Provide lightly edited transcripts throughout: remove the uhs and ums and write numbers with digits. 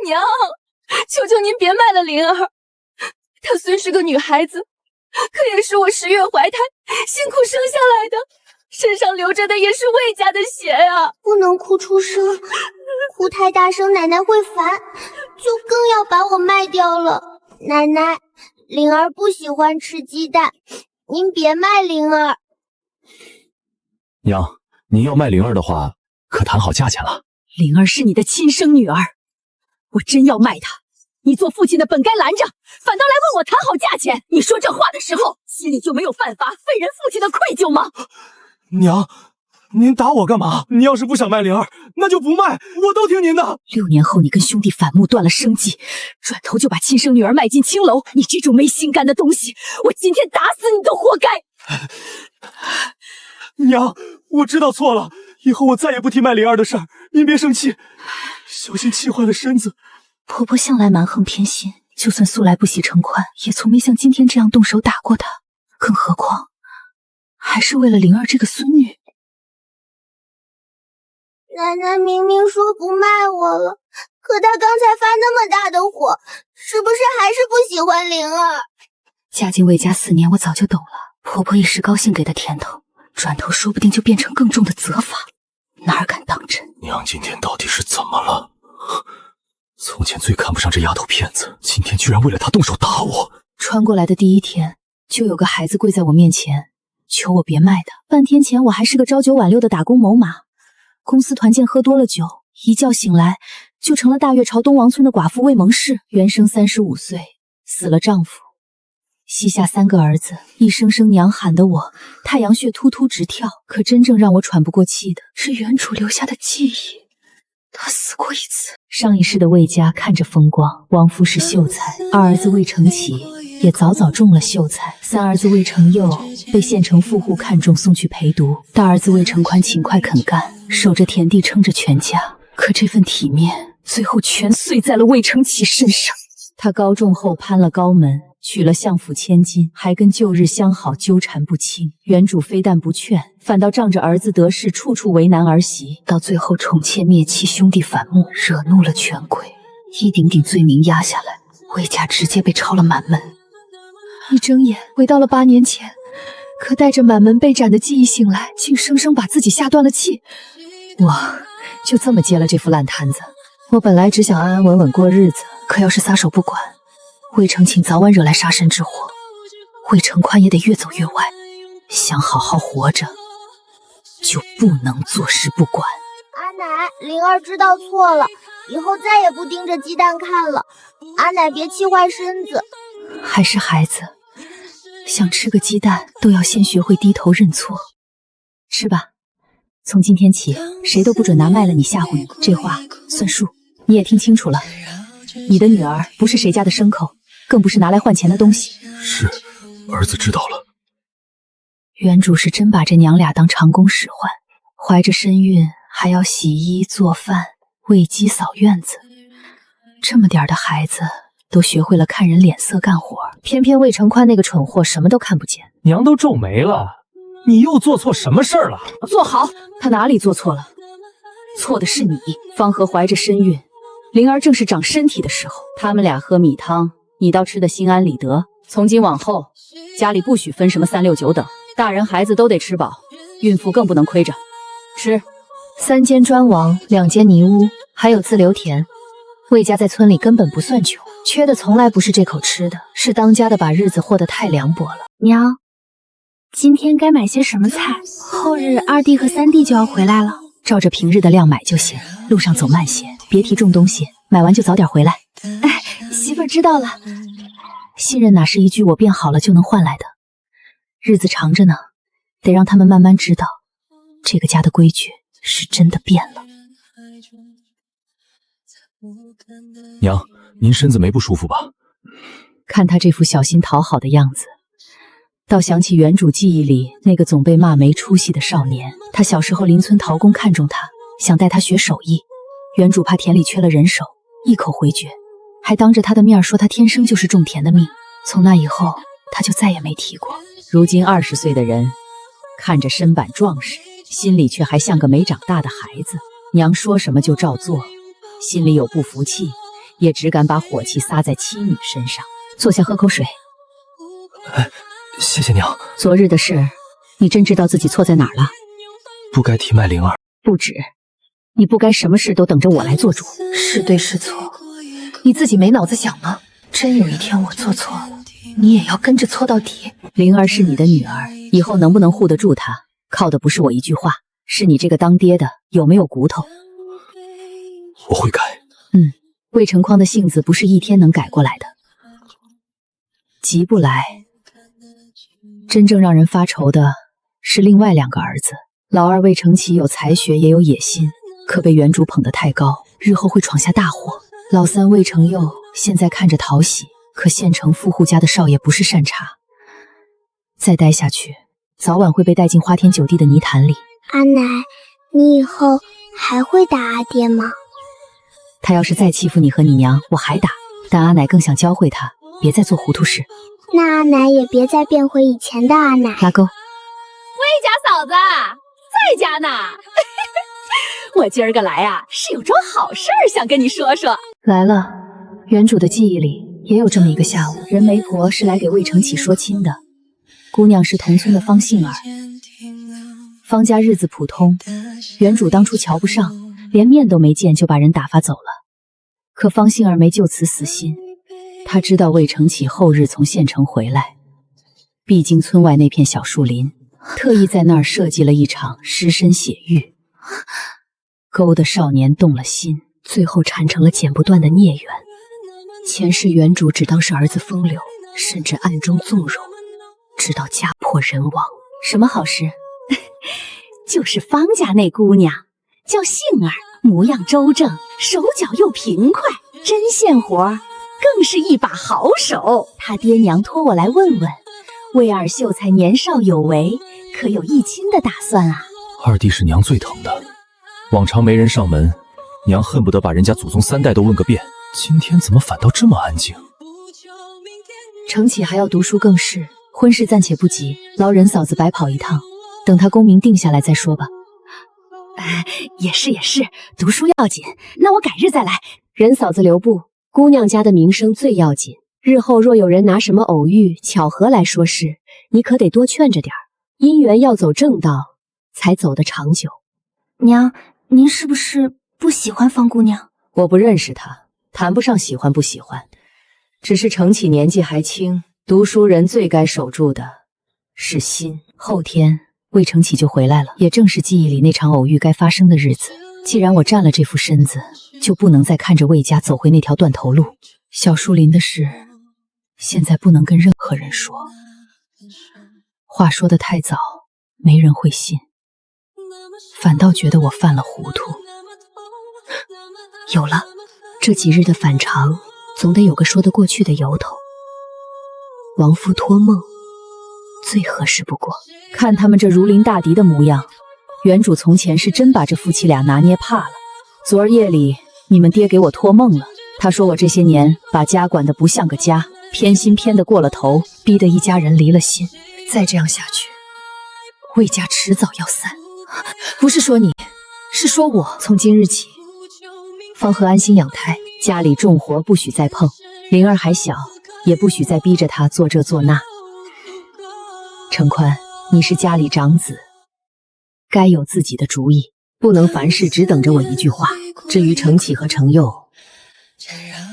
娘，求求您别卖了灵儿。她虽是个女孩子，可也是我10月怀胎辛苦生下来的，身上流着的也是魏家的血啊！不能哭出声，哭太大声奶奶会烦，就更要把我卖掉了。奶奶，灵儿不喜欢吃鸡蛋，您别卖灵儿。娘，您要卖灵儿的话，可谈好价钱了。灵儿是你的亲生女儿，我真要卖她，你做父亲的本该拦着，反倒来问我谈好价钱。你说这话的时候，心里就没有犯法废人父亲的愧疚吗？娘，您打我干嘛？你要是不想卖灵儿，那就不卖，我都听您的。6年后，你跟兄弟反目，断了生计，转头就把亲生女儿卖进青楼，你这种没心肝的东西，我今天打死你都活该！娘，我知道错了，以后我再也不提卖灵儿的事儿，您别生气，小心气坏了身子。婆婆向来蛮横偏心，就算素来不喜承宽，也从没像今天这样动手打过她，更何况还是为了灵儿这个孙女。奶奶明明说不卖我了，可她刚才发那么大的火，是不是还是不喜欢灵儿？嫁进魏家4年，我早就抖了，婆婆一时高兴给的甜头，转头说不定就变成更重的责罚，哪敢当真？娘今天到底是怎么了？从前最看不上这丫头片子，今天居然为了她动手打我。穿过来的第1天，就有个孩子跪在我面前，求我别卖他。半天前我还是个朝9晚6的打工某马，公司团建喝多了酒，一觉醒来就成了大岳朝东王村的寡妇魏蒙氏，原生35岁，死了丈夫，膝下3个儿子，一声声娘喊得我太阳穴突突直跳。可真正让我喘不过气的是原主留下的记忆，他死过一次。上一世的魏家看着风光，亡夫是秀才，2儿子魏成启也早早中了秀才，3儿子魏成佑被县城富户看中送去陪读，大儿子魏成宽勤快肯干，守着田地撑着全家。可这份体面最后全碎在了魏成启身上。他高中后攀了高门，娶了相府千金，还跟旧日相好纠缠不清。原主非但不劝，反倒仗着儿子得势，处处为难儿媳，到最后宠妾灭妻，兄弟反目，惹怒了权贵，一顶顶罪名压下来，魏家直接被抄了满门。一睁眼回到了8年前，可带着满门被斩的记忆醒来，竟生生把自己吓断了气。我就这么接了这副烂摊子。我本来只想安安稳稳过日子，可要是撒手不管，魏成庆早晚惹来杀身之祸，魏成宽也得越走越歪。想好好活着，就不能坐视不管。阿奶，灵儿知道错了，以后再也不盯着鸡蛋看了。阿奶别气坏身子。还是孩子，想吃个鸡蛋都要先学会低头认错。吃吧，从今天起，谁都不准拿卖了你吓唬你，这话算数。你也听清楚了，你的女儿不是谁家的牲口，更不是拿来换钱的东西。是，儿子知道了。原主是真把这娘俩当长工使唤，怀着身孕还要洗衣做饭、喂鸡扫院子，这么点的孩子都学会了看人脸色干活，偏偏魏成宽那个蠢货什么都看不见。娘都皱眉了，你又做错什么事儿了？做好，他哪里做错了？错的是你。方和怀着身孕，灵儿正是长身体的时候，他们俩喝米汤，你倒吃得心安理得。从今往后，家里不许分什么3、6、9等，大人孩子都得吃饱，孕妇更不能亏着。吃，3间砖瓦，2间泥屋，还有自留田。魏家在村里根本不算穷，缺的从来不是这口吃的，是当家的把日子活得太凉薄了。娘，今天该买些什么菜？后日2弟和3弟就要回来了。照着平日的量买就行，路上走慢些，别提重东西，买完就早点回来。哎，媳妇儿知道了。信任哪是一句我变好了就能换来的，日子长着呢，得让他们慢慢知道，这个家的规矩是真的变了。娘，您身子没不舒服吧？看他这副小心讨好的样子，倒想起原主记忆里那个总被骂没出息的少年。他小时候邻村陶工看中他，想带他学手艺，原主怕田里缺了人手，一口回绝，还当着他的面说他天生就是种田的命。从那以后，他就再也没提过。如今20岁的人，看着身板壮实，心里却还像个没长大的孩子。娘说什么就照做，心里有不服气，也只敢把火气撒在妻女身上。坐下喝口水。谢谢娘。昨日的事，你真知道自己错在哪儿了？不该提卖灵儿。不止，你不该什么事都等着我来做主。是对是错，你自己没脑子想吗？真有一天我做错了，你也要跟着错到底。灵儿是你的女儿，以后能不能护得住她，靠的不是我一句话，是你这个当爹的有没有骨头。我会改。魏成匡的性子不是一天能改过来的，急不来。真正让人发愁的是另外2个儿子。老二魏成启有才学也有野心，可被原主捧得太高，日后会闯下大祸。老三魏成佑现在看着讨喜，可县城富户家的少爷不是善茬，再待下去早晚会被带进花天酒地的泥潭里。阿奶，你以后还会打阿爹吗？他要是再欺负你和你娘，我还打。但阿奶更想教会他别再做糊涂事。那阿奶也别再变回以前的阿奶。拉钩。魏家嫂子在家呢。我今儿个来啊，是有桩好事儿想跟你说说。来了。原主的记忆里也有这么一个下午，人媒婆是来给魏成启说亲的，姑娘是同村的方杏儿。方家日子普通，原主当初瞧不上，连面都没见就把人打发走了。可方杏儿没就此死心，她知道魏成启后日从县城回来，必经村外那片小树林，特意在那儿设计了一场尸身血浴，勾得少年动了心，最后缠成了剪不断的孽缘。前世原主只当是儿子风流，甚至暗中纵容，直到家破人亡。什么好事？就是方家那姑娘，叫杏儿，模样周正，手脚又平快，针线活更是一把好手。他爹娘托我来问问，魏二秀才年少有为，可有议亲的打算啊？二弟是娘最疼的，往常没人上门，娘恨不得把人家祖宗3代都问个遍，今天怎么反倒这么安静？成启还要读书更是，婚事暂且不急，劳人嫂子白跑一趟，等他功名定下来再说吧。也是，读书要紧，那我改日再来。任嫂子留步，姑娘家的名声最要紧，日后若有人拿什么偶遇巧合来说事，你可得多劝着点儿，姻缘要走正道，才走得长久。娘，您是不是不喜欢方姑娘？我不认识她，谈不上喜欢不喜欢，只是成启年纪还轻，读书人最该守住的是心。后天魏成启就回来了，也正是记忆里那场偶遇该发生的日子。既然我占了这副身子，就不能再看着魏家走回那条断头路。小树林的事，现在不能跟任何人说，话说得太早，没人会信，反倒觉得我犯了糊涂。有了，这几日的反常，总得有个说得过去的由头。亡夫托梦，最合适不过。看他们这如临大敌的模样，原主从前是真把这夫妻俩拿捏怕了。昨儿夜里你们爹给我托梦了，他说我这些年把家管得不像个家，偏心偏得过了头，逼得一家人离了心。再这样下去，魏家迟早要散。不是说你，是说我。从今日起，方和安心养胎，家里重活不许再碰，灵儿还小，也不许再逼着她做这做那。成宽，你是家里长子，该有自己的主意，不能凡事只等着我一句话。至于成启和成佑，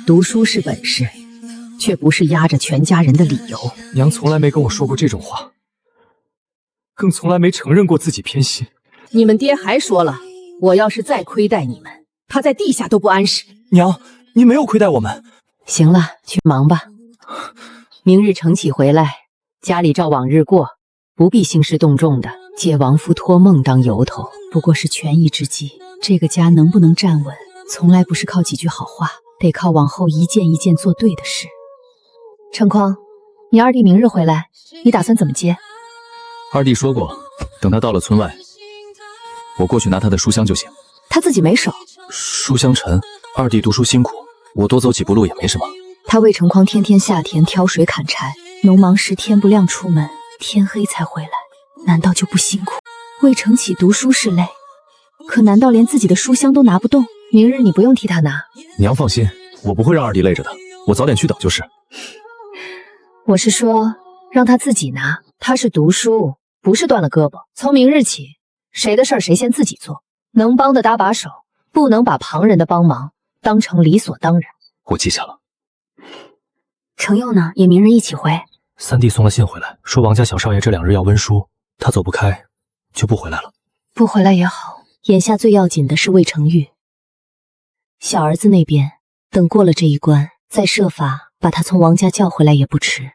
读书是本事，却不是压着全家人的理由。娘从来没跟我说过这种话，更从来没承认过自己偏心。你们爹还说了，我要是再亏待你们，他在地下都不安适。娘，你没有亏待我们。行了，去忙吧。明日成启回来，家里照往日过，不必兴师动众的，借亡夫托梦当由头，不过是权宜之计。这个家能不能站稳，从来不是靠几句好话，得靠往后一件一件做对的事。成匡，你二弟明日回来，你打算怎么接？二弟说过，等他到了村外，我过去拿他的书箱就行。他自己没手。书箱沉，二弟读书辛苦，我多走几步路也没什么。他魏成匡天天下田挑水砍柴，农忙时天不亮出门，天黑才回来，难道就不辛苦？魏成启读书是累，可难道连自己的书箱都拿不动？明日你不用替他拿。娘放心，我不会让二弟累着的，我早点去等就是。我是说，让他自己拿，他是读书，不是断了胳膊。从明日起，谁的事儿谁先自己做，能帮的搭把手，不能把旁人的帮忙当成理所当然。我记下了。程佑呢？也明日一起回。三弟送了信回来，说王家小少爷这2日要温书，他走不开，就不回来了。不回来也好，眼下最要紧的是魏成玉。小儿子那边，等过了这一关，再设法把他从王家叫回来也不迟。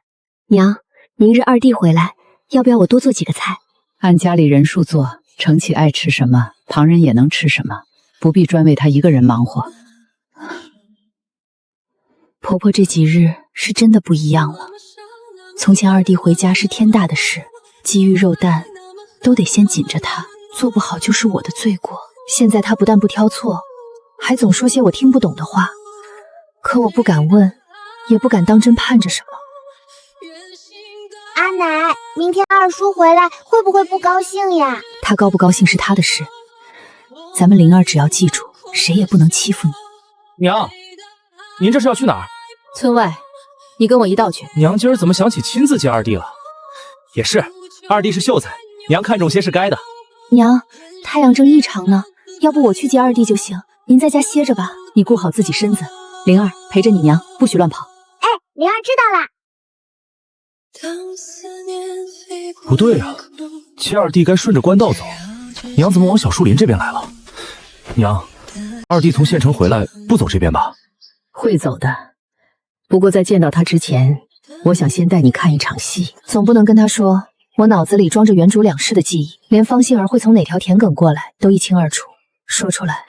娘，明日二弟回来，要不要我多做几个菜？按家里人数做，程启爱吃什么，旁人也能吃什么，不必专为他一个人忙活。婆婆这几日是真的不一样了。从前二弟回家是天大的事，鸡鱼肉蛋都得先紧着他，做不好就是我的罪过。现在他不但不挑错，还总说些我听不懂的话，可我不敢问，也不敢当真盼着什么。阿奶，明天二叔回来会不会不高兴呀？他高不高兴是他的事，咱们灵儿只要记住，谁也不能欺负你。娘，您这是要去哪儿？村外，你跟我一道去。娘今儿怎么想起亲自接二弟了？也是，二弟是秀才，娘看重些是该的。娘，太阳正异常呢，要不我去接二弟就行，您在家歇着吧。你顾好自己身子，灵儿陪着你娘，不许乱跑。哎，灵儿知道啦。不对啊，接二弟该顺着官道走，娘怎么往小树林这边来了？娘，二弟从县城回来不走这边吧？会走的，不过在见到他之前，我想先带你看一场戏。总不能跟他说我脑子里装着原主两世的记忆，连方杏儿会从哪条田埂过来都一清二楚。说出来，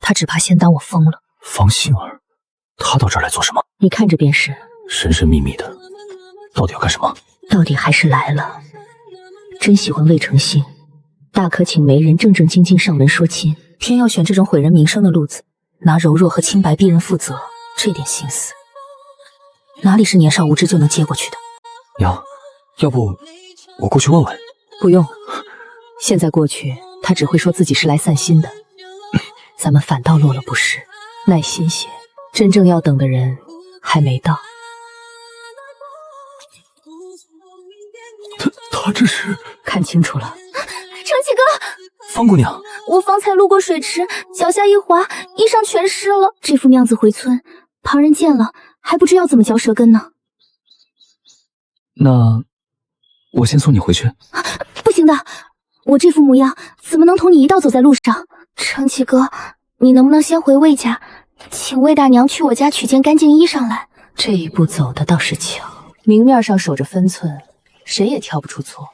他只怕先当我疯了。方杏儿，她到这儿来做什么？你看着便是。神神秘秘的，到底要干什么？到底还是来了。真喜欢魏成信，大可请媒人正正经经上门说亲，偏要选这种毁人名声的路子，拿柔弱和清白逼人负责，这点心思哪里是年少无知就能接过去的？娘，要不我过去问问？不用，现在过去他只会说自己是来散心的，咱们反倒落了不是。耐心些，真正要等的人还没到。他这是看清楚了。程启哥，方姑娘，我方才路过水池，脚下一滑，衣裳全湿了。这副样子回村，旁人见了还不知要怎么嚼舌根呢。那我先送你回去。不行的，我这副模样怎么能同你一道走在路上？程启哥，你能不能先回魏家，请魏大娘去我家取件干净衣裳来？这一步走的倒是巧，明面上守着分寸，谁也挑不出错。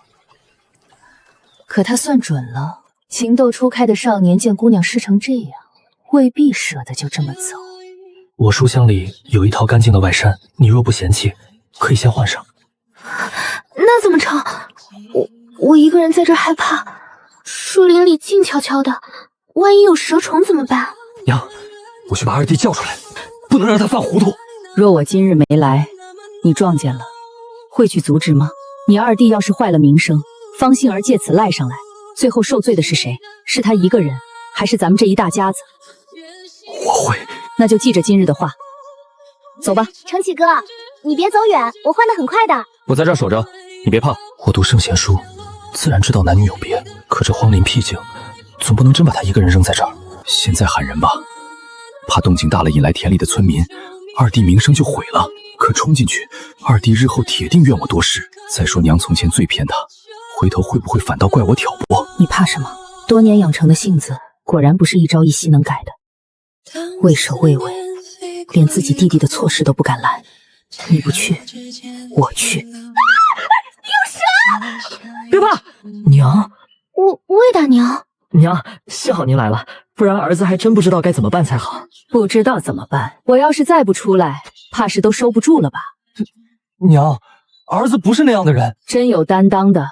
可他算准了，情窦初开的少年见姑娘湿成这样，未必舍得就这么走。我书箱里有一套干净的外衫，你若不嫌弃，可以先换上。那怎么成？我一个人在这害怕，树林里静悄悄的，万一有蛇虫怎么办？娘，我去把二弟叫出来，不能让他犯糊涂。若我今日没来，你撞见了，会去阻止吗？你二弟要是坏了名声，方杏儿借此赖上来，最后受罪的是谁？是他一个人，还是咱们这一大家子？我会。那就记着今日的话，走吧。程启哥，你别走远，我换得很快的。我在这儿守着，你别怕。我读圣贤书，自然知道男女有别，可这荒林僻静，总不能真把他一个人扔在这儿。现在喊人吧，怕动静大了引来田里的村民，二弟名声就毁了。可冲进去，二弟日后铁定怨我多事。再说娘从前最偏他，回头会不会反倒怪我挑拨？你怕什么？多年养成的性子，果然不是一朝一夕能改的。畏首畏尾，连自己弟弟的错事都不敢拦。你不去，我去。有蛇！别怕，娘。魏大娘，娘，幸好您来了，不然儿子还真不知道该怎么办才好。不知道怎么办？我要是再不出来，怕是都收不住了吧？娘，儿子不是那样的人。真有担当的，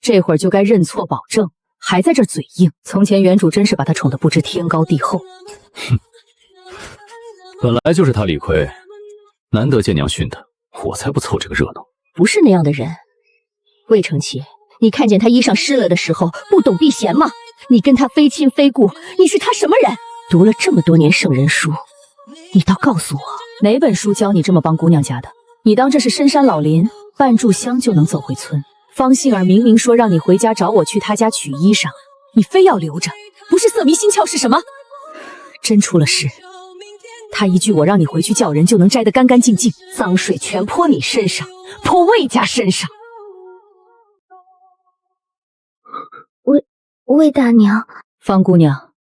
这会儿就该认错保证，还在这嘴硬。从前原主真是把他宠得不知天高地厚。哼，本来就是他理亏，难得见娘训他，我才不凑这个热闹。不是那样的人。魏承启，你看见他衣裳湿了的时候不懂避嫌吗？你跟他非亲非故，你是他什么人？读了这么多年圣人书，你倒告诉我，哪本书教你这么帮姑娘家的？你当这是深山老林，半炷香就能走回村？方杏儿明明说让你回家找我去她家取衣裳，你非要留着，不是色迷心窍是什么？真出了事，她一句我让你回去叫人就能摘得干干净净，脏水全泼你身上，泼魏家身上。魏大娘，方姑娘，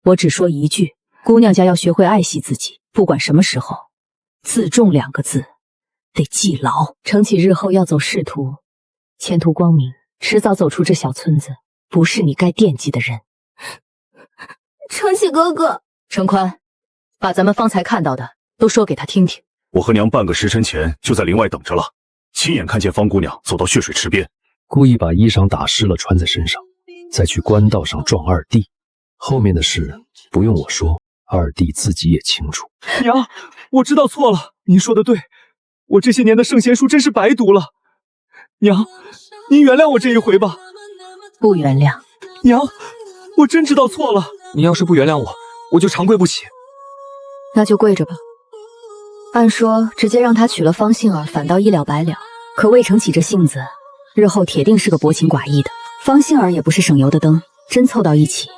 我只说一句，姑娘家要学会爱惜自己，不管什么时候，自重2个字得记牢。程启日后要走仕途，前途光明，迟早走出这小村子，不是你该惦记的人。程启哥哥，程宽，把咱们方才看到的都说给他听听。我和娘半个时辰前就在林外等着了，亲眼看见方姑娘走到血水池边，故意把衣裳打湿了穿在身上，再去官道上撞二弟。后面的事不用我说，二弟自己也清楚。娘，我知道错了，您说的对，我这些年的圣贤书真是白读了。娘，您原谅我这一回吧。不原谅。娘，我真知道错了。您要是不原谅我，我就长跪不起。那就跪着吧。按说直接让他娶了方杏儿，反倒一了百了。可魏承启这性子，日后铁定是个薄情寡义的。方杏儿也不是省油的灯，真凑到一起，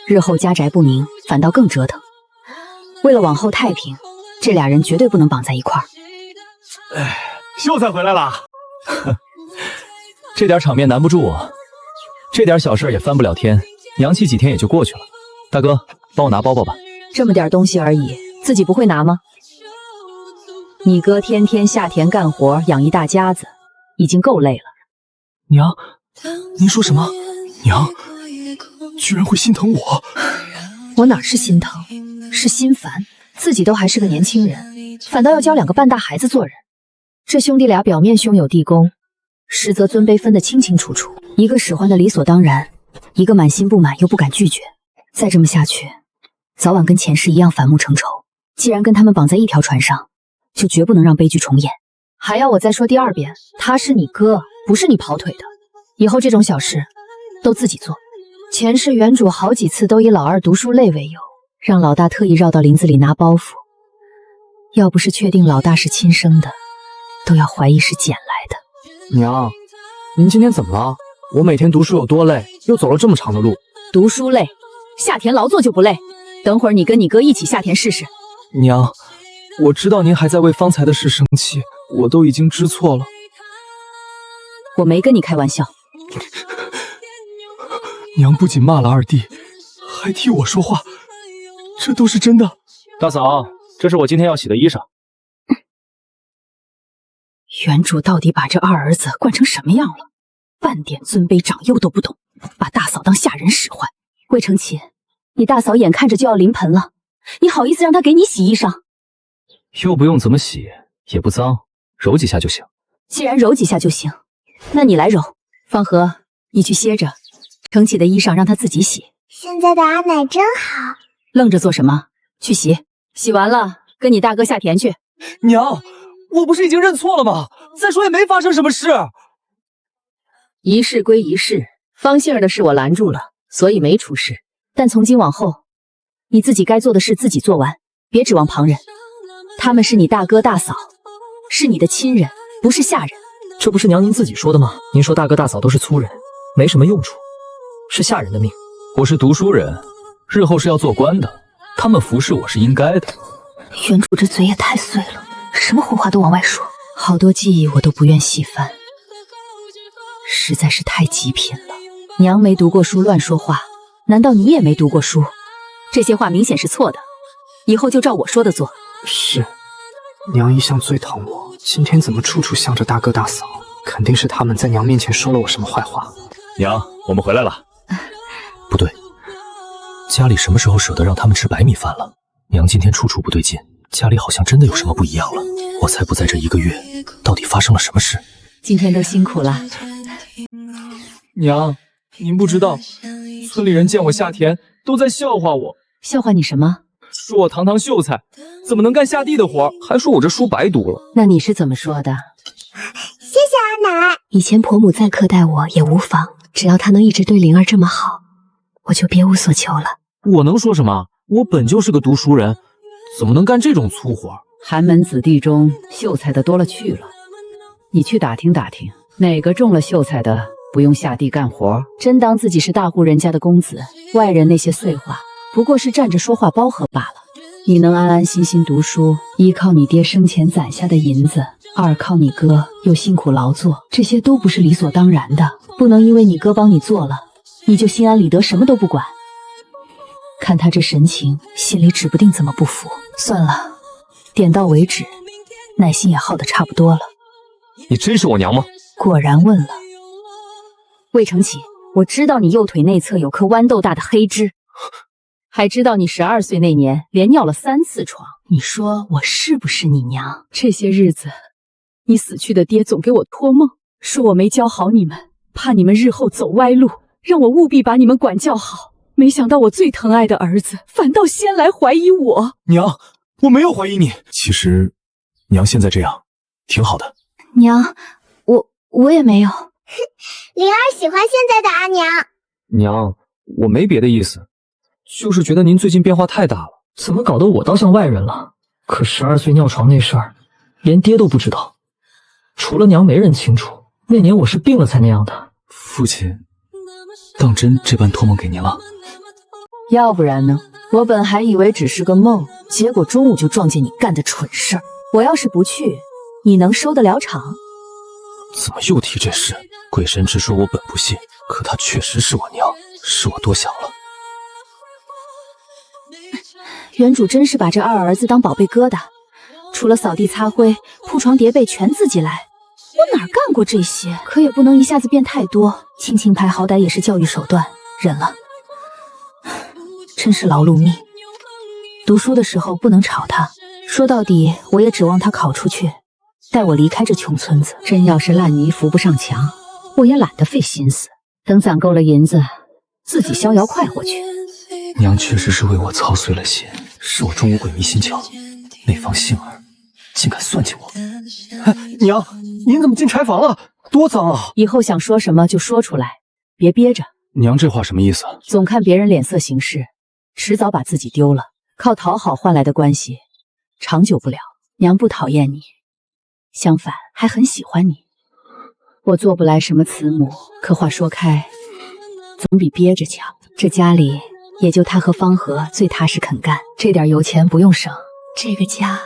日后家宅不宁，反倒更折腾。为了往后太平，这俩人绝对不能绑在一块儿。哎，秀才回来了。这点场面难不住我，这点小事也翻不了天，娘气几天也就过去了。大哥，帮我拿包包吧。这么点东西而已，自己不会拿吗？你哥天天下田干活，养一大家子，已经够累了。娘，您说什么？娘居然会心疼我？我哪是心疼，是心烦。自己都还是个年轻人，反倒要教2个半大孩子做人。这兄弟俩表面兄友弟恭，实则尊卑分得清清楚楚，一个使唤的理所当然，一个满心不满又不敢拒绝。再这么下去，早晚跟前世一样反目成仇。既然跟他们绑在一条船上，就绝不能让悲剧重演。还要我再说第2遍，他是你哥，不是你跑腿的。以后这种小事都自己做。前世原主好几次都以老二读书累为由，让老大特意绕到林子里拿包袱。要不是确定老大是亲生的，都要怀疑是捡来的。娘，您今天怎么了？我每天读书有多累，又走了这么长的路。读书累，下田劳作就不累。等会儿你跟你哥一起下田试试。娘，我知道您还在为方才的事生气，我都已经知错了。我没跟你开玩笑。娘不仅骂了二弟，还替我说话，这都是真的。大嫂，这是我今天要洗的衣裳。原主到底把这二儿子惯成什么样了？半点尊卑长幼都不懂，把大嫂当下人使唤。魏承启，你大嫂眼看着就要临盆了，你好意思让她给你洗衣裳？又不用怎么洗，也不脏，揉几下就行。既然揉几下就行，那你来揉。方和，你去歇着，承启的衣裳让他自己洗。现在的阿奶真好。愣着做什么？去洗，洗完了跟你大哥下田去。娘，我不是已经认错了吗？再说也没发生什么事。一事归一事，方杏儿的事我拦住了，所以没出事。但从今往后，你自己该做的事自己做完，别指望旁人。他们是你大哥大嫂，是你的亲人，不是下人。这不是娘您自己说的吗？您说大哥大嫂都是粗人，没什么用处，是下人的命。我是读书人，日后是要做官的，他们服侍我是应该的。原主这嘴也太碎了，什么胡话都往外说，好多记忆我都不愿细翻，实在是太极品了。娘没读过书乱说话，难道你也没读过书？这些话明显是错的，以后就照我说的做。是，娘一向最疼我，今天怎么处处向着大哥大嫂？肯定是他们在娘面前说了我什么坏话。娘，我们回来了。不对，家里什么时候舍得让他们吃白米饭了？娘今天处处不对劲，家里好像真的有什么不一样了。我才不在这1个月，到底发生了什么事？今天都辛苦了。娘，您不知道，村里人见我下田都在笑话我。笑话你什么？说我堂堂秀才，怎么能干下地的活，还说我这书白读了。那你是怎么说的？谢谢阿奶。以前婆母再苛待我也无妨，只要她能一直对灵儿这么好，我就别无所求了。我能说什么？我本就是个读书人，怎么能干这种粗活？寒门子弟中秀才的多了去了，你去打听打听，哪个中了秀才的不用下地干活？真当自己是大户人家的公子，外人那些碎话不过是站着说话包袱罢了。你能安安心心读书，一靠你爹生前攒下的银子，二靠你哥又辛苦劳作，这些都不是理所当然的。不能因为你哥帮你做了，你就心安理得什么都不管。看他这神情，心里指不定怎么不服。算了，点到为止，耐心也耗得差不多了。你真是我娘吗？果然问了。魏承启，我知道你右腿内侧有颗豌豆大的黑痣，还知道你12岁那年连尿了3次床。你说我是不是你娘？这些日子，你死去的爹总给我托梦，说我没教好你们，怕你们日后走歪路，让我务必把你们管教好。没想到我最疼爱的儿子，反倒先来怀疑我。娘，我没有怀疑你。其实，娘现在这样，挺好的。娘，我也没有。灵儿喜欢现在的阿娘。娘，我没别的意思，就是觉得您最近变化太大了。怎么搞得我倒像外人了？可12岁尿床那事儿，连爹都不知道，除了娘没人清楚。那年我是病了才那样的。父亲当真这般托梦给您了？要不然呢？我本还以为只是个梦，结果中午就撞见你干的蠢事儿。我要是不去，你能收得了场？怎么又提这事？鬼神之说我本不信，可她确实是我娘，是我多想了。原主真是把这二儿子当宝贝疙瘩，除了扫地擦灰、铺床叠被全自己来。我哪干过这些？可也不能一下子变太多，亲情牌好歹也是教育手段，忍了。真是劳碌命。读书的时候不能吵他，说到底我也指望他考出去，带我离开这穷村子。真要是烂泥扶不上墙，我也懒得费心思。等攒够了银子，自己逍遥快活去。娘确实是为我操碎了心，是我中午鬼迷心窍，那方杏儿竟敢算计我。娘，您怎么进柴房了？多脏啊！以后想说什么就说出来，别憋着。娘这话什么意思？总看别人脸色行事，迟早把自己丢了。靠讨好换来的关系，长久不了。娘不讨厌你，相反还很喜欢你。我做不来什么慈母，可话说开，总比憋着强。这家里也就他和方和最踏实肯干，这点油钱不用省。这个家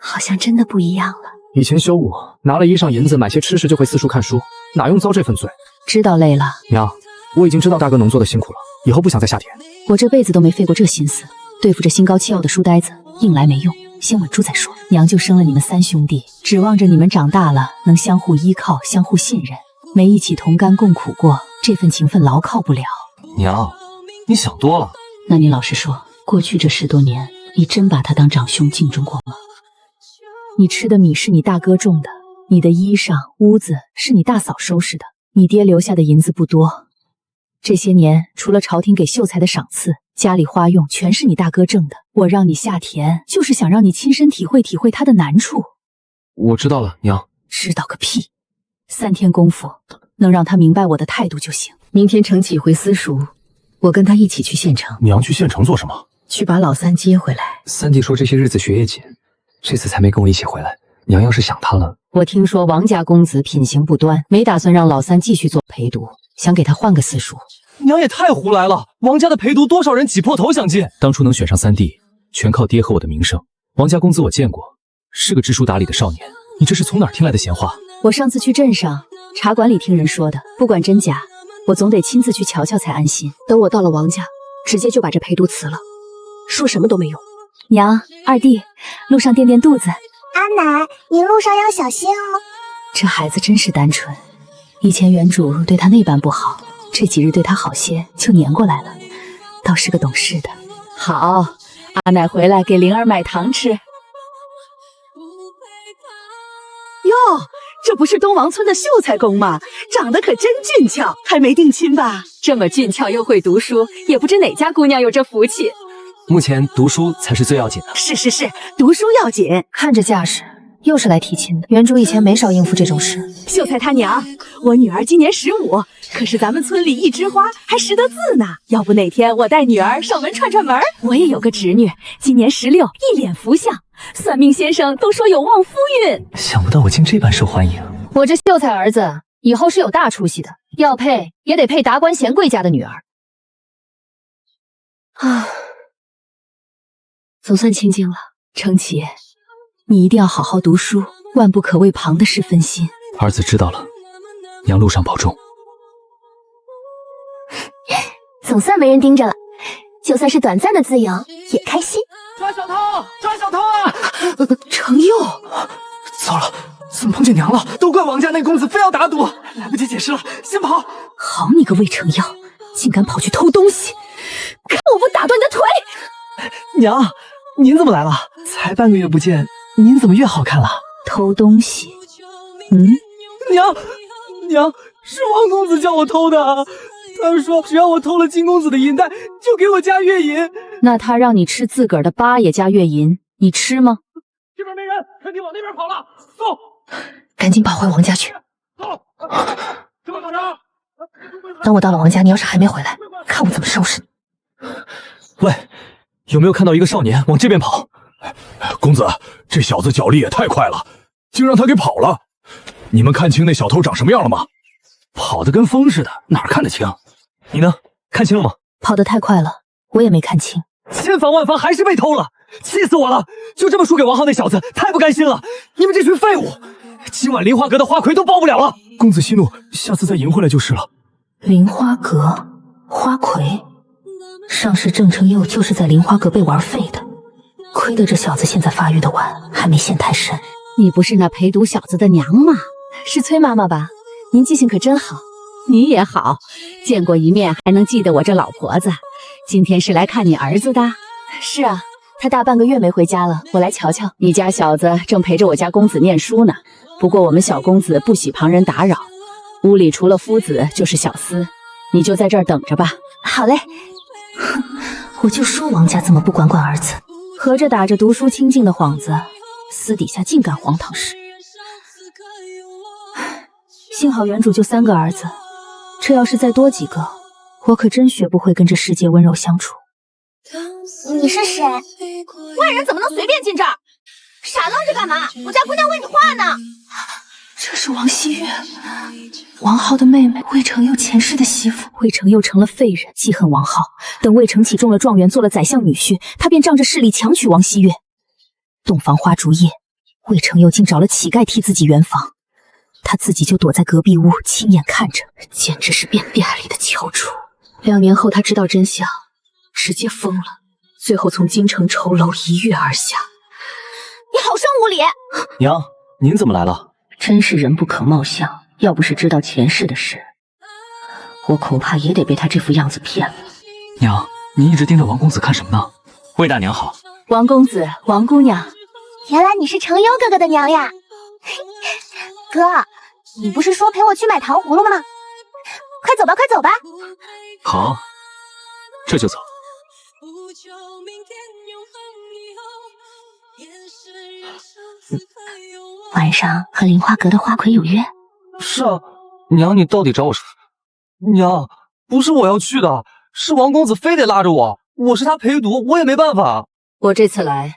好像真的不一样了。以前修我拿了衣裳银子买些吃食就会四处看书，哪用遭这份罪？知道累了。娘，我已经知道大哥农做的辛苦了，以后不想再下田。我这辈子都没费过这心思，对付这心高气傲的书呆子，硬来没用，先稳住再说。娘就生了你们3兄弟，指望着你们长大了能相互依靠、相互信任，没一起同甘共苦过，这份情分牢靠不了。娘，你想多了。那你老实说，过去这10多年，你真把他当长兄敬重过吗？你吃的米是你大哥种的，你的衣裳、屋子是你大嫂收拾的，你爹留下的银子不多。这些年，除了朝廷给秀才的赏赐，家里花用全是你大哥挣的。我让你下田，就是想让你亲身体会他的难处。我知道了，娘。知道个屁！3天功夫，能让他明白我的态度就行。明天承启回私塾，我跟他一起去县城。娘去县城做什么？去把老三接回来。三弟说这些日子学业紧，这次才没跟我一起回来。娘要是想他了，我听说王家公子品行不端，没打算让老三继续做陪读，想给他换个私塾。娘也太胡来了！王家的陪读多少人挤破头想进，当初能选上3弟，全靠爹和我的名声。王家公子我见过，是个知书达理的少年。你这是从哪儿听来的闲话？我上次去镇上茶馆里听人说的，不管真假，我总得亲自去瞧瞧才安心。等我到了王家，直接就把这陪读辞了，说什么都没用。娘，二弟，路上垫垫肚子。阿奶，您路上要小心哦。这孩子真是单纯，以前原主对他那般不好，这几日对他好些，就黏过来了，倒是个懂事的。好，阿奶回来给灵儿买糖吃。哟，这不是东王村的秀才公吗？长得可真俊俏，还没定亲吧？这么俊俏又会读书，也不知哪家姑娘有这福气。目前读书才是最要紧的。是，读书要紧。看这架势，又是来提亲的。原主以前没少应付这种事。秀才他娘，我女儿今年15，可是咱们村里一枝花还识得字呢。要不哪天我带女儿上门串串门？我也有个侄女，今年16，一脸福相，算命先生都说有望夫运。想不到我竟这般受欢迎。我这秀才儿子以后是有大出息的，要配也得配达官显贵家的女儿。啊，总算清静了。程启，你一定要好好读书，万不可为旁的事分心。儿子知道了，娘路上保重。总算没人盯着了，就算是短暂的自由也开心。抓小偷！抓小偷啊！程佑，糟了，怎么碰见娘了？都怪王家那公子非要打赌，来不及解释了，先跑！好你个魏成耀，竟敢跑去偷东西，看我不打断你的腿！娘，您怎么来了？才半个月不见，您怎么越好看了？偷东西？娘，是王公子叫我偷的。他说只要我偷了金公子的银袋，就给我加月银。那他让你吃自个儿的疤也加月银，你吃吗？这边没人，肯定往那边跑了。走，赶紧跑回王家去。走，这么大声！等我到了王家，你要是还没回来，看我怎么收拾你。喂，有没有看到一个少年往这边跑？公子，这小子脚力也太快了，竟让他给跑了。你们看清那小偷长什么样了吗？跑得跟风似的，哪看得清？你呢？看清了吗？跑得太快了，我也没看清。千防万防还是被偷了，气死我了！就这么输给王浩那小子，太不甘心了！你们这群废物，今晚梨花阁的花魁都包不了了。公子息怒，下次再赢回来就是了。梨花阁花魁，上世郑成佑就是在梨花阁被玩废的，亏得这小子现在发育的晚，还没陷太深。你不是那陪读小子的娘吗？是崔妈妈吧？您记性可真好。你也好，见过一面还能记得我这老婆子。今天是来看你儿子的？是啊，他大半个月没回家了，我来瞧瞧。你家小子正陪着我家公子念书呢，不过我们小公子不喜旁人打扰，屋里除了夫子就是小厮，你就在这儿等着吧。好嘞。哼，我就说王家怎么不管管儿子，合着打着读书清静的幌子，私底下竟干荒唐事。幸好原主就3个儿子，这要是再多几个，我可真学不会跟这世界温柔相处。你是谁？外人怎么能随便进这儿？傻愣着干嘛？我家姑娘问你话呢。这是王熙月，王浩的妹妹，魏成佑前世的媳妇。魏成佑成了废人，记恨王浩。等魏成启中了状元，做了宰相女婿，他便仗着势力强娶王熙月。洞房花烛夜，魏成佑竟找了乞丐替自己圆房，他自己就躲在隔壁屋亲眼看着，简直是变变里的翘楚。2年后他知道真相，直接疯了，最后从京城绸楼一跃而下。你好生无礼！娘，您怎么来了？真是人不可貌相，要不是知道前世的事，我恐怕也得被他这副样子骗了。娘，您一直盯着王公子看什么呢？魏大娘好。王公子，王姑娘，原来你是程优哥哥的娘呀！哥，你不是说陪我去买糖葫芦吗？快走吧，快走吧！好，这就走。晚上和梨花阁的花魁有约？是啊，娘，你到底找我什么？娘，不是我要去的，是王公子非得拉着我，我是他陪读，我也没办法。我这次来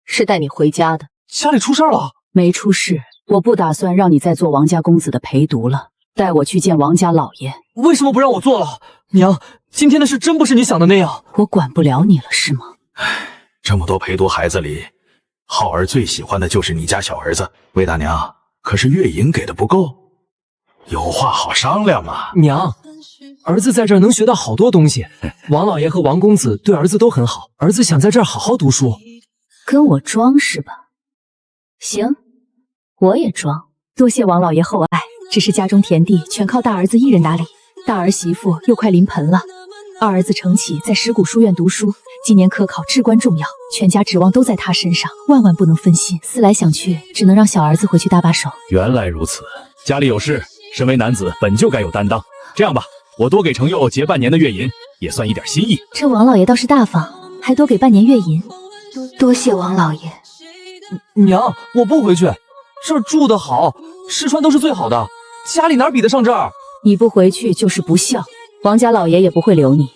是带你回家的。家里出事了？没出事，我不打算让你再做王家公子的陪读了，带我去见王家老爷。为什么不让我做了？娘，今天的事真不是你想的那样。我管不了你了是吗？这么多陪读孩子里，浩儿最喜欢的就是你家小儿子。魏大娘，可是月银给的不够，有话好商量嘛。娘，儿子在这儿能学到好多东西，王老爷和王公子对儿子都很好，儿子想在这儿好好读书。跟我装是吧？行，我也装。多谢王老爷厚爱，只是家中田地全靠大儿子一人打理，大儿媳妇又快临盆了，二儿子程启在石鼓书院读书，今年科考至关重要，全家指望都在他身上，万万不能分心。思来想去，只能让小儿子回去搭把手。原来如此，家里有事，身为男子本就该有担当。这样吧，我多给程佑结半年的月银，也算一点心意。这王老爷倒是大方，还多给半年月银，多谢王老爷。娘，我不回去，这儿住的好，吃穿都是最好的，家里哪比得上这儿？你不回去就是不孝，王家老爷也不会留你。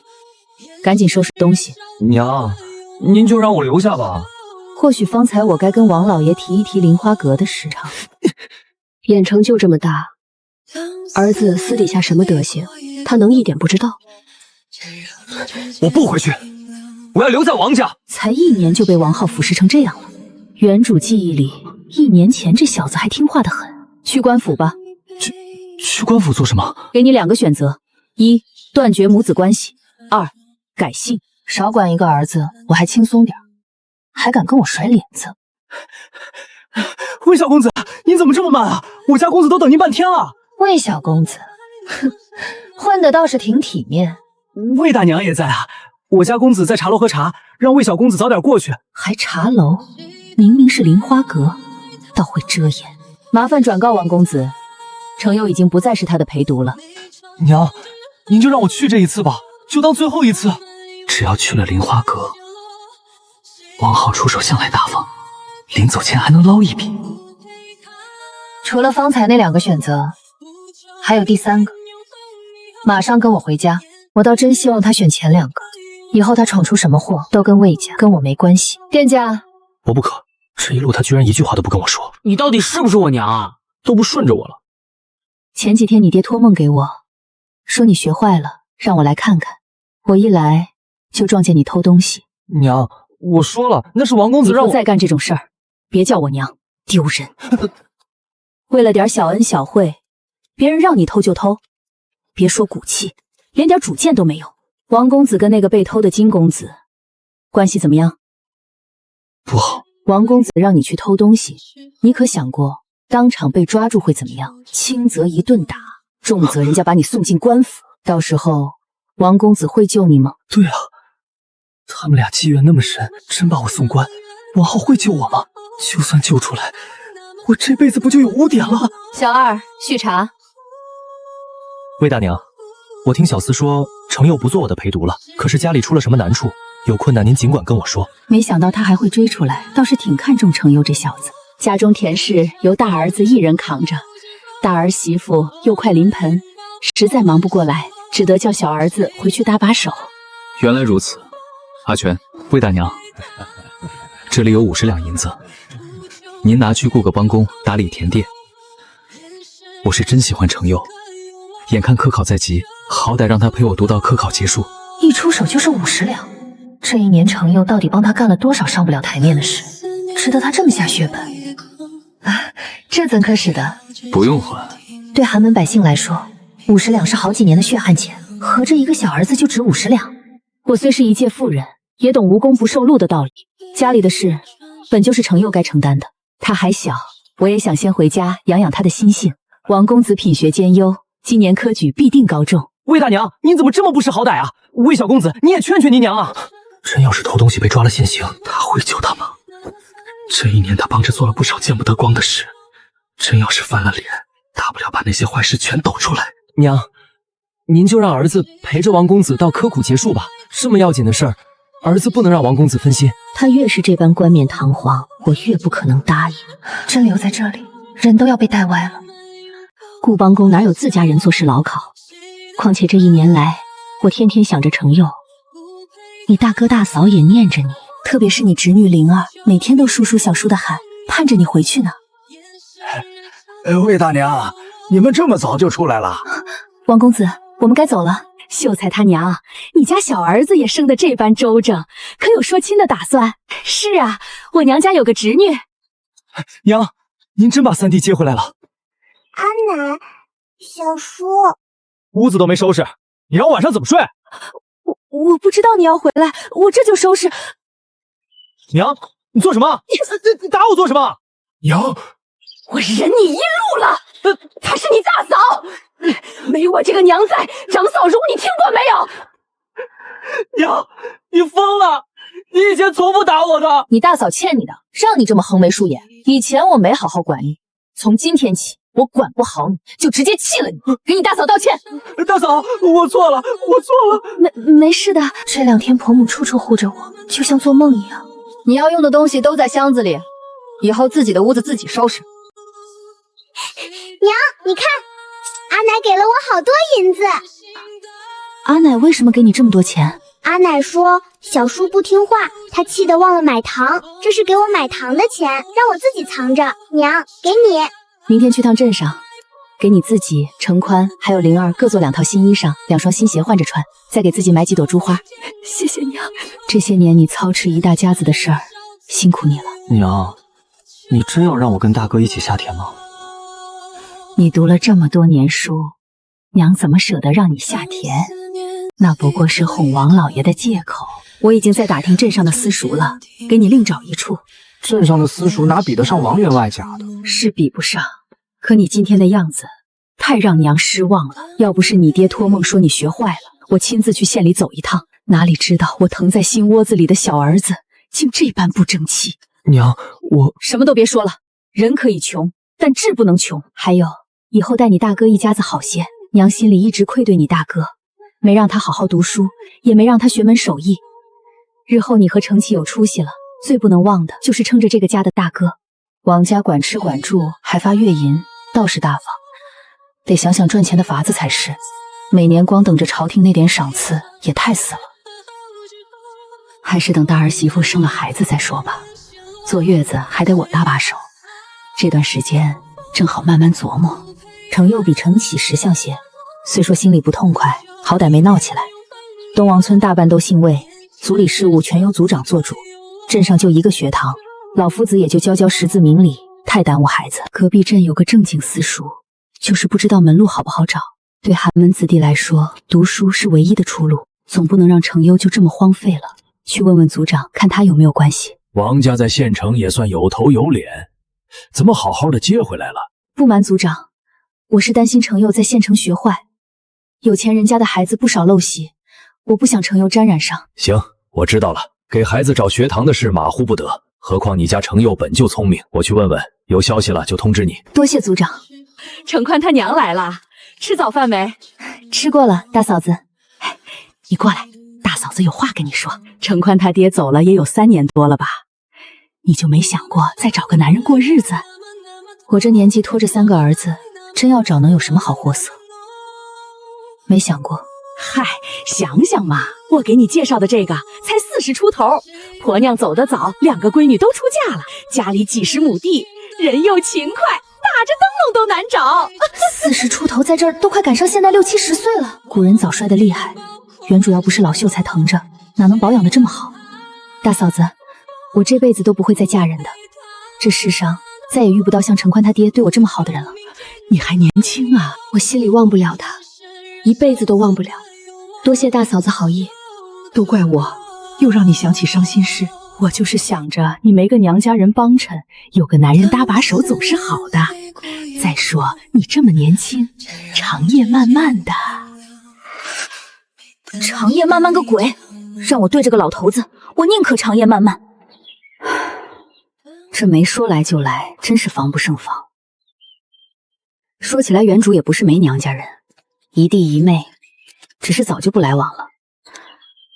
赶紧收拾东西。娘，您就让我留下吧。或许方才我该跟王老爷提一提莲花阁的事场。眼城就这么大，儿子私底下什么德行，他能一点不知道？我不回去，我要留在王家。才1年就被王浩腐蚀成这样了。原主记忆里，1年前这小子还听话的很。去官府吧。去官府做什么？给你2个选择：一，断绝母子关系；二，改姓。少管一个儿子，我还轻松点，还敢跟我甩脸子。魏小公子，您怎么这么慢啊？我家公子都等您半天了。魏小公子，哼，混得倒是挺体面。魏大娘也在啊，我家公子在茶楼喝茶，让魏小公子早点过去。还茶楼？明明是莲花阁，倒会遮掩。麻烦转告王公子，程佑已经不再是他的陪读了。娘，您就让我去这一次吧，就当最后一次。只要去了莲花阁，王浩出手向来大方，临走前还能捞一笔。除了方才那2个选择，还有第3个。马上跟我回家。我倒真希望他选前2个，以后他闯出什么祸都跟魏家跟我没关系。店家，我不可，这一路他居然一句话都不跟我说。你到底是不是我娘啊？都不顺着我了。前几天你爹托梦给我，说你学坏了，让我来看看。我一来就撞见你偷东西。娘，我说了，那是王公子让我以后再干这种事儿，别叫我娘，丢人。为了点小恩小惠，别人让你偷就偷，别说骨气，连点主见都没有。王公子跟那个被偷的金公子关系怎么样？不好。王公子让你去偷东西，你可想过当场被抓住会怎么样？轻则一顿打，重则人家把你送进官府，到时候王公子会救你吗？对啊，他们俩机缘那么深，真把我送官，王浩会救我吗？就算救出来，我这辈子不就有污点了？小二，续茶。魏大娘，我听小厮说程佑不做我的陪读了，可是家里出了什么难处，有困难您尽管跟我说。没想到他还会追出来，倒是挺看重程佑这小子。家中田事由大儿子一人扛着，大儿媳妇又快临盆，实在忙不过来，只得叫小儿子回去搭把手。原来如此，阿全，魏大娘，这里有50两银子，您拿去雇个帮工打理田地。我是真喜欢程佑，眼看科考在即，好歹让他陪我读到科考结束。一出手就是50两，这1年程佑到底帮他干了多少上不了台面的事，值得他这么下血本啊？这怎可使得？不用还。对寒门百姓来说，50两是好几年的血汗钱，合着一个小儿子就值50两。我虽是一介妇人，也懂无功不受禄的道理。家里的事本就是程佑该承担的，他还小，我也想先回家养养他的心性。王公子品学兼优，今年科举必定高中。魏大娘，您怎么这么不识好歹啊？魏小公子，你也劝劝您娘啊！真要是偷东西被抓了现行，他会救他吗？这1年他帮着做了不少见不得光的事，真要是翻了脸，大不了把那些坏事全抖出来。娘，您就让儿子陪着王公子到科苦结束吧，这么要紧的事儿，儿子不能让王公子分心。他越是这般冠冕堂皇，我越不可能答应。真留在这里，人都要被带歪了。顾帮工哪有自家人做事牢靠？况且这1年来，我天天想着程佑，你大哥大嫂也念着你，特别是你侄女灵儿，每天都叔叔小叔的喊，盼着你回去呢。魏大娘，你们这么早就出来了？王公子，我们该走了。秀才他娘，你家小儿子也生得这般周正，可有说亲的打算？是啊，我娘家有个侄女。娘，您真把3弟接回来了。阿奶，小叔，屋子都没收拾，你让我晚上怎么睡？我不知道你要回来，我这就收拾。娘，你做什么？你打我做什么？娘，我忍你一路了。她是你大嫂，没我这个娘在，长嫂如你听过没有？娘，你疯了！你以前从不打我的。你大嫂欠你的，让你这么横眉竖眼。以前我没好好管你，从今天起我管不好你，就直接弃了你，给你大嫂道歉。大嫂，我错了，我错了。没事的，这2天婆母处处护着我，就像做梦一样。你要用的东西都在箱子里，以后自己的屋子自己收拾。给了我好多银子。阿奶为什么给你这么多钱？阿奶说小叔不听话，她气得忘了买糖，这是给我买糖的钱，让我自己藏着。娘，给你。明天去趟镇上，给你自己、程宽还有灵儿各做2套新衣裳，2双新鞋换着穿，再给自己买几朵珠花。谢谢娘。这些年你操持一大家子的事儿，辛苦你了。娘，你真要让我跟大哥一起下田吗？你读了这么多年书，娘怎么舍得让你下田？那不过是哄王老爷的借口。我已经在打听镇上的私塾了，给你另找一处。镇上的私塾哪比得上王员外家的？是比不上，可你今天的样子太让娘失望了。要不是你爹托梦说你学坏了，我亲自去县里走一趟，哪里知道我疼在心窝子里的小儿子竟这般不争气。娘，我什么都别说了，人可以穷，但志不能穷。还有，以后待你大哥一家子好些。娘心里一直愧对你大哥，没让他好好读书，也没让他学门手艺。日后你和程启有出息了，最不能忘的就是撑着这个家的大哥。王家管吃管住，还发月银，倒是大方，得想想赚钱的法子才是。每年光等着朝廷那点赏赐，也太死了。还是等大儿媳妇生了孩子再说吧，坐月子还得我搭把手。这段时间正好慢慢琢磨。程佑比程启识相些，虽说心里不痛快，好歹没闹起来。东王村大半都姓魏，族里事务全由族长做主，镇上就一个学堂，老夫子也就教识字明理，太耽误孩子。隔壁镇有个正经私塾，就是不知道门路好不好找。对寒门子弟来说，读书是唯一的出路，总不能让程佑就这么荒废了。去问问族长，看他有没有关系。王家在县城也算有头有脸，怎么好好的接回来了？不瞒族长，我是担心程佑在县城学坏，有钱人家的孩子不少陋习，我不想程佑沾染上。行，我知道了，给孩子找学堂的事马虎不得，何况你家程佑本就聪明，我去问问，有消息了就通知你。多谢族长。程宽他娘来了，吃早饭没？吃过了，大嫂子。你过来，大嫂子有话跟你说。程宽他爹走了也有3年多了吧，你就没想过再找个男人过日子？我这年纪拖着3个儿子，真要找能有什么好货色？没想过。嗨，想想嘛，我给你介绍的这个才40出头，婆娘走得早，2个闺女都出嫁了，家里几10亩地，人又勤快，打着灯笼都难找。40出头在这儿都快赶上现代60、70岁了。古人早衰得厉害，原主要不是老秀才疼着，哪能保养得这么好？大嫂子，我这辈子都不会再嫁人的，这世上再也遇不到像程宽他爹对我这么好的人了。你还年轻啊，我心里忘不了他，一辈子都忘不了。多谢大嫂子好意。都怪我，又让你想起伤心事。我就是想着你没个娘家人帮衬，有个男人搭把手总是好的。再说你这么年轻，长夜漫漫的。长夜漫漫个鬼！让我对着个老头子，我宁可长夜漫漫。这没说来就来，真是防不胜防。说起来，原主也不是没娘家人，一弟一妹，只是早就不来往了。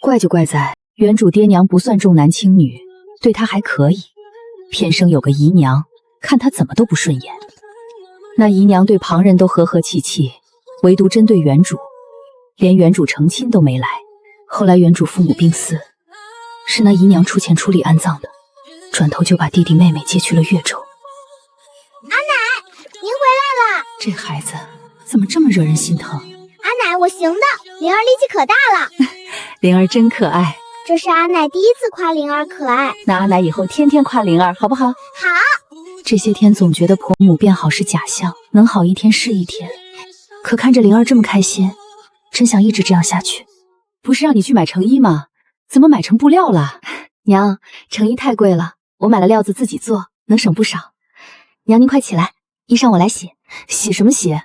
怪就怪在原主爹娘不算重男轻女，对他还可以，偏生有个姨娘，看他怎么都不顺眼。那姨娘对旁人都和和气气，唯独针对原主，连原主成亲都没来。后来原主父母病死，是那姨娘出钱出力安葬的，转头就把弟弟妹妹接去了越州。阿奶，您回来了。这孩子怎么这么惹人心疼？阿奶，我行的，灵儿力气可大了。灵儿真可爱，这是阿奶第一次夸灵儿可爱。那阿奶以后天天夸灵儿好不好？好。这些天总觉得婆母变好是假象，能好一天是一天。可看着灵儿这么开心，真想一直这样下去。不是让你去买成衣吗？怎么买成布料了？娘，成衣太贵了，我买了料子自己做，能省不少。娘您快起来，衣裳我来洗。洗什么洗？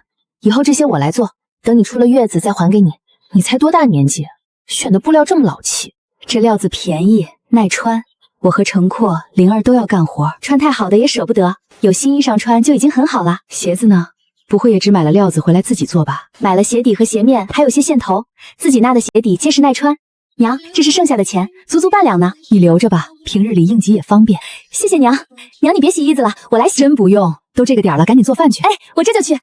以后这些我来做，等你出了月子再还给你。你才多大年纪，选的布料这么老气。这料子便宜耐穿，我和程阔、灵儿都要干活，穿太好的也舍不得，有新衣裳穿就已经很好了。鞋子呢？不会也只买了料子回来自己做吧？买了鞋底和鞋面，还有些线头，自己纳的鞋底结实耐穿。娘，这是剩下的钱，足足半两呢，你留着吧，平日里应急也方便。谢谢娘。娘你别洗衣子了，我来洗。真不用，都这个点了，赶紧做饭去。哎，我这就去。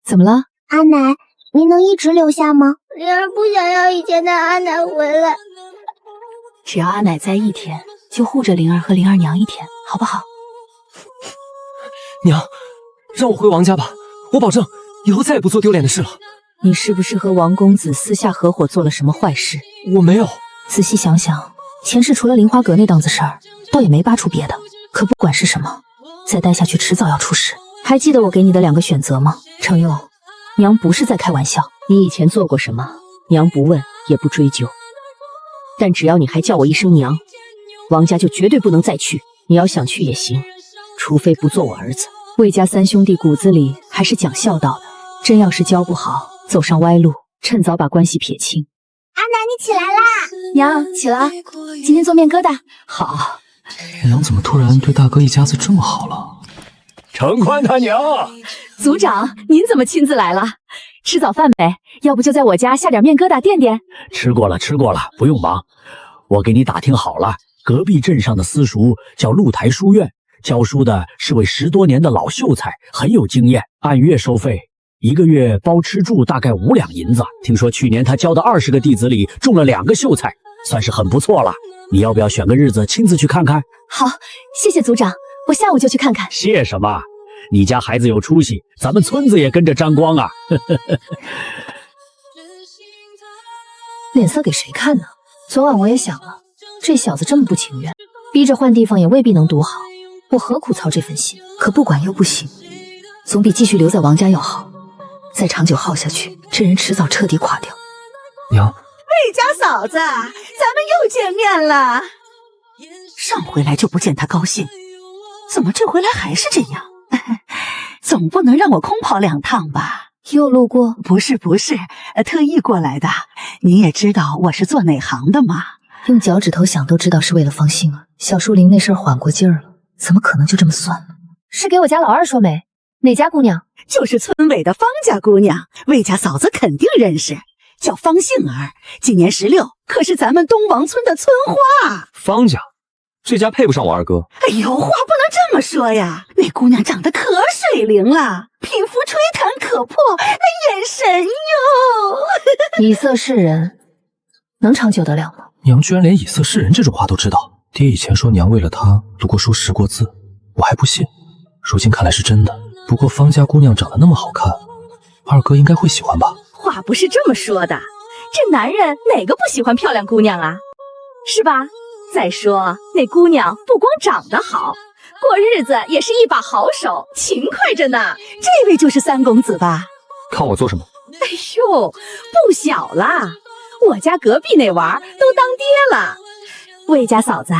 怎么了？阿奶，您能一直留下吗？灵儿不想要以前的阿奶回来。只要阿奶在一天，就护着灵儿和灵儿娘一天，好不好？娘，让我回王家吧，我保证以后再也不做丢脸的事了。你是不是和王公子私下合伙做了什么坏事？我没有。仔细想想，前世除了林花阁那档子事儿，倒也没扒出别的。可不管是什么，再待下去迟早要出事。还记得我给你的2个选择吗？程佑，娘不是在开玩笑。你以前做过什么，娘不问也不追究。但只要你还叫我一声娘，王家就绝对不能再去。你要想去也行，除非不做我儿子。魏家3兄弟骨子里还是讲孝道的，真要是教不好，走上歪路，趁早把关系撇清。阿奶，你起来啦！娘，起了，今天做面疙瘩。好。娘怎么突然对大哥一家子这么好了？承欢他娘，族长，您怎么亲自来了？吃早饭没？要不就在我家下点面疙瘩垫垫。吃过了，不用忙。我给你打听好了，隔壁镇上的私塾叫露台书院，教书的是位10多年的老秀才，很有经验，按月收费，1个月包吃住，大概5两银子。听说去年他教的20个弟子里中了2个秀才，算是很不错了。你要不要选个日子亲自去看看？好，谢谢族长，我下午就去看看。谢什么？你家孩子有出息，咱们村子也跟着沾光啊！脸色给谁看呢？昨晚我也想了，这小子这么不情愿，逼着换地方也未必能读好，我何苦操这份心？可不管又不行，总比继续留在王家要好。再长久耗下去，这人迟早彻底垮掉。娘，魏家嫂子，咱们又见面了。上回来就不见他高兴，怎么这回来还是这样？总不能让我空跑2趟吧？又路过？不是，特意过来的。你也知道我是做哪行的吗？用脚趾头想都知道是为了方心儿。小树林那事儿缓过劲儿了，怎么可能就这么算了？是给我家老二说媒？哪家姑娘？就是村委的方家姑娘，魏家嫂子肯定认识，叫方杏儿，今年16，可是咱们东王村的村花。方家，这家配不上我二哥。哎呦，话不能这么说呀，那姑娘长得可水灵了，皮肤吹弹可破，那眼神哟。以色示人，能长久得了吗？娘居然连以色示人这种话都知道。爹以前说娘为了他读过书识过字，我还不信，如今看来是真的。不过方家姑娘长得那么好看，二哥应该会喜欢吧？话不是这么说的，这男人哪个不喜欢漂亮姑娘啊？是吧？再说那姑娘不光长得好，过日子也是一把好手，勤快着呢。这位就是3公子吧？看我做什么？哎呦，不小啦，我家隔壁那娃都当爹了。魏家嫂子，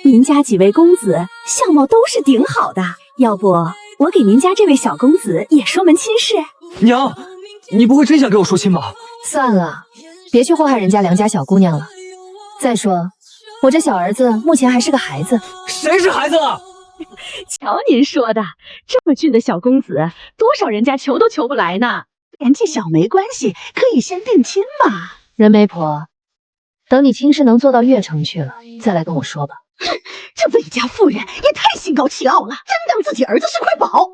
您家几位公子相貌都是顶好的，要不我给您家这位小公子也说门亲事？娘，你不会真想给我说亲吧？算了，别去祸害人家良家小姑娘了。再说，我这小儿子目前还是个孩子。谁是孩子了？瞧您说的，这么俊的小公子，多少人家求都求不来呢。年纪小没关系，可以先定亲嘛。人媒婆，等你亲事能做到月城去了，再来跟我说吧。这魏家妇人也太心高气傲了，真当自己儿子是块宝。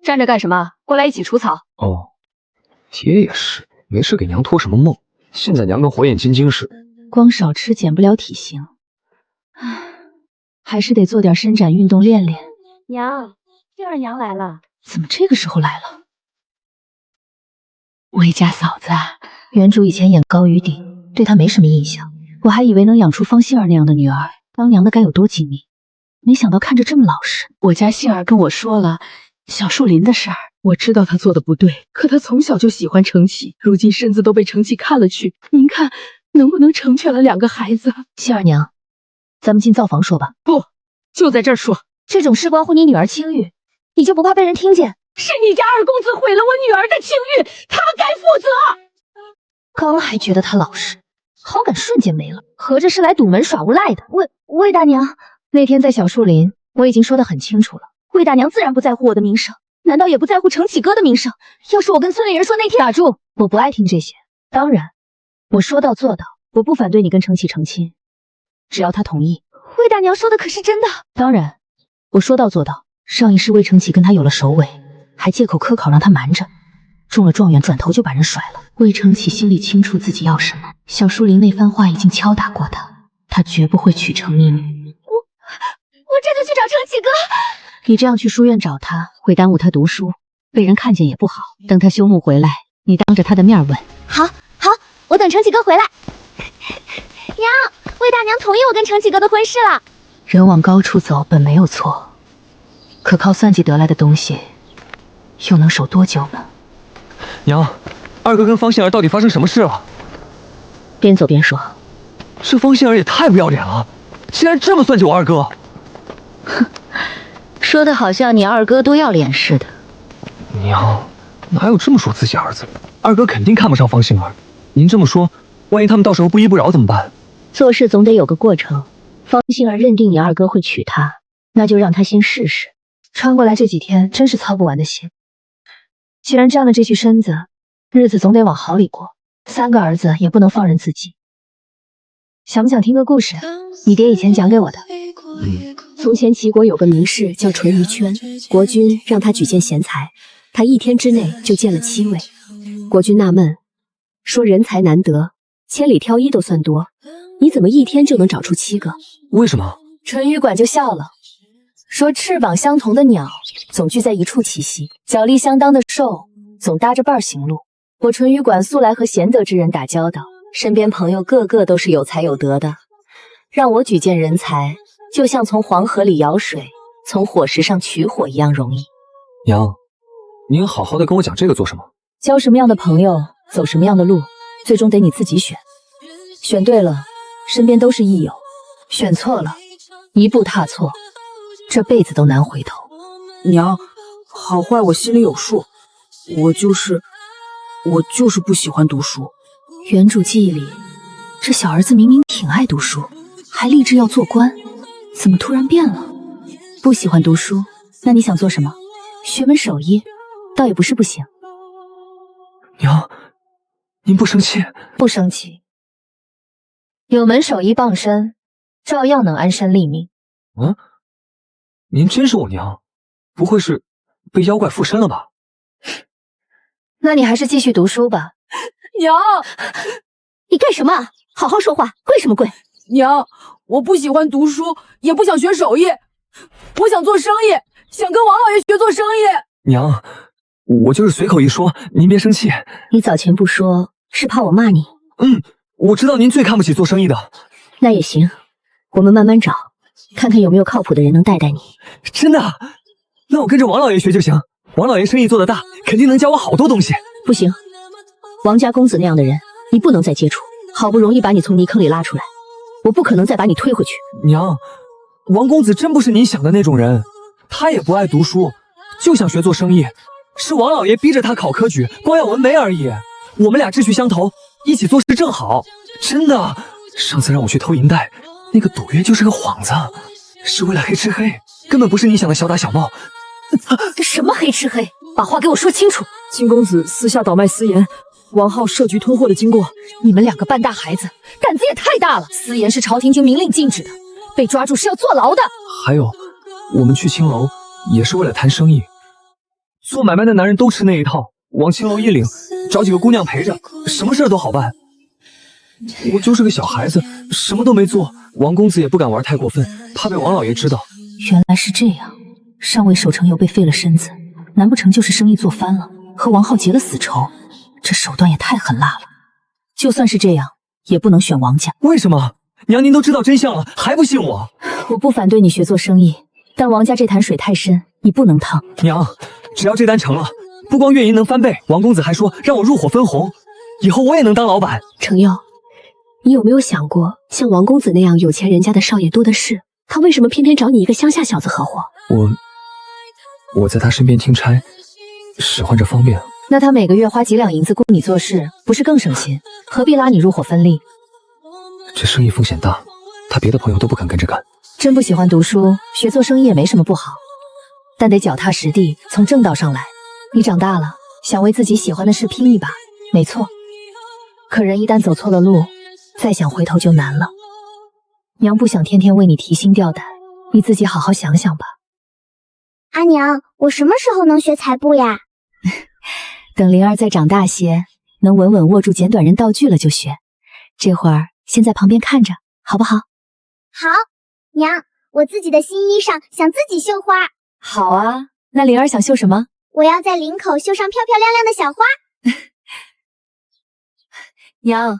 站着干什么？过来一起除草。哦，爹也是，没事给娘托什么梦。现在娘跟火眼金睛似的，光少吃减不了体型，唉，还是得做点伸展运动练练。娘，杏儿娘来了。怎么这个时候来了？魏家嫂子，原主以前演高于顶，对她没什么印象，我还以为能养出方杏儿那样的女儿，当娘的该有多精明，没想到看着这么老实。我家杏儿跟我说了小树林的事儿，我知道她做的不对，可她从小就喜欢程启，如今身子都被程启看了去，您看能不能成全了2个孩子？杏儿娘，咱们进灶房说吧。不，就在这儿说。这种事关乎你女儿清誉，你就不怕被人听见？是你家二公子毁了我女儿的清誉，他该负责。刚还觉得他老实，好感瞬间没了，合着是来堵门耍无赖的。魏大娘，那天在小树林，我已经说得很清楚了，魏大娘自然不在乎我的名声，难道也不在乎程启哥的名声？要是我跟村里人说那天……打住，我不爱听这些。当然，我说到做到，我不反对你跟程启成亲，只要他同意。魏大娘说的可是真的？当然，我说到做到。上一世魏程启跟他有了首尾，还借口科考让他瞒着，中了状元，转头就把人甩了。魏承启心里清楚自己要什么，小树林那番话已经敲打过他，他绝不会娶程妮女。我这就去找承启哥。你这样去书院找他，会耽误他读书，被人看见也不好。等他休沐回来，你当着他的面问。好，我等承启哥回来。娘，魏大娘同意我跟承启哥的婚事了。人往高处走本没有错，可靠算计得来的东西，又能守多久呢？娘，二哥跟方杏儿到底发生什么事了？边走边说。这方杏儿也太不要脸了，竟然这么算计我二哥。哼，说的好像你二哥多要脸似的。娘，哪有这么说自己儿子？二哥肯定看不上方杏儿。您这么说，万一他们到时候不依不饶怎么办？做事总得有个过程。方杏儿认定你二哥会娶她，那就让他先试试。穿过来这几天真是操不完的心。既然占了这具身子，日子总得往好里过。3个儿子也不能放任自己。想不想听个故事？你爹以前讲给我的。从前齐国有个名士叫淳于圈，国君让他举荐贤才，他1天之内就见了7位。国君纳闷，说人才难得，千里挑一都算多，你怎么1天就能找出7个？为什么？淳于管就笑了，说翅膀相同的鸟总聚在一处栖息，脚力相当的兽总搭着伴行路。我淳于管素来和贤德之人打交道，身边朋友个个都是有才有德的，让我举荐人才，就像从黄河里舀水，从火石上取火一样容易。娘，您好好的跟我讲这个做什么？交什么样的朋友，走什么样的路，最终得你自己选。选对了，身边都是益友；选错了，一步踏错，这辈子都难回头。娘，好坏我心里有数，我就是不喜欢读书。原主记忆里，这小儿子明明挺爱读书，还立志要做官，怎么突然变了？不喜欢读书，那你想做什么？学门手艺，倒也不是不行。娘，您不生气？不生气。有门手艺傍身，照样能安身立命。您真是我娘？不会是被妖怪附身了吧？那你还是继续读书吧。娘，你干什么？好好说话，跪什么跪？娘，我不喜欢读书，也不想学手艺，我想做生意，想跟王老爷学做生意。娘，我就是随口一说，您别生气。你早前不说，是怕我骂你？我知道您最看不起做生意的。那也行，我们慢慢找，看看有没有靠谱的人能带带你。真的？那我跟着王老爷学就行。王老爷生意做得大，肯定能教我好多东西。不行，王家公子那样的人，你不能再接触。好不容易把你从泥坑里拉出来，我不可能再把你推回去。娘，王公子真不是您想的那种人，他也不爱读书，就想学做生意。是王老爷逼着他考科举，光耀文梅而已。我们俩志趣相投，一起做事正好。真的，上次让我去偷银袋，那个赌约就是个幌子，是为了黑吃黑，根本不是你想的小打小闹。什么黑吃黑？把话给我说清楚。金公子私下倒卖私盐，王浩设局吞货的经过。你们2个半大孩子，胆子也太大了！私盐是朝廷经明令禁止的，被抓住是要坐牢的。还有，我们去青楼也是为了谈生意。做买卖的男人都吃那一套，往青楼一领，找几个姑娘陪着，什么事儿都好办。我就是个小孩子，什么都没做，王公子也不敢玩太过分，怕被王老爷知道。原来是这样，上位守城又被废了身子，难不成就是生意做翻了，和王浩结了死仇？这手段也太狠辣了。就算是这样，也不能选王家。为什么？娘，您都知道真相了，还不信我？我不反对你学做生意，但王家这潭水太深，你不能趟。娘，只要这单成了，不光月银能翻倍，王公子还说让我入伙分红，以后我也能当老板。程佑，你有没有想过，像王公子那样有钱人家的少爷多的是，他为什么偏偏找你一个乡下小子合伙？我在他身边听差，使唤着方便。那他每个月花几两银子雇你做事，不是更省心？何必拉你入伙分利？这生意风险大，他别的朋友都不敢跟着干。真不喜欢读书，学做生意也没什么不好，但得脚踏实地，从正道上来。你长大了，想为自己喜欢的事拼一把，没错。可人一旦走错了路，再想回头就难了。娘不想天天为你提心吊胆，你自己好好想想吧。阿娘，我什么时候能学裁布呀？等灵儿再长大些，能稳稳握住剪短刃道具了就学。这会儿先在旁边看着，好不好？好，娘，我自己的新衣裳想自己绣花。好啊，那灵儿想绣什么？我要在领口绣上漂漂亮亮的小花。娘，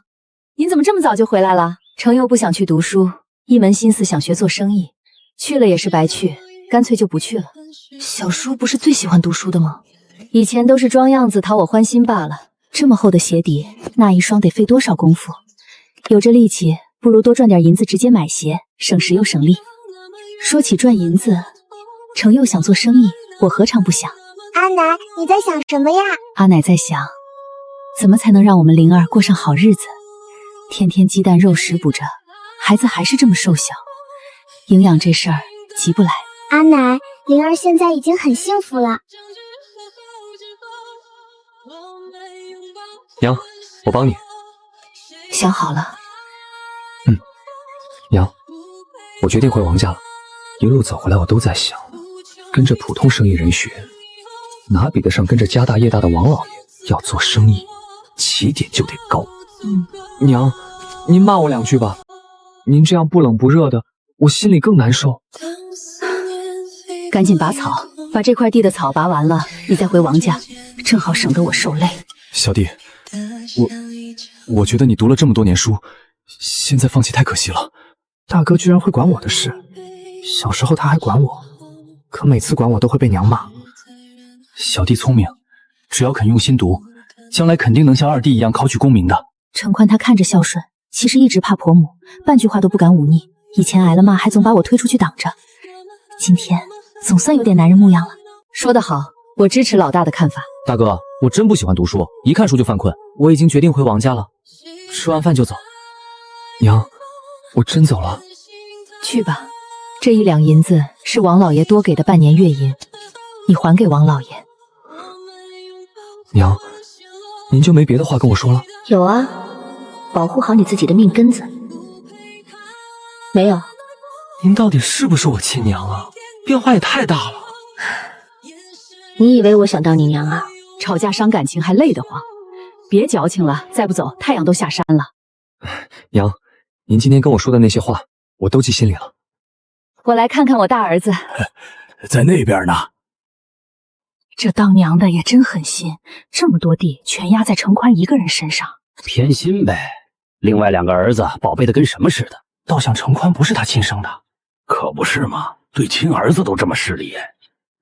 您怎么这么早就回来了？程佑不想去读书，一门心思想学做生意，去了也是白去，干脆就不去了。小叔不是最喜欢读书的吗？以前都是装样子讨我欢心罢了。这么厚的鞋底，那一双得费多少功夫？有这力气，不如多赚点银子直接买鞋，省时又省力。说起赚银子，程佑想做生意，我何尝不想？阿奶，你在想什么呀？阿奶在想，怎么才能让我们灵儿过上好日子？天天鸡蛋肉食补着，孩子还是这么瘦小，营养这事儿急不来。阿奶，灵儿现在已经很幸福了。娘，我帮你。想好了。娘，我决定回王家了。一路走回来，我都在想，跟着普通生意人学，哪比得上跟着家大业大的王老爷？要做生意，起点就得高。娘，您骂我2句吧，您这样不冷不热的，我心里更难受。赶紧拔草，把这块地的草拔完了，你再回王家，正好省得我受累。小弟，我觉得你读了这么多年书，现在放弃太可惜了。大哥居然会管我的事，小时候他还管我，可每次管我都会被娘骂。小弟聪明，只要肯用心读，将来肯定能像二弟一样考取功名的。程宽他看着孝顺，其实一直怕婆母，半句话都不敢忤逆。以前挨了骂还总把我推出去挡着，今天总算有点男人模样了。说得好，我支持老大的看法。大哥，我真不喜欢读书，一看书就犯困。我已经决定回王家了，吃完饭就走。娘，我真走了。去吧，这1两银子是王老爷多给的半年月银，你还给王老爷。娘，您就没别的话跟我说了？有啊，保护好你自己的命根子。没有。您到底是不是我亲娘啊？变化也太大了。你以为我想当你娘啊？吵架伤感情还累得慌，别矫情了，再不走太阳都下山了。娘，您今天跟我说的那些话，我都记心里了。我来看看我大儿子，在那边呢。这当娘的也真狠心，这么多地全压在程宽一个人身上。偏心呗。另外2个儿子宝贝的跟什么似的，倒像程宽不是他亲生的。可不是嘛，对亲儿子都这么势利。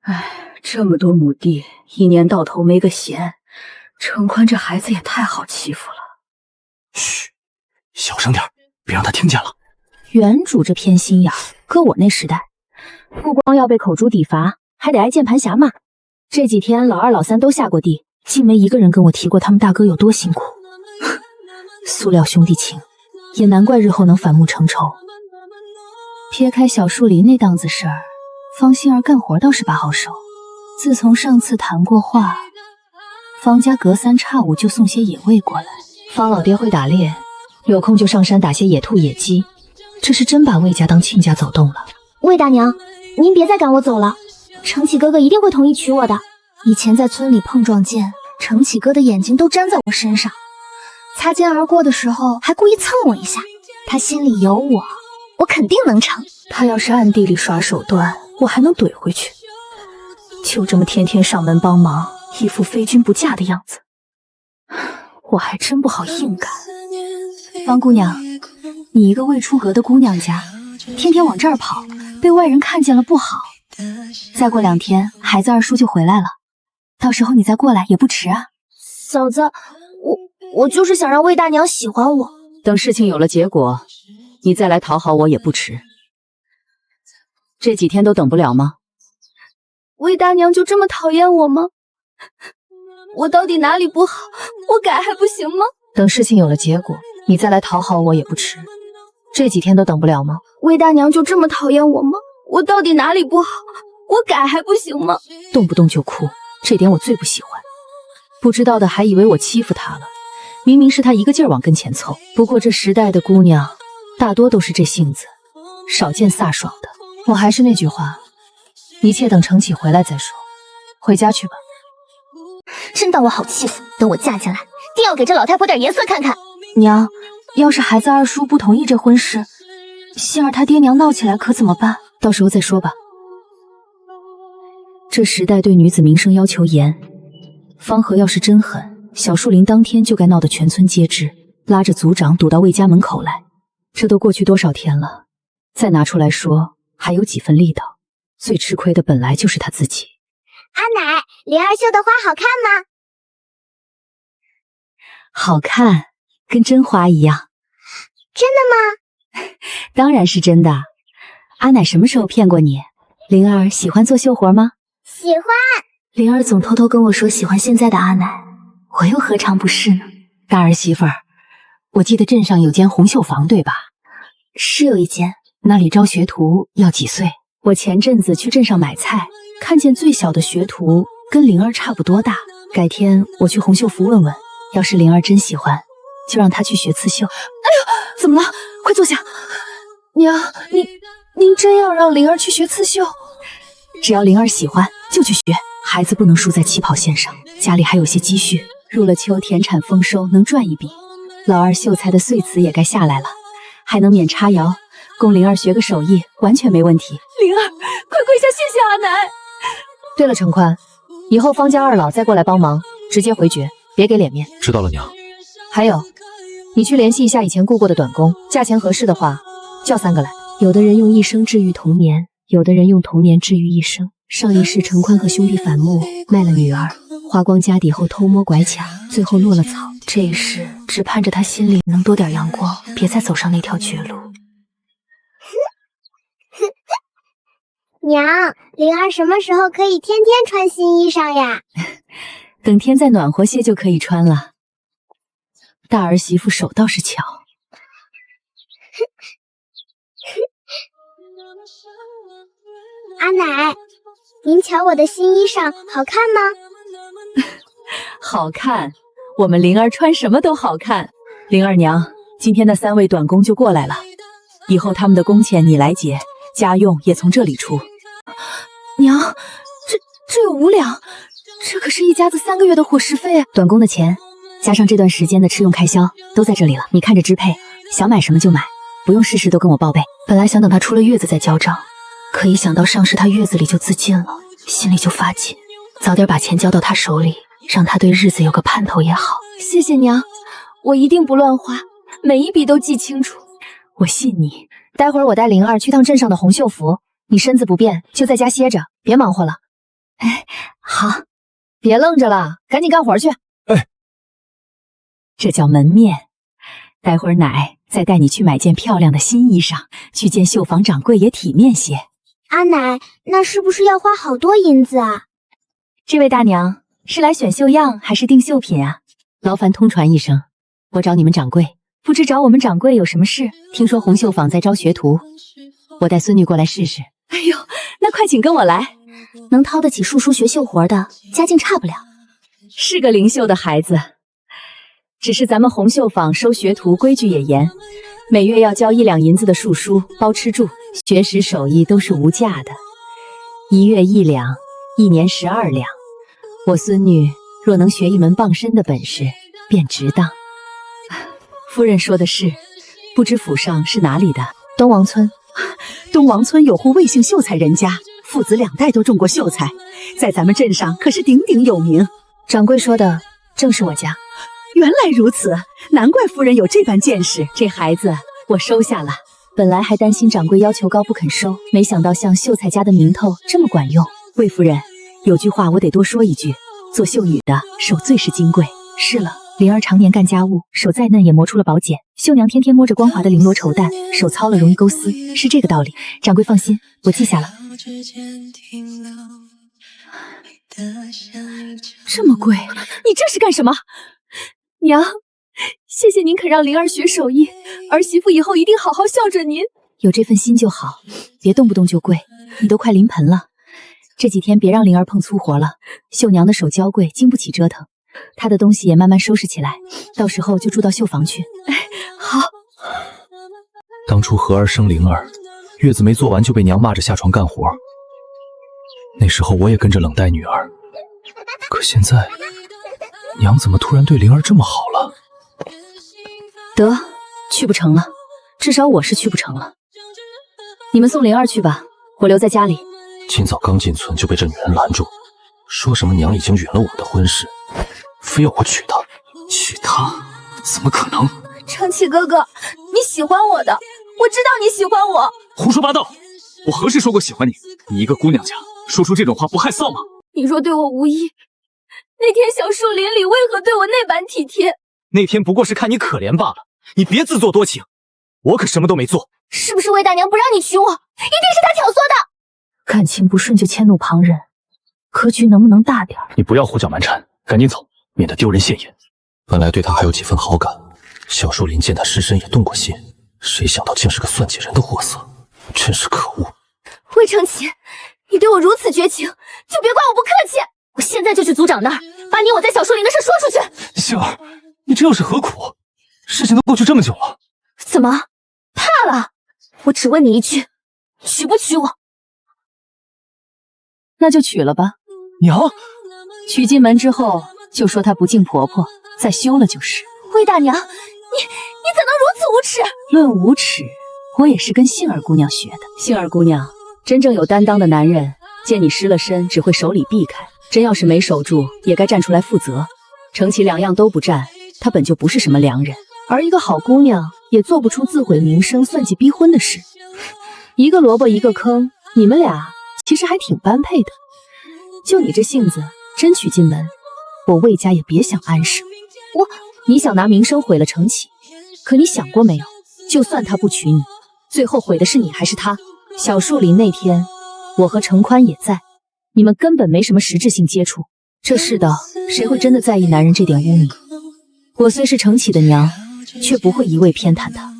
唉，这么多亩地，一年到头没个闲，程宽这孩子也太好欺负了。嘘，小声点，别让他听见了。原主这偏心眼，搁我那时代，不光要被口诛笔伐，还得挨键盘侠骂。这几天老2、老3都下过地，竟没一个人跟我提过他们大哥有多辛苦。塑料兄弟情，也难怪日后能反目成仇。撇开小树林那档子事儿，方心儿干活倒是把好手。自从上次谈过话，方家隔3差5就送些野味过来。方老爹会打猎，有空就上山打些野兔野鸡，这是真把魏家当亲家走动了。魏大娘，您别再赶我走了，程启哥哥一定会同意娶我的。以前在村里碰撞见，程启哥的眼睛都粘在我身上，擦肩而过的时候还故意蹭我一下。他心里有我，我肯定能成。他要是暗地里耍手段，我还能怼回去。就这么天天上门帮忙，一副非君不嫁的样子，我还真不好硬干。方姑娘，你一个未出阁的姑娘家，天天往这儿跑，被外人看见了不好。再过2天，孩子二叔就回来了，到时候你再过来也不迟啊。嫂子，我就是想让魏大娘喜欢我。等事情有了结果，你再来讨好我也不迟。这几天都等不了吗？魏大娘就这么讨厌我吗？我到底哪里不好？我改还不行吗？等事情有了结果，你再来讨好我也不迟。这几天都等不了吗？魏大娘就这么讨厌我吗？我到底哪里不好？我改还不行吗？动不动就哭，这点我最不喜欢。不知道的还以为我欺负她了，明明是她一个劲儿往跟前凑。不过这时代的姑娘大多都是这性子，少见飒爽的。我还是那句话，一切等程启回来再说。回家去吧。真当我好欺负？等我嫁进来，定要给这老太婆点颜色看看。娘，要是孩子二叔不同意这婚事，杏儿他爹娘闹起来可怎么办？到时候再说吧。这时代对女子名声要求严，方和要是真狠，小树林当天就该闹得全村皆知，拉着族长堵到魏家门口来。这都过去多少天了，再拿出来说，还有几分力道。最吃亏的本来就是他自己。阿奶，灵儿绣的花好看吗？好看，跟真花一样。真的吗？当然是真的。阿奶什么时候骗过你？灵儿喜欢做绣活吗？喜欢。灵儿总偷偷跟我说喜欢现在的阿奶，我又何尝不是呢？大儿媳妇儿，我记得镇上有间红绣坊，对吧？是有一间。那里招学徒要几岁？我前阵子去镇上买菜，看见最小的学徒跟灵儿差不多大。改天我去红绣服问问，要是灵儿真喜欢，就让她去学刺绣。哎呦，怎么了？快坐下。娘，您真要让灵儿去学刺绣？只要灵儿喜欢就去学，孩子不能输在起跑线上。家里还有些积蓄，入了秋田产丰收，能赚一笔。老二秀才的岁词也该下来了，还能免插窑，供灵儿学个手艺，完全没问题。灵儿，快跪下谢谢阿奶。对了，程宽，以后方家二老再过来帮忙，直接回绝，别给脸面。知道了，娘。还有，你去联系一下以前雇过的短工，价钱合适的话，叫3个来。有的人用一生治愈童年，有的人用童年治愈一生。上一世程宽和兄弟反目，卖了女儿，花光家底后偷摸拐抢，最后落了草。这一世只盼着他心里能多点阳光，别再走上那条绝路。娘，灵儿什么时候可以天天穿新衣裳呀？等天再暖和些就可以穿了。大儿媳妇手倒是巧。阿奶，您瞧我的新衣裳好看吗？好看，我们灵儿穿什么都好看。灵儿娘，今天那3位短工就过来了，以后他们的工钱你来结，家用也从这里出。娘，这有5两，这可是一家子3个月的伙食费啊！短工的钱，加上这段时间的吃用开销，都在这里了，你看着支配，想买什么就买，不用事事都跟我报备。本来想等他出了月子再交账，可一想到上世他月子里就自尽了，心里就发紧。早点把钱交到他手里，让他对日子有个盼头也好。谢谢娘，我一定不乱花，每一笔都记清楚。我信你。待会儿我带灵儿去趟镇上的红绣服，你身子不便就在家歇着，别忙活了。哎，好，别愣着了，赶紧干活去。哎，这叫门面。待会儿奶再带你去买件漂亮的新衣裳，去见绣坊掌柜也体面些。阿奶，那是不是要花好多银子啊？这位大娘是来选绣样还是订绣品啊？劳烦通传一声，我找你们掌柜。不知找我们掌柜有什么事？听说红绣坊在招学徒，我带孙女过来试试。哎呦，那快请跟我来。能掏得起树叔学绣活的，家境差不了。是个灵秀的孩子，只是咱们红绣坊收学徒规矩也严，每月要交1两银子的树书，包吃住，学识手艺都是无价的，1月1两，1年12两。我孙女若能学一门傍身的本事，便值当。夫人说的是，不知府上是哪里的？东王村。东王村有户魏姓秀才人家，父子2代都种过秀才，在咱们镇上可是鼎鼎有名。掌柜说的正是我家。原来如此，难怪夫人有这般见识。这孩子我收下了，本来还担心掌柜要求高不肯收，没想到像秀才家的名头这么管用。魏夫人，有句话我得多说一句，做绣女的手最是金贵。是了，灵儿常年干家务，手再嫩也磨出了宝茧。绣娘天天摸着光滑的绫罗绸缎，手糙了容易勾丝，是这个道理。掌柜放心，我记下了。这么贵，你这是干什么？娘，谢谢您肯让灵儿学手艺，儿媳妇以后一定好好孝顺您。有这份心就好，别动不动就跪。你都快临盆了，这几天别让灵儿碰粗活了。绣娘的手娇贵，经不起折腾。她的东西也慢慢收拾起来，到时候就住到绣坊去。好。当初和儿生灵儿，月子没做完就被娘骂着下床干活，那时候我也跟着冷待女儿。可现在娘怎么突然对灵儿这么好了？得，去不成了，至少我是去不成了。你们送灵儿去吧，我留在家里。今早刚进村就被这女人拦住，说什么娘已经允了我们的婚事，非要我娶她。娶她？怎么可能？承启哥哥，你喜欢我的，我知道你喜欢我。胡说八道！我何时说过喜欢你？你一个姑娘家，说出这种话不害臊吗？你若对我无意，那天小树林里为何对我那般体贴？那天不过是看你可怜罢了，你别自作多情，我可什么都没做。是不是魏大娘不让你娶我？一定是她挑唆的。感情不顺就迁怒旁人，格局能不能大点？你不要胡搅蛮缠，赶紧走，免得丢人现眼。本来对他还有几分好感，小树林见他失身也动过心，谁想到竟是个算计人的货色，真是可恶。魏承启，你对我如此绝情，就别怪我不客气。我现在就去族长那儿，把你我在小树林的事说出去。杏儿，你这又是何苦？事情都过去这么久了，怎么怕了？我只问你一句，娶不娶我？那就娶了吧。娘，娶进门之后就说她不敬婆婆，再休了就是。魏大娘，你怎能如此无耻？论无耻，我也是跟杏儿姑娘学的。杏儿姑娘，真正有担当的男人，见你失了身，只会手里避开；真要是没守住，也该站出来负责。承启两样都不占，他本就不是什么良人。而一个好姑娘，也做不出自毁名声、算计逼婚的事。一个萝卜一个坑，你们俩其实还挺般配的。就你这性子，真娶进门，我魏家也别想安生。你想拿名声毁了承启，可你想过没有？就算他不娶你，最后毁的是你还是他？小树林那天，我和程宽也在，你们根本没什么实质性接触。这世道，谁会真的在意男人这点污名？我虽是承启的娘，却不会一味偏袒他。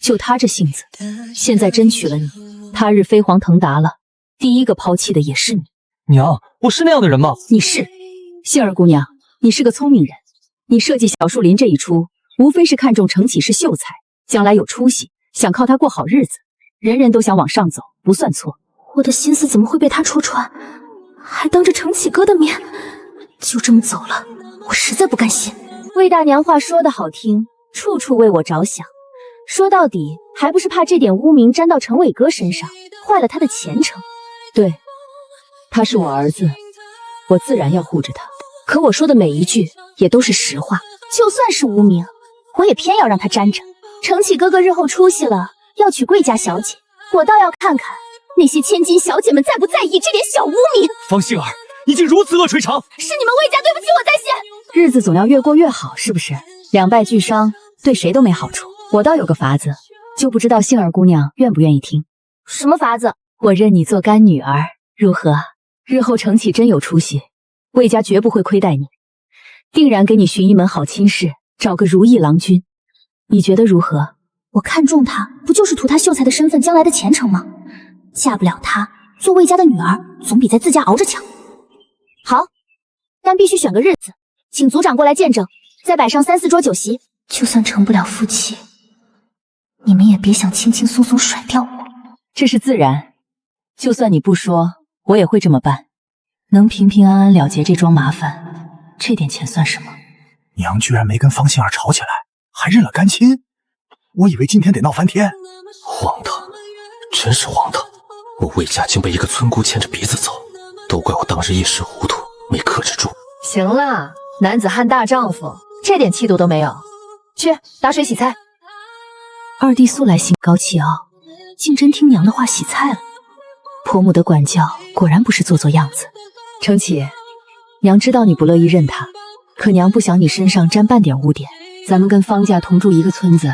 就他这性子，现在真娶了你，他日飞黄腾达了，第一个抛弃的也是你。娘，我是那样的人吗？你是。杏儿姑娘，你是个聪明人，你设计小树林这一出，无非是看中承启是秀才，将来有出息，想靠他过好日子，人人都想往上走，不算错。我的心思怎么会被他戳穿？还当着承启哥的面就这么走了，我实在不甘心。魏大娘话说得好听，处处为我着想，说到底还不是怕这点污名沾到程伟哥身上，坏了他的前程。对，他是我儿子，我自然要护着他，可我说的每一句也都是实话。就算是污名，我也偏要让他沾着。承启哥哥日后出息了，要娶贵家小姐，我倒要看看那些千金小姐们在不在意这点小污名。方杏儿，你竟如此恶捶肠！是你们魏家对不起我在先。日子总要越过越好，是不是？两败俱伤，对谁都没好处。我倒有个法子，就不知道杏儿姑娘愿不愿意听。什么法子？我认你做干女儿，如何？日后承启真有出息，魏家绝不会亏待你，定然给你寻一门好亲事，找个如意郎君。你觉得如何？我看中他，不就是图他秀才的身份将来的前程吗？嫁不了他，做魏家的女儿，总比在自家熬着强。好，但必须选个日子，请族长过来见证，再摆上3、4桌酒席。就算成不了夫妻，你们也别想轻轻松松甩掉我。这是自然，就算你不说，我也会这么办。能平平安安了结这桩麻烦，这点钱算什么？娘居然没跟方杏儿吵起来，还认了干亲，我以为今天得闹翻天。荒唐，真是荒唐！我魏家竟被一个村姑牵着鼻子走，都怪我当时一时糊涂，没克制住。行了，男子汉大丈夫，这点气度都没有。去打水洗菜。二弟素来心高气傲，竟真听娘的话洗菜了。婆母的管教果然不是做做样子。承启，娘知道你不乐意认他，可娘不想你身上沾半点污点。咱们跟方家同住一个村子，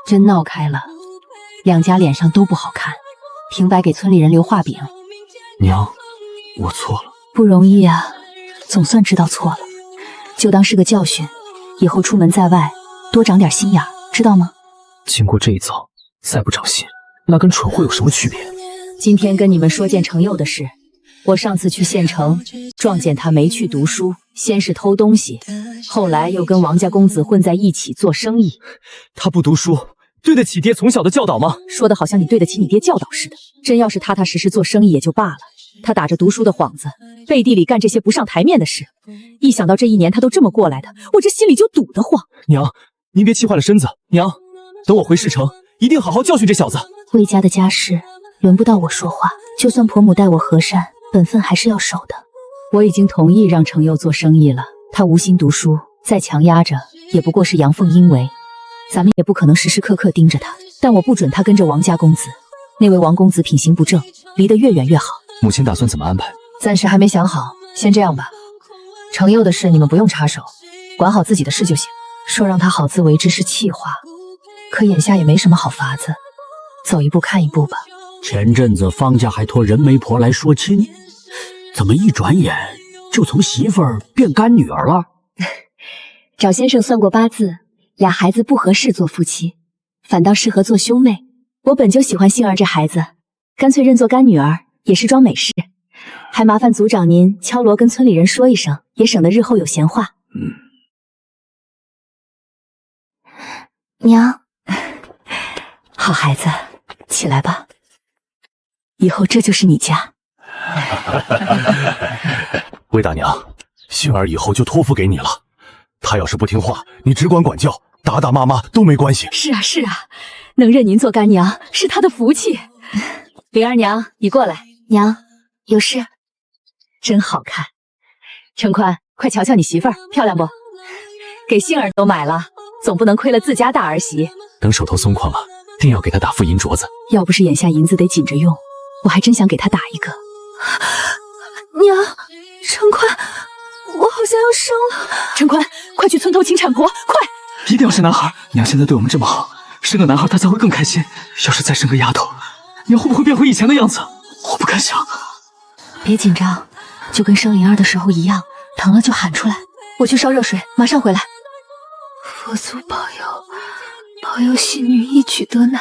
真闹开了，两家脸上都不好看，平白给村里人留画饼。娘，我错了。不容易啊，总算知道错了，就当是个教训，以后出门在外多长点心眼，知道吗？经过这一遭，再不长心，那跟蠢货有什么区别？今天跟你们说件程佑的事。我上次去县城，撞见他没去读书，先是偷东西，后来又跟王家公子混在一起做生意。他不读书，对得起爹从小的教导吗？说的好像你对得起你爹教导似的。真要是踏踏实实做生意也就罢了，他打着读书的幌子，背地里干这些不上台面的事。一想到这1年他都这么过来的，我这心里就堵得慌。娘，您别气坏了身子。娘，等我回市城，一定好好教训这小子。魏家的家事轮不到我说话，就算婆母待我和善，本分还是要守的。我已经同意让程佑做生意了，他无心读书，再强压着也不过是阳奉阴违。咱们也不可能时时刻刻盯着他，但我不准他跟着王家公子。那位王公子品行不正，离得越远越好。母亲打算怎么安排？暂时还没想好，先这样吧。程佑的事你们不用插手，管好自己的事就行。说让他好自为之是气话，可眼下也没什么好法子，走一步看一步吧。前阵子方家还托人媒婆来说亲，怎么一转眼就从媳妇儿变干女儿了？找先生算过八字，俩孩子不合适做夫妻，反倒适合做兄妹。我本就喜欢杏儿这孩子，干脆认作干女儿，也是桩美事。还麻烦族长您敲锣跟村里人说一声，也省得日后有闲话。娘，好孩子，起来吧，以后这就是你家。魏大娘，杏儿以后就托付给你了。她要是不听话，你只管管教，打打骂骂都没关系。是啊是啊，能认您做干娘是她的福气。灵儿娘，你过来。娘，有事。真好看。陈宽，快瞧瞧你媳妇儿，漂亮不？给杏儿都买了，总不能亏了自家大儿媳。等手头松旷了，定要给她打副银镯子。要不是眼下银子得紧着用，我还真想给她打一个。娘，陈宽，我好像要生了。陈宽，快去村头请产婆，快！一定要是男孩。娘现在对我们这么好，生个男孩她才会更开心。要是再生个丫头，娘会不会变回以前的样子？我不敢想。别紧张，就跟生灵儿的时候一样，疼了就喊出来。我去烧热水，马上回来。佛祖保佑，保佑喜女一举得男，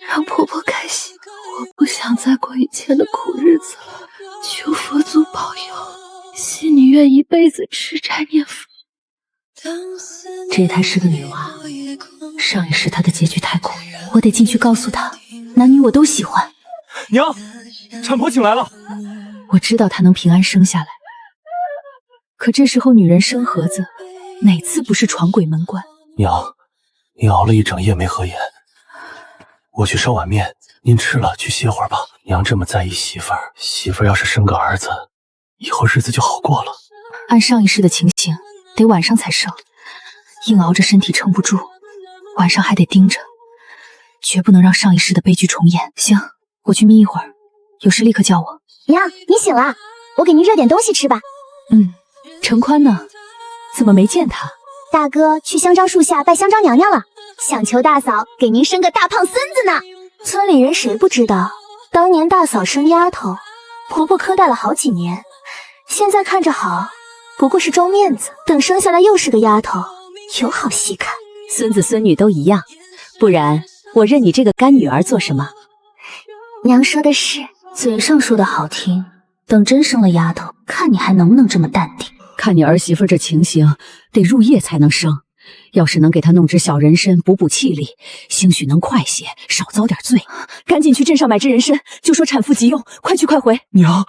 让婆婆开心。我不想再过以前的苦日子了，求佛祖保佑，喜女愿一辈子吃斋念佛。这胎是个女娃，上一世她的结局太苦，我得进去告诉她，男女我都喜欢。娘，产婆请来了。我知道她能平安生下来，可这时候女人生盒子，哪次不是闯鬼门关？娘，您熬了一整夜没合眼，我去烧碗面，您吃了去歇会儿吧。娘这么在意媳妇儿，媳妇儿要是生个儿子，以后日子就好过了。按上一世的情形，得晚上才生，硬熬着身体撑不住，晚上还得盯着，绝不能让上一世的悲剧重演。行，我去眯一会儿，有事立刻叫我。娘，你醒了，我给您热点东西吃吧。陈宽呢？怎么没见他？大哥去香樟树下拜香樟娘娘了，想求大嫂给您生个大胖孙子呢。村里人谁不知道，当年大嫂生丫头，婆婆苛待了好几年，现在看着好，不过是装面子，等生下来又是个丫头，有好戏看。孙子孙女都一样，不然我认你这个干女儿做什么？娘说的是，嘴上说的好听，等真生了丫头，看你还能不能这么淡定。看你儿媳妇这情形，得入夜才能生。要是能给她弄只小人参补补气力，兴许能快些，少遭点罪。赶紧去镇上买只人参，就说产妇急用，快去快回。娘，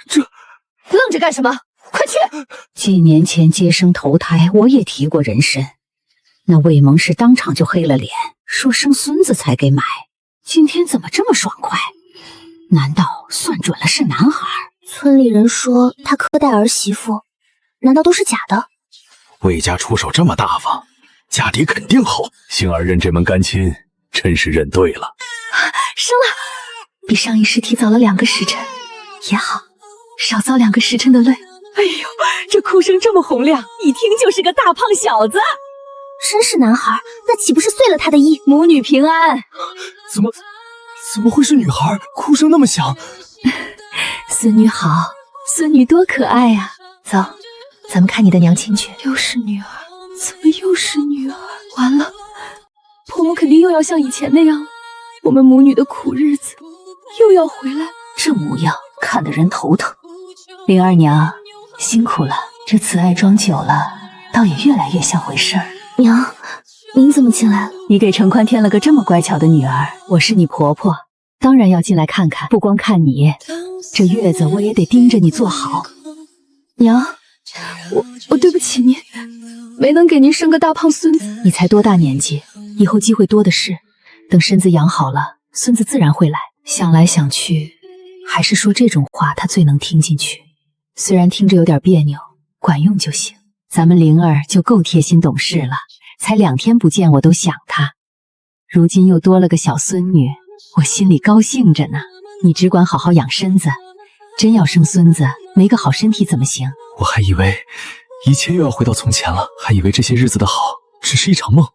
这愣着干什么？快去！几年前接生投胎，我也提过人参，那魏蒙氏当场就黑了脸，说生孙子才给买。今天怎么这么爽快？难道算准了是男孩？村里人说他苛待儿媳妇，难道都是假的？魏家出手这么大方，家底肯定厚。杏儿认这门干亲，真是认对了。生了，比上一世提早了2个时辰，也好，少遭2个时辰的累。哎呦，这哭声这么洪亮，一听就是个大胖小子。真是男孩，那岂不是碎了他的意？母女平安。怎么会是女孩？哭声那么响。孙女好，孙女多可爱啊！走，咱们看你的娘亲去。又是女儿，怎么又是女儿？完了，婆母肯定又要像以前那样了，我们母女的苦日子又要回来。这模样看得人头疼。灵儿娘辛苦了，这慈爱装久了，倒也越来越像回事儿。娘，您怎么进来了？你给陈宽添了个这么乖巧的女儿，我是你婆婆，当然要进来看看，不光看你，这月子我也得盯着你做好。娘，我对不起您，没能给您生个大胖孙子。你才多大年纪，以后机会多的是，等身子养好了，孙子自然会来。想来想去，还是说这种话他最能听进去，虽然听着有点别扭，管用就行。咱们灵儿就够贴心懂事了，才2天不见我都想她，如今又多了个小孙女，我心里高兴着呢。你只管好好养身子，真要生孙子，没个好身体怎么行？我还以为一切又要回到从前了，还以为这些日子的好只是一场梦。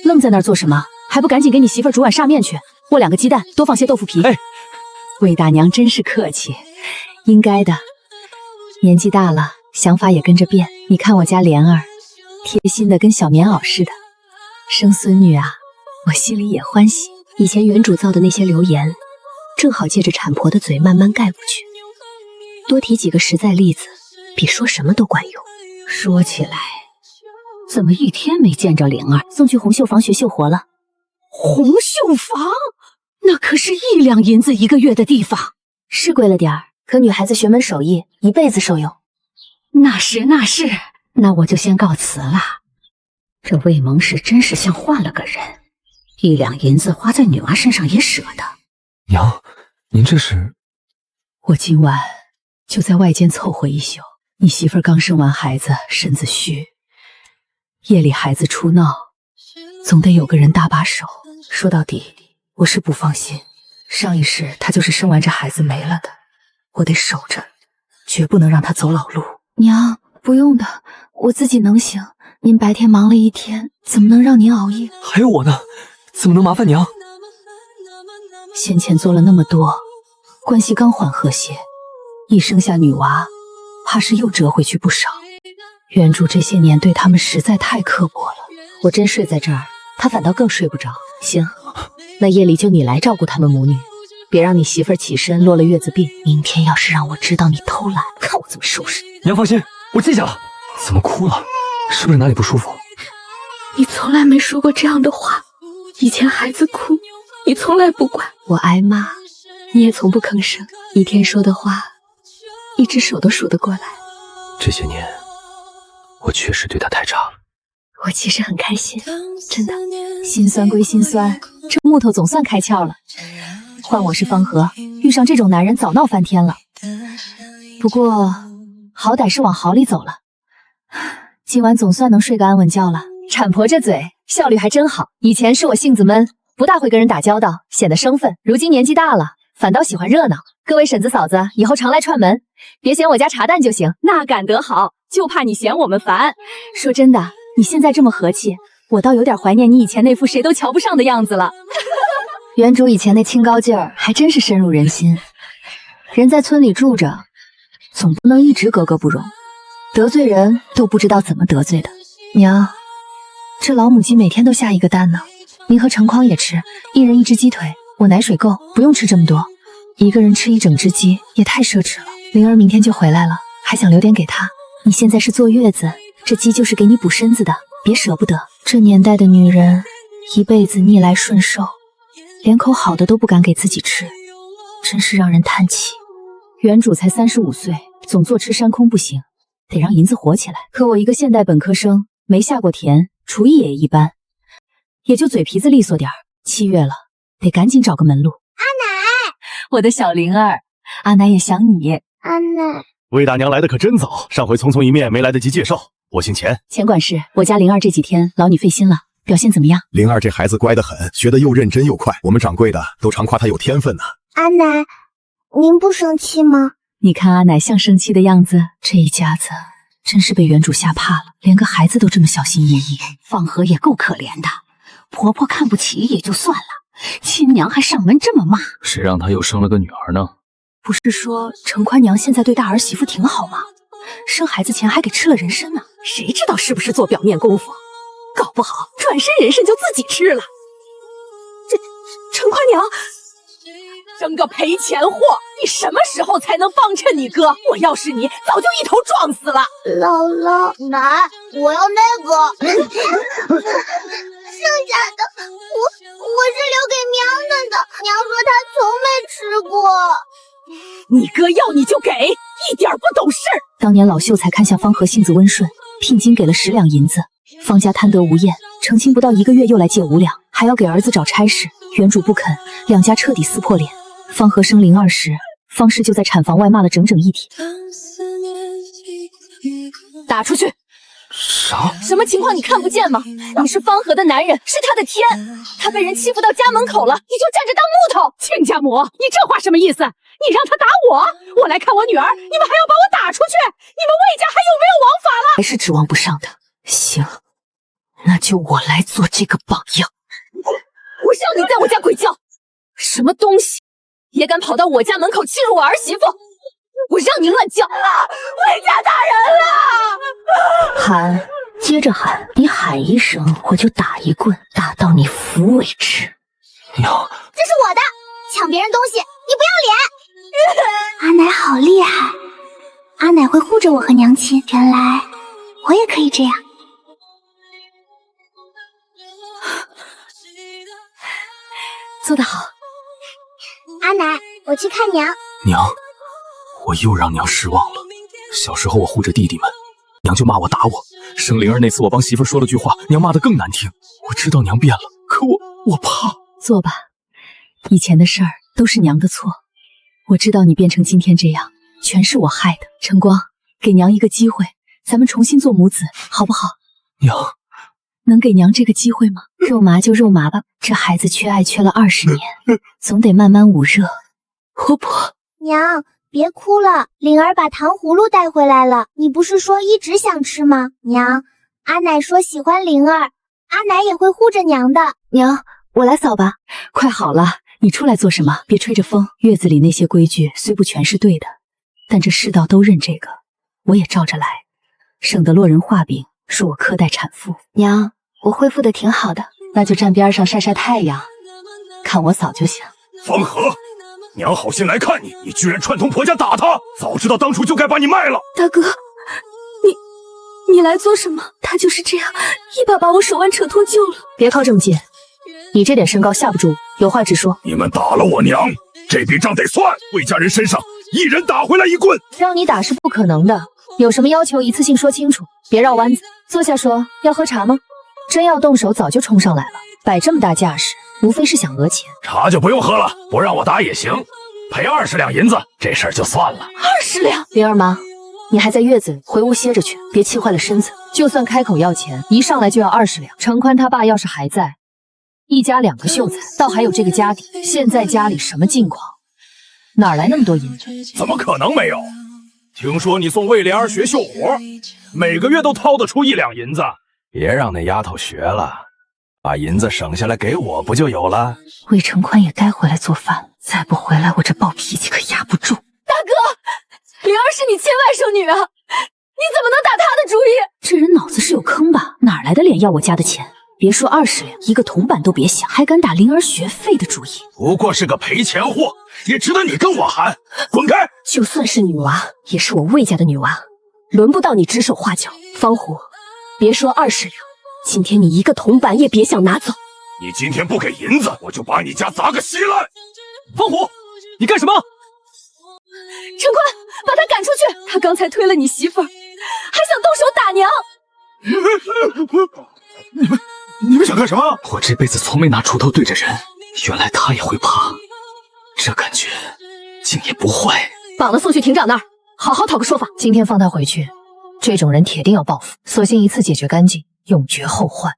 愣在那儿做什么？还不赶紧给你媳妇儿煮碗煞面去，握2个鸡蛋，多放些豆腐皮。哎，魏大娘真是客气，应该的。年纪大了，想法也跟着变。你看我家莲儿，贴心的跟小棉袄似的。生孙女啊，我心里也欢喜。以前原主造的那些流言，正好借着产婆的嘴慢慢盖过去。多提几个实在例子，比说什么都管用。说起来，怎么一天没见着灵儿？送去红绣坊学绣活了。红绣坊，那可是1两银子1个月的地方，是贵了点儿，可女孩子学门手艺，一辈子受用。那是，那我就先告辞了。这魏蒙氏真是像换了个人，1两银子花在女娃身上也舍得。娘，您这是？我今晚就在外间凑合一宿。你媳妇儿刚生完孩子，身子虚，夜里孩子出闹，总得有个人搭把手。说到底，我是不放心，上一世她就是生完这孩子没了的，我得守着，绝不能让她走老路。娘，不用的，我自己能行。您白天忙了一天，怎么能让您熬夜？还有我呢，怎么能麻烦娘？先前做了那么多，关系刚缓和些，一生下女娃，怕是又折回去不少。原主这些年对他们实在太刻薄了，我真睡在这儿，他反倒更睡不着。行，那夜里就你来照顾他们母女，别让你媳妇儿起身落了月子病。明天要是让我知道你偷懒，看我怎么收拾你。娘放心，我记下了。怎么哭了？是不是哪里不舒服？你从来没说过这样的话，以前孩子哭，你从来不管。我挨骂，你也从不吭声。一天说的话，1只手都数得过来。这些年，我确实对她太差了。我其实很开心，真的。心酸归心酸，这木头总算开窍了。换我是方和，遇上这种男人早闹翻天了。不过好歹是往好里走了，今晚总算能睡个安稳觉了。产婆这嘴效率还真好，以前是我性子闷，不大会跟人打交道，显得生分。如今年纪大了，反倒喜欢热闹。各位婶子嫂子，以后常来串门，别嫌我家茶淡就行。那赶得好，就怕你嫌我们烦。说真的，你现在这么和气，我倒有点怀念你以前那副谁都瞧不上的样子了。原主以前那清高劲儿还真是深入人心。人在村里住着，总不能一直格格不入，得罪人都不知道怎么得罪的。娘，这老母鸡每天都下1个蛋呢，您和程匡也吃，1人1只鸡腿，我奶水够，不用吃这么多。1个人吃1整只鸡也太奢侈了。灵儿明天就回来了，还想留点给她。你现在是坐月子，这鸡就是给你补身子的，别舍不得。这年代的女人，一辈子逆来顺受，连口好的都不敢给自己吃，真是让人叹气。原主才35岁，总坐吃山空不行，得让银子活起来。可我一个现代本科生，没下过田，厨艺也一般，也就嘴皮子利索点儿。7月了，得赶紧找个门路。阿奶，我的小灵儿，阿奶也想你。阿奶，魏大娘来的可真早，上回匆匆一面没来得及介绍。我姓钱，钱管事。我家灵儿这几天劳你费心了，表现怎么样？灵儿这孩子乖得很，学得又认真又快，我们掌柜的都常夸她有天分呢。阿奶，您不生气吗？你看阿奶像生气的样子，这一家子真是被原主吓怕了，连个孩子都这么小心翼翼。放和也够可怜的，婆婆看不起也就算了，亲娘还上门这么骂。谁让她又生了个女儿呢？不是说程宽娘现在对大儿媳妇挺好吗？生孩子前还给吃了人参呢，谁知道是不是做表面功夫？搞不好转身人参就自己吃了。这程宽娘生个赔钱货，你什么时候才能帮衬你哥？我要是你，早就一头撞死了。姥姥，奶，我要那个。剩下的我是留给娘的，娘说她从没吃过。你哥要你就给，一点不懂事。当年老秀才看向方和性子温顺，聘金给了10两银子，方家贪得无厌，成亲不到1个月又来借5两，还要给儿子找差事，原主不肯，两家彻底撕破脸。方和生灵儿时，方氏就在产房外骂了整整1天。打出去！啥？什么情况你看不见吗？你是方和的男人，是他的天，他被人欺负到家门口了，你就站着当木头？亲家母，你这话什么意思？你让他打我，我来看我女儿，你们还要把我打出去？你们魏家还有没有王法了？还是指望不上的。行，那就我来做这个榜样。我让你在我家鬼叫，什么东西也敢跑到我家门口欺辱我儿媳妇？我让你乱叫！魏家打人了！喊，接着喊，你喊1声，我就打1棍，打到你服为止。娘，这是我的，抢别人东西，你不要脸！阿奶好厉害，阿奶会护着我和娘亲，原来我也可以这样。做得好，阿奶，我去看娘。娘，我又让娘失望了。小时候我护着弟弟们，娘就骂我打我。生灵儿那次我帮媳妇说了句话，娘骂得更难听。我知道娘变了，可我怕。做吧，以前的事儿都是娘的错。我知道你变成今天这样，全是我害的。晨光，给娘一个机会，咱们重新做母子，好不好？娘，能给娘这个机会吗？肉麻就肉麻吧，这孩子缺爱缺了20年，总得慢慢捂热。活泼，娘，别哭了，灵儿把糖葫芦带回来了，你不是说一直想吃吗？娘，阿奶说喜欢灵儿，阿奶也会护着娘的。娘，我来扫吧。快好了，你出来做什么？别吹着风。月子里那些规矩虽不全是对的，但这世道都认这个，我也照着来，省得落人话柄，说我苛待产妇。娘，我恢复的挺好的，那就站边上晒晒太阳，看我扫就行。方和，娘好心来看你，你居然串通婆家打他，早知道当初就该把你卖了。大哥，你来做什么？他就是这样，一把把我手腕扯脱臼了。别靠这么近，你这点身高吓不住，有话直说。你们打了我娘，这笔账得算。魏家人身上一人打回来1棍。让你打是不可能的，有什么要求一次性说清楚，别绕弯子。坐下说，要喝茶吗？真要动手早就冲上来了，摆这么大架势，无非是想讹钱。茶就不用喝了，不让我打也行，赔20两银子，这事儿就算了。20两？灵儿妈，你还在月子里，回屋歇着去，别气坏了身子。就算开口要钱，一上来就要20两。程宽他爸要是还在，一家2个秀才，倒还有这个家底。现在家里什么境况？哪来那么多银子？怎么可能没有？听说你送魏莲儿学绣活，每个月都掏得出1两银子。别让那丫头学了，把银子省下来给我不就有了？魏承宽也该回来做饭了，再不回来我这暴脾气可压不住。大哥，灵儿是你亲外甥女啊，你怎么能打她的主意？这人脑子是有坑吧？哪来的脸要我家的钱？别说20两，一个铜板都别想，还敢打灵儿学费的主意？不过是个赔钱货，也值得你跟我喊？滚开！就算是女娃，也是我魏家的女娃，轮不到你指手画脚。方虎，别说20两，今天你一个铜板也别想拿走。你今天不给银子，我就把你家砸个稀烂！方虎，你干什么？陈宽，把他赶出去！他刚才推了你媳妇儿，还想动手打娘。你们想干什么？我这辈子从没拿锄头对着人，原来他也会怕，这感觉竟也不坏。绑了送去庭长那儿，好好讨个说法。今天放他回去，这种人铁定要报复，索性一次解决干净，永绝后患。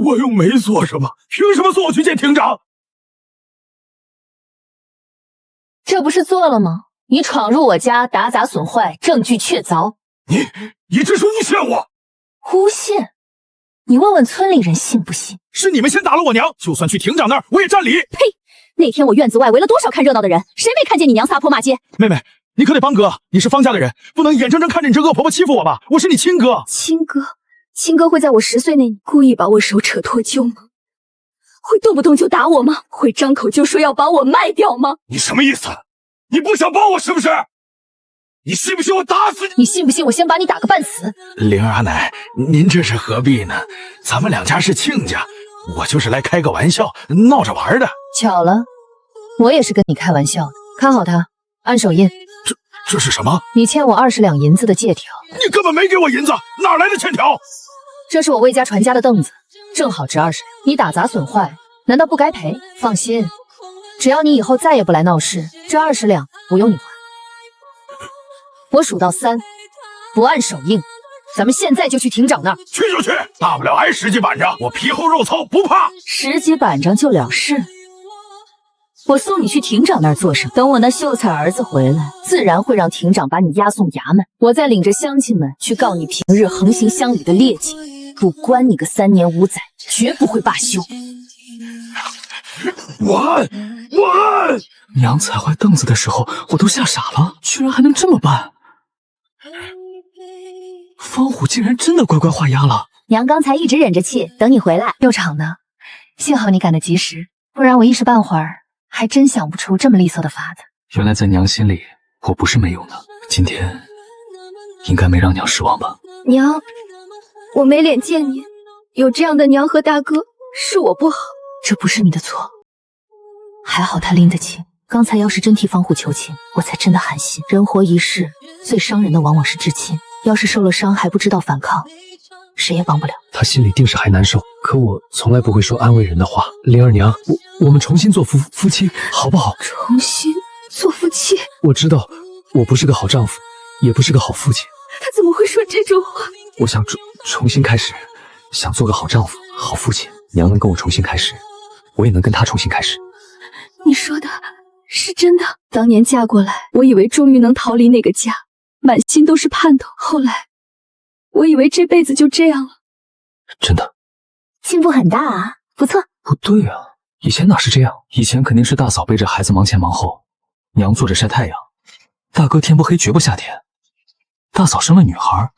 我又没做什么，凭什么送我去见庭长？这不是做了吗？你闯入我家，打砸损坏，证据确凿。你这是诬陷我！诬陷？你问问村里人信不信？是你们先打了我娘，就算去庭长那儿我也占理。呸！那天我院子外围了多少看热闹的人，谁没看见你娘撒泼骂街？妹妹，你可得帮哥，你是方家的人，不能眼睁睁看着你这恶婆婆欺负我吧？我是你亲哥。亲哥会在我10岁那年故意把我手扯脱臼吗？会动不动就打我吗？会张口就说要把我卖掉吗？你什么意思？你不想帮我是不是？你信不信我打死你？你信不信我先把你打个半死？灵儿阿奶，您这是何必呢？咱们2家是亲家，我就是来开个玩笑，闹着玩的。巧了，我也是跟你开玩笑的。看好他，按手印。这是什么？你欠我20两银子的借条。你根本没给我银子，哪来的欠条？这是我魏家传家的凳子，正好值20两。你打砸损坏，难道不该赔？放心，只要你以后再也不来闹事，这20两不用你还。我数到3，不按手印，咱们现在就去庭长那儿。去就去，大不了挨10几板杖，我皮厚肉糙，不怕。10几板杖就了事？我送你去庭长那儿做什么？等我那秀才儿子回来，自然会让庭长把你押送衙门，我再领着乡亲们去告你平日横行乡里的劣迹，不关你个3年5载，绝不会罢休。我按！娘踩坏凳子的时候，我都吓傻了，居然还能这么办！方虎竟然真的乖乖画押了。娘刚才一直忍着气等你回来，又场呢，幸好你赶得及时，不然我一时半会儿还真想不出这么利索的法子。原来在娘心里，我不是没用的。今天应该没让娘失望吧？娘，我没脸见你，有这样的娘和大哥，是我不好。这不是你的错，还好他拎得清。刚才要是真替方虎求情，我才真的寒心。人活一世，最伤人的往往是至亲，要是受了伤还不知道反抗，谁也帮不了。他心里定是还难受，可我从来不会说安慰人的话。灵儿娘，我们重新做夫妻，好不好？重新做夫妻？我知道我不是个好丈夫，也不是个好父亲。他怎么会说这种话？我想重新开始，想做个好丈夫、好父亲。娘能跟我重新开始，我也能跟他重新开始。你说的是真的？当年嫁过来，我以为终于能逃离那个家，满心都是盼头。后来，我以为这辈子就这样了。真的，进步很大啊，不错。不对啊，以前哪是这样？以前肯定是大嫂背着孩子忙前忙后，娘坐着晒太阳，大哥天不黑绝不下田。大嫂生了女孩，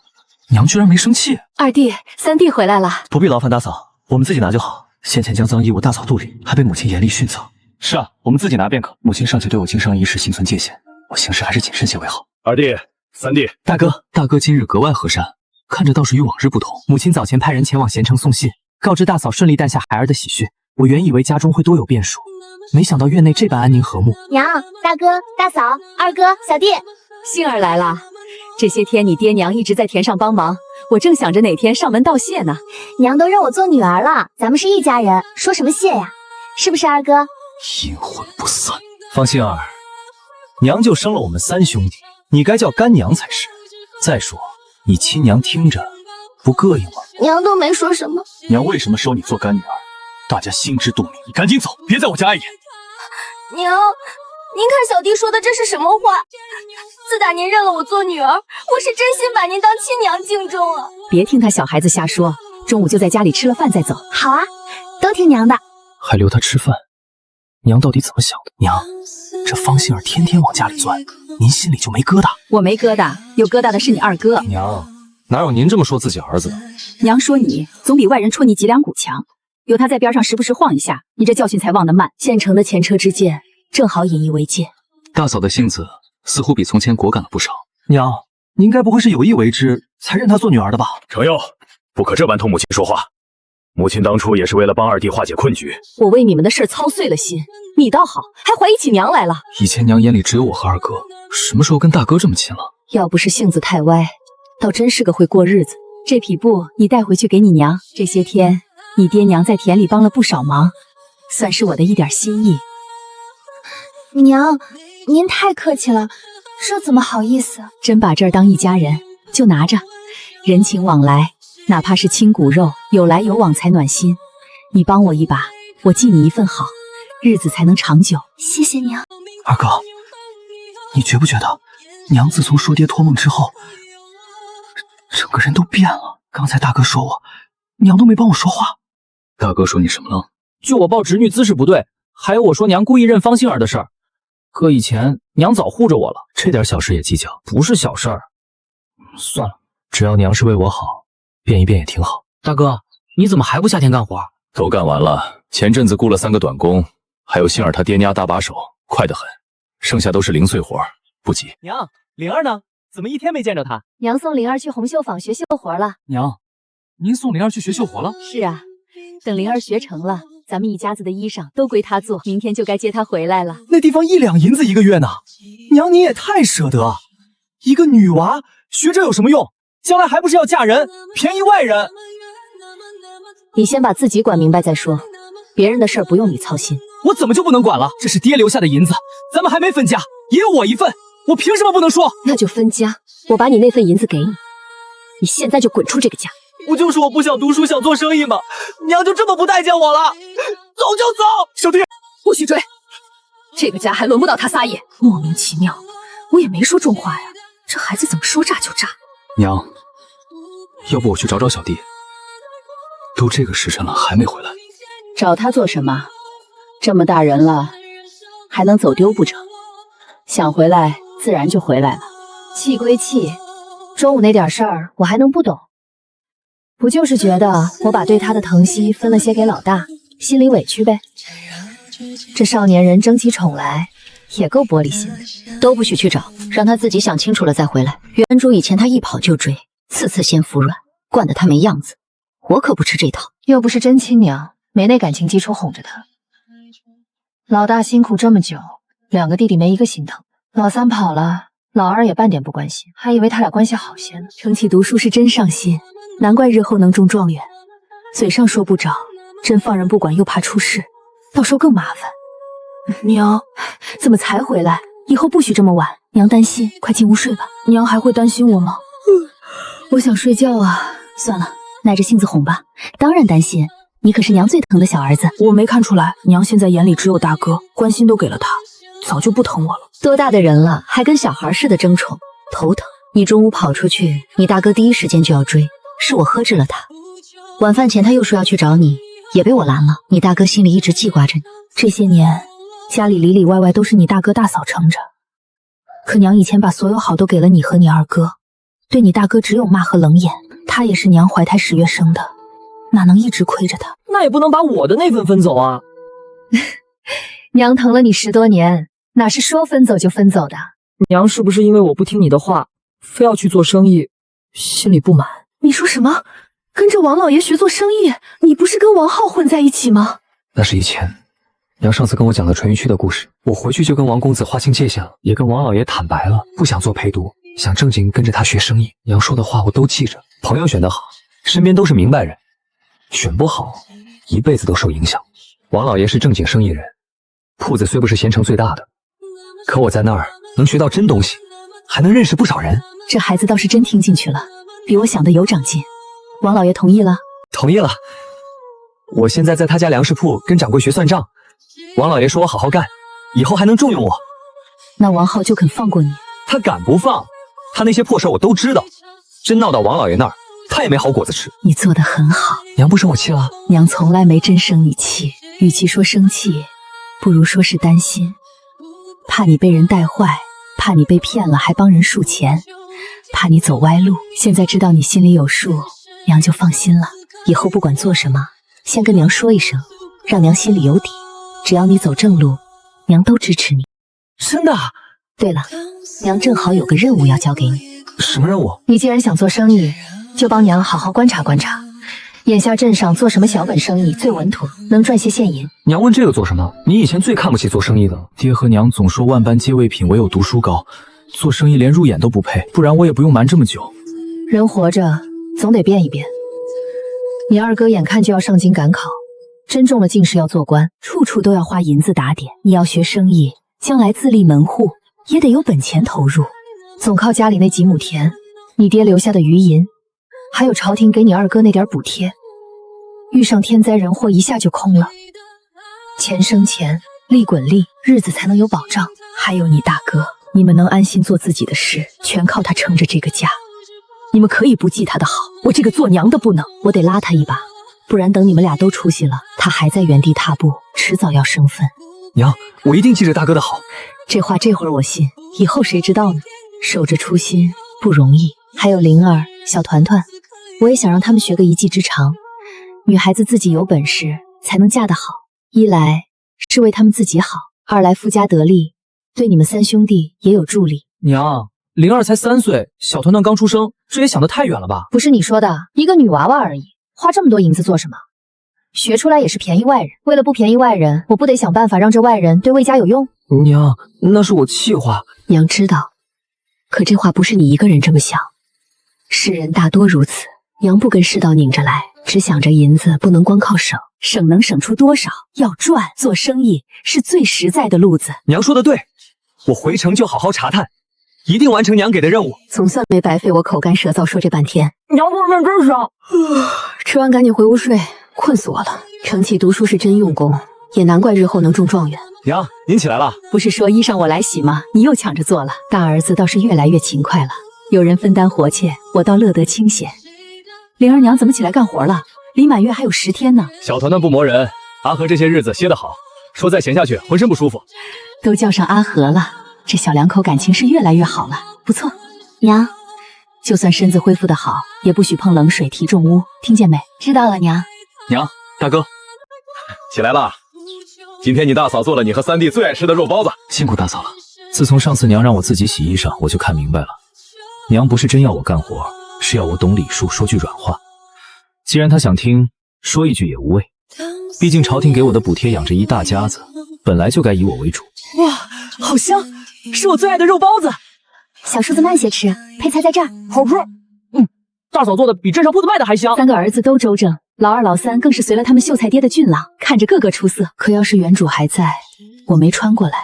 娘居然没生气。2弟、3弟回来了，不必劳烦大嫂，我们自己拿就好。先前将赃移我大嫂肚里，还被母亲严厉训责。是啊，我们自己拿便可。母亲尚且对我经商一事心存戒心，我行事还是谨慎些为好。2弟、3弟，大哥今日格外和善，看着倒是与往日不同。母亲早前派人前往咸城送信，告知大嫂顺利诞下孩儿的喜讯。我原以为家中会多有变数，没想到院内这般安宁和睦。娘、大哥、大嫂、二哥、小弟，杏儿来了。这些天你爹娘一直在田上帮忙，我正想着哪天上门道谢呢。娘都认我做女儿了，咱们是一家人，说什么谢呀？是不是二哥？阴魂不散。方杏儿，娘就生了我们3兄弟，你该叫干娘才是。再说你亲娘听着不膈应吗？娘都没说什么。娘为什么收你做干女儿？大家心知肚明。你赶紧走，别在我家碍眼。娘，您看小弟说的这是什么话？自打您认了我做女儿，我是真心把您当亲娘敬重了。别听他小孩子瞎说，中午就在家里吃了饭再走。好啊，都听娘的。还留他吃饭，娘到底怎么想的？娘，这方杏儿天天往家里钻，您心里就没疙瘩？我没疙瘩，有疙瘩的是你二哥。娘，哪有您这么说自己儿子的？娘说你总比外人戳你脊梁骨强，有他在边上时不时晃一下，你这教训才忘得慢。现成的前车之鉴，正好引以为戒。大嫂的性子似乎比从前果敢了不少。娘，您该不会是有意为之才认她做女儿的吧？程佑，不可这般同母亲说话。母亲当初也是为了帮2弟化解困局。我为你们的事操碎了心，你倒好，还怀疑起娘来了。以前娘眼里只有我和二哥，什么时候跟大哥这么亲了？要不是性子太歪，倒真是个会过日子。这匹布你带回去给你娘，这些天你爹娘在田里帮了不少忙，算是我的一点心意。娘，您太客气了，这怎么好意思？真把这儿当一家人，就拿着，人情往来，哪怕是亲骨肉，有来有往才暖心。你帮我一把，我记你一份好，日子才能长久。谢谢娘。二哥，你觉不觉得娘自从说爹托梦之后，整个人都变了？刚才大哥说我，娘都没帮我说话。大哥说你什么了？就我抱侄女姿势不对，还有我说娘故意认方杏儿的事儿。搁以前娘早护着我了，这点小事也计较？不是小事儿。算了，只要娘是为我好，变一变也挺好。大哥，你怎么还不下田干活？都干完了，前阵子雇了3个短工，还有杏儿她爹娘搭把手，快得很。剩下都是零碎活，不急。娘，灵儿呢？怎么一天没见着她？娘送灵儿去红绣坊学绣活了。娘，您送灵儿去学绣活了？是啊，等灵儿学成了，咱们一家子的衣裳都归他做，明天就该接他回来了。那地方1两银子1个月呢，娘你也太舍得。一个女娃学这有什么用？将来还不是要嫁人，便宜外人。你先把自己管明白再说，别人的事儿不用你操心。我怎么就不能管了？这是爹留下的银子，咱们还没分家，也有我一份，我凭什么不能说？那就分家，我把你那份银子给你，你现在就滚出这个家。不就是我不想读书，想做生意吗？娘就这么不待见我了？走就走！小弟，不许追！这个家还轮不到他撒野。莫名其妙，我也没说重话呀，这孩子怎么说炸就炸？娘，要不我去找找小弟？都这个时辰了，还没回来。找他做什么？这么大人了，还能走丢不成？想回来自然就回来了。气归气，中午那点事儿我还能不懂？不就是觉得我把对他的疼惜分了些给老大，心里委屈呗？这少年人争起宠来也够玻璃心的。都不许去找，让他自己想清楚了再回来。原主以前他一跑就追，次次先服软，惯得他没样子。我可不吃这套。又不是真亲娘，没那感情基础哄着他。老大辛苦这么久，2个弟弟没一个心疼。老三跑了，老二也半点不关心，还以为他俩关系好些呢。程启读书是真上心，难怪日后能中状元。嘴上说不找，真放任不管又怕出事，到时候更麻烦。娘，怎么才回来？以后不许这么晚，娘担心。快进屋睡吧。娘还会担心我吗？我想睡觉啊。算了，耐着性子哄吧。当然担心，你可是娘最疼的小儿子。我没看出来，娘现在眼里只有大哥，关心都给了他，早就不疼我了。多大的人了，还跟小孩似的争宠，头疼。你中午跑出去，你大哥第一时间就要追，是我呵斥了他。晚饭前他又说要去找你，也被我拦了。你大哥心里一直记挂着你。这些年家里里里外外都是你大哥大嫂撑着，可娘以前把所有好都给了你和你二哥，对你大哥只有骂和冷眼。他也是娘怀胎10月生的，哪能一直亏着他？那也不能把我的那份分走啊！娘疼了你10多年，哪是说分走就分走的？娘是不是因为我不听你的话，非要去做生意，心里不满？你说什么？跟着王老爷学做生意？你不是跟王浩混在一起吗？那是以前。娘上次跟我讲了淳于区的故事，我回去就跟王公子划清界限了，也跟王老爷坦白了，不想做陪读，想正经跟着他学生意。娘说的话我都记着。朋友选得好，身边都是明白人；选不好，一辈子都受影响。王老爷是正经生意人，铺子虽不是县城最大的，可我在那儿能学到真东西，还能认识不少人。这孩子倒是真听进去了，比我想的有长进。王老爷同意了？同意了。我现在在他家粮食铺跟掌柜学算账，王老爷说我好好干，以后还能重用我。那王浩就肯放过你？他敢不放？他那些破事我都知道，真闹到王老爷那儿，他也没好果子吃。你做得很好。娘不生我气了？娘从来没真生你气，与其说生气，不如说是担心，怕你被人带坏，怕你被骗了还帮人数钱，怕你走歪路。现在知道你心里有数，娘就放心了。以后不管做什么，先跟娘说一声，让娘心里有底。只要你走正路，娘都支持你。真的？对了，娘正好有个任务要交给你。什么任务？你既然想做生意，就帮娘好好观察观察，眼下镇上做什么小本生意最稳妥，能赚些现银。娘问这个做什么？你以前最看不起做生意的。爹和娘总说万般皆为品，唯有读书高，做生意连入眼都不配，不然我也不用瞒这么久。人活着总得变一变。你二哥眼看就要上京赶考，真中了进士要做官，处处都要花银子打点。你要学生意，将来自立门户，也得有本钱投入。总靠家里那几亩田，你爹留下的余银，还有朝廷给你二哥那点补贴，遇上天灾人祸一下就空了。钱生钱，利滚利，日子才能有保障。还有你大哥，你们能安心做自己的事，全靠他撑着这个家。你们可以不记他的好，我这个做娘的不能，我得拉他一把，不然等你们俩都出息了，他还在原地踏步，迟早要生分。娘，我一定记着大哥的好。这话这会儿我信，以后谁知道呢？守着初心不容易。还有灵儿、小团团，我也想让他们学个一技之长。女孩子自己有本事才能嫁得好，一来是为他们自己好，二来夫家得利，对你们3兄弟也有助力。娘，灵儿才3岁，小团团刚出生，这也想得太远了吧？不是你说的，一个女娃娃而已，花这么多银子做什么？学出来也是便宜外人。为了不便宜外人，我不得想办法让这外人对魏家有用？娘，那是我气话。娘知道，可这话不是你一个人这么想，世人大多如此。娘不跟世道拧着来，只想着银子不能光靠省，省能省出多少？要赚，做生意是最实在的路子。娘说的对，我回城就好好查探，一定完成娘给的任务。总算没白费我口干舌燥说这半天。娘不是认真想。吃完赶紧回屋睡，困死我了。程启读书是真用功，也难怪日后能中状元。娘，您起来了？不是说衣裳我来洗吗？你又抢着做了。大儿子倒是越来越勤快了，有人分担活切，我倒乐得清闲。灵儿娘怎么起来干活了？离满月还有10天呢。小团团不磨人，阿和这些日子歇得好，说再闲下去浑身不舒服。都叫上阿和了，这小两口感情是越来越好了，不错。娘，就算身子恢复得好，也不许碰冷水提重物，听见没？知道了，娘。娘，大哥，起来吧。今天你大嫂做了你和三弟最爱吃的肉包子，辛苦大嫂了。自从上次娘让我自己洗衣裳，我就看明白了，娘不是真要我干活，是要我懂礼数，说句软话。既然她想听，说一句也无味。毕竟朝廷给我的补贴养着一大家子，本来就该以我为主。哇，好香，是我最爱的肉包子。小叔子慢些吃，配菜在这儿。好吃。大嫂做的比镇上铺子卖的还香。3个儿子都周正，老二老三更是随了他们秀才爹的俊朗，看着个个出色。可要是原主还在，我没穿过来，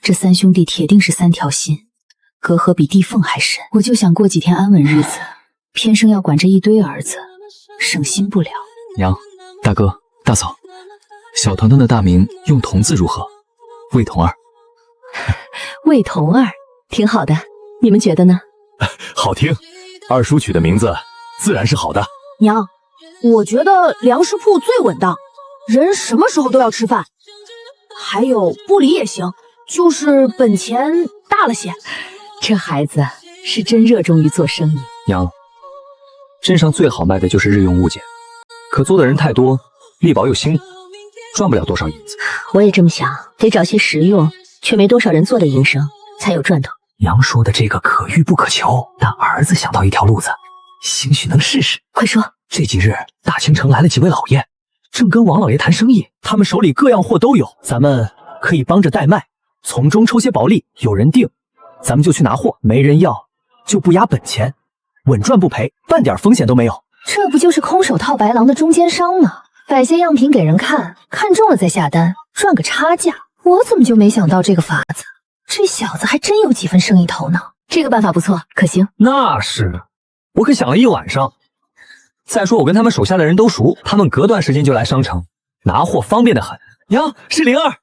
这3兄弟铁定是3条心，隔阂比地缝还深。我就想过几天安稳日子，偏生要管这一堆儿子，省心不了。娘，大哥，大嫂，小团团的大名用童字如何？魏童儿。魏童儿，挺好的，你们觉得呢？好听。二叔取的名字自然是好的。娘，我觉得粮食铺最稳当，人什么时候都要吃饭。还有不离也行，就是本钱大了些。这孩子是真热衷于做生意。娘，镇上最好卖的就是日用物件，可做的人太多，力保又辛苦，赚不了多少银子。我也这么想，得找些实用却没多少人做的营生，才有赚头。娘说的这个可遇不可求，但儿子想到一条路子，兴许能试试。快说。这几日大清城来了几位老爷，正跟王老爷谈生意，他们手里各样货都有，咱们可以帮着代卖，从中抽些薄利，有人订，咱们就去拿货，没人要就不压本钱，稳赚不赔，半点风险都没有。这不就是空手套白狼的中间商吗？摆些样品给人看，看中了再下单，赚个差价。我怎么就没想到这个法子？这小子还真有几分生意头脑。这个办法不错，可行。那是，我可想了一晚上。再说我跟他们手下的人都熟，他们隔段时间就来商城，拿货方便的很。娘，是灵儿。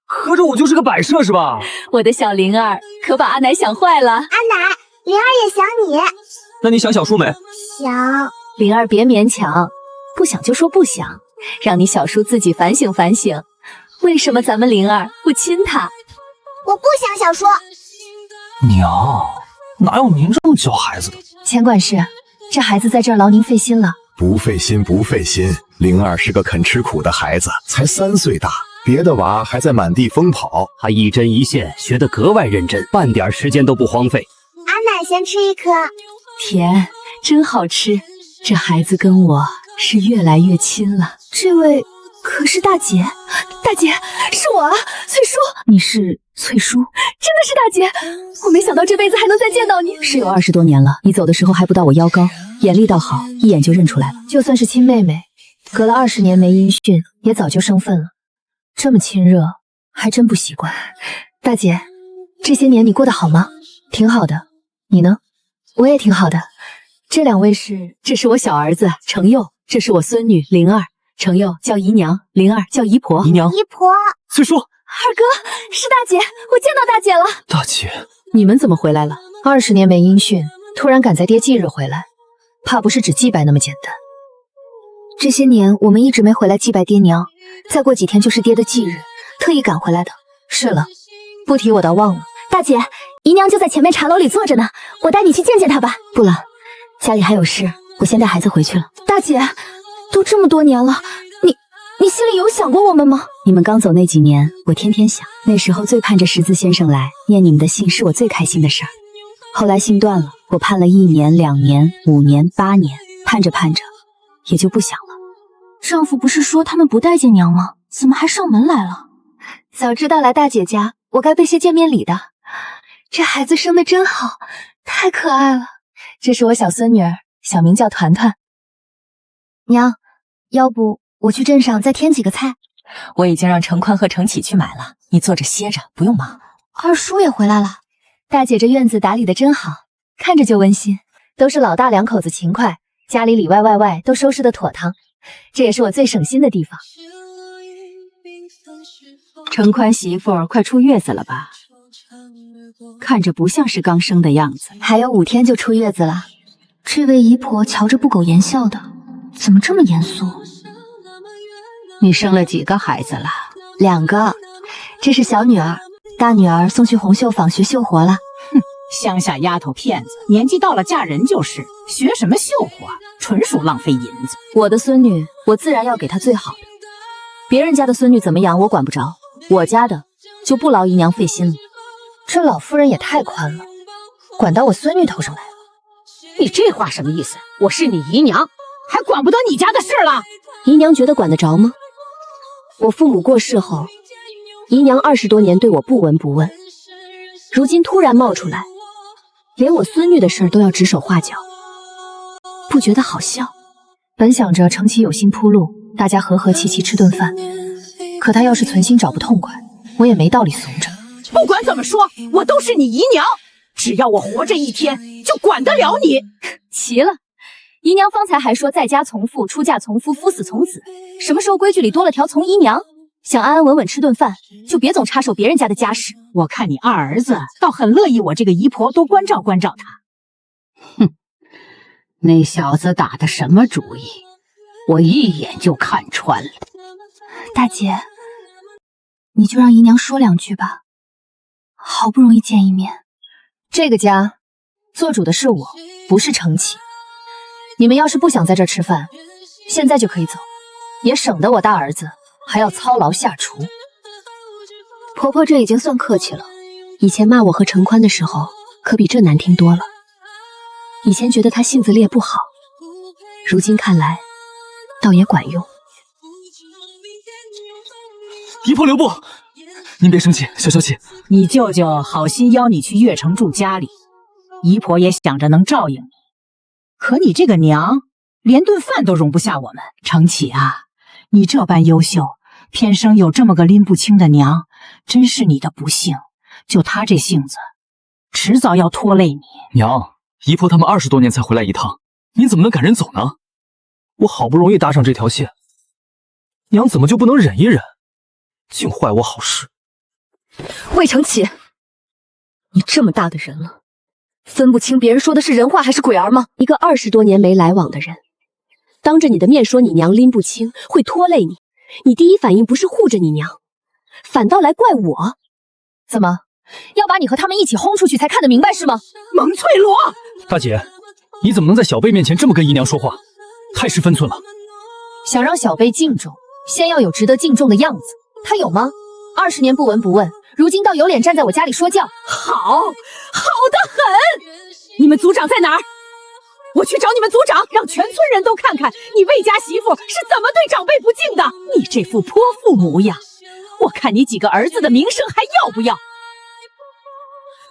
合着我就是个摆设是吧？我的小灵儿可把阿奶想坏了。阿奶，灵儿也想你。那你想小叔没？想。灵儿别勉强，不想就说不想，让你小叔自己反省反省。为什么咱们灵儿不亲他？我不想小叔。娘，哪有您这么教孩子的？钱管事，这孩子在这儿劳您费心了。不费心，不费心。灵儿是个肯吃苦的孩子，才3岁大，别的娃还在满地疯跑，他一针一线学得格外认真，半点时间都不荒废。阿奶先吃一颗，甜，真好吃。这孩子跟我是越来越亲了。这位可是大姐？大姐，是我啊，翠叔。你是翠叔？真的是大姐，我没想到这辈子还能再见到你。是有20多年了，你走的时候还不到我腰高，眼力倒好，一眼就认出来了。就算是亲妹妹，隔了20年没音讯，也早就生分了。这么亲热，还真不习惯。大姐，这些年你过得好吗？挺好的，你呢？我也挺好的。这2位是？这是我小儿子程佑，这是我孙女灵儿。程佑叫姨娘，灵儿叫姨婆。姨娘，姨婆。翠叔，二哥，是大姐，我见到大姐了。大姐，你们怎么回来了？20年没音讯，突然赶在爹忌日回来，怕不是只祭拜那么简单。这些年我们一直没回来祭拜爹娘，再过几天就是爹的忌日，特意赶回来的。是了，不提我倒忘了。大姐，姨娘就在前面茶楼里坐着呢，我带你去见见她吧。不了，家里还有事，我先带孩子回去了。大姐，都这么多年了，你心里有想过我们吗？你们刚走那几年，我天天想，那时候最盼着识字先生来念你们的信，是我最开心的事儿。后来信断了，我盼了1年、2年、5年、8年，盼着盼着，也就不想了。丈夫不是说他们不待见娘吗？怎么还上门来了？早知道来大姐家，我该备些见面礼的。这孩子生得真好，太可爱了。这是我小孙女儿，小名叫团团。娘，要不我去镇上再添几个菜？我已经让程宽和程启去买了，你坐着歇着，不用忙。二叔也回来了。大姐这院子打理得真好，看着就温馨。都是老大两口子勤快，家里里外外外都收拾得妥当，这也是我最省心的地方。程宽媳妇儿快出月子了吧？看着不像是刚生的样子。还有5天就出月子了。这位姨婆瞧着不苟言笑的，怎么这么严肃？你生了几个孩子了？2个，这是小女儿，大女儿送去红绣坊学绣活了。哼，乡下丫头片子，年纪到了嫁人就是，学什么绣活，纯属浪费银子。我的孙女，我自然要给她最好的。别人家的孙女怎么养我管不着，我家的就不劳姨娘费心了。这老夫人也太宽了，管到我孙女头上来了。你这话什么意思？我是你姨娘，还管不得你家的事了？姨娘觉得管得着吗？我父母过世后，姨娘20多年对我不闻不问，如今突然冒出来，连我孙女的事都要指手画脚，不觉得好笑？本想着程启有心铺路，大家和和气气吃顿饭，可他要是存心找不痛快，我也没道理怂着。不管怎么说，我都是你姨娘，只要我活着一天，就管得了你。齐了，姨娘方才还说在家从父，出嫁从夫，夫死从子，什么时候规矩里多了条从姨娘？想安安稳稳吃顿饭，就别总插手别人家的家事。我看你二儿子倒很乐意我这个姨婆多关照关照他。哼，那小子打的什么主意，我一眼就看穿了。大姐，你就让姨娘说2句吧，好不容易见一面。这个家做主的是我，不是程启。你们要是不想在这儿吃饭，现在就可以走，也省得我大儿子还要操劳下厨。婆婆这已经算客气了，以前骂我和程宽的时候，可比这难听多了。以前觉得他性子烈不好，如今看来倒也管用。姨婆留步，您别生气，消消气。你舅舅好心邀你去岳城住家里，姨婆也想着能照应你，可你这个娘连顿饭都容不下我们。程启啊，你这般优秀，偏生有这么个拎不清的娘，真是你的不幸。就她这性子，迟早要拖累你。娘，姨婆他们20多年才回来一趟，您怎么能赶人走呢？我好不容易搭上这条线，娘怎么就不能忍一忍，竟坏我好事？魏程启，你这么大的人了，分不清别人说的是人话还是鬼儿吗？一个20多年没来往的人，当着你的面说你娘拎不清，会拖累你，你第一反应不是护着你娘，反倒来怪我？怎么要把你和他们一起轰出去才看得明白是吗？蒙翠罗，大姐，你怎么能在小辈面前这么跟姨娘说话？太失分寸了。想让小辈敬重，先要有值得敬重的样子，他有吗？20年不闻不问，如今倒有脸站在我家里说教。好得很！你们族长在哪儿？我去找你们族长，让全村人都看看你魏家媳妇是怎么对长辈不敬的。你这副泼妇模样，我看你几个儿子的名声还要不要？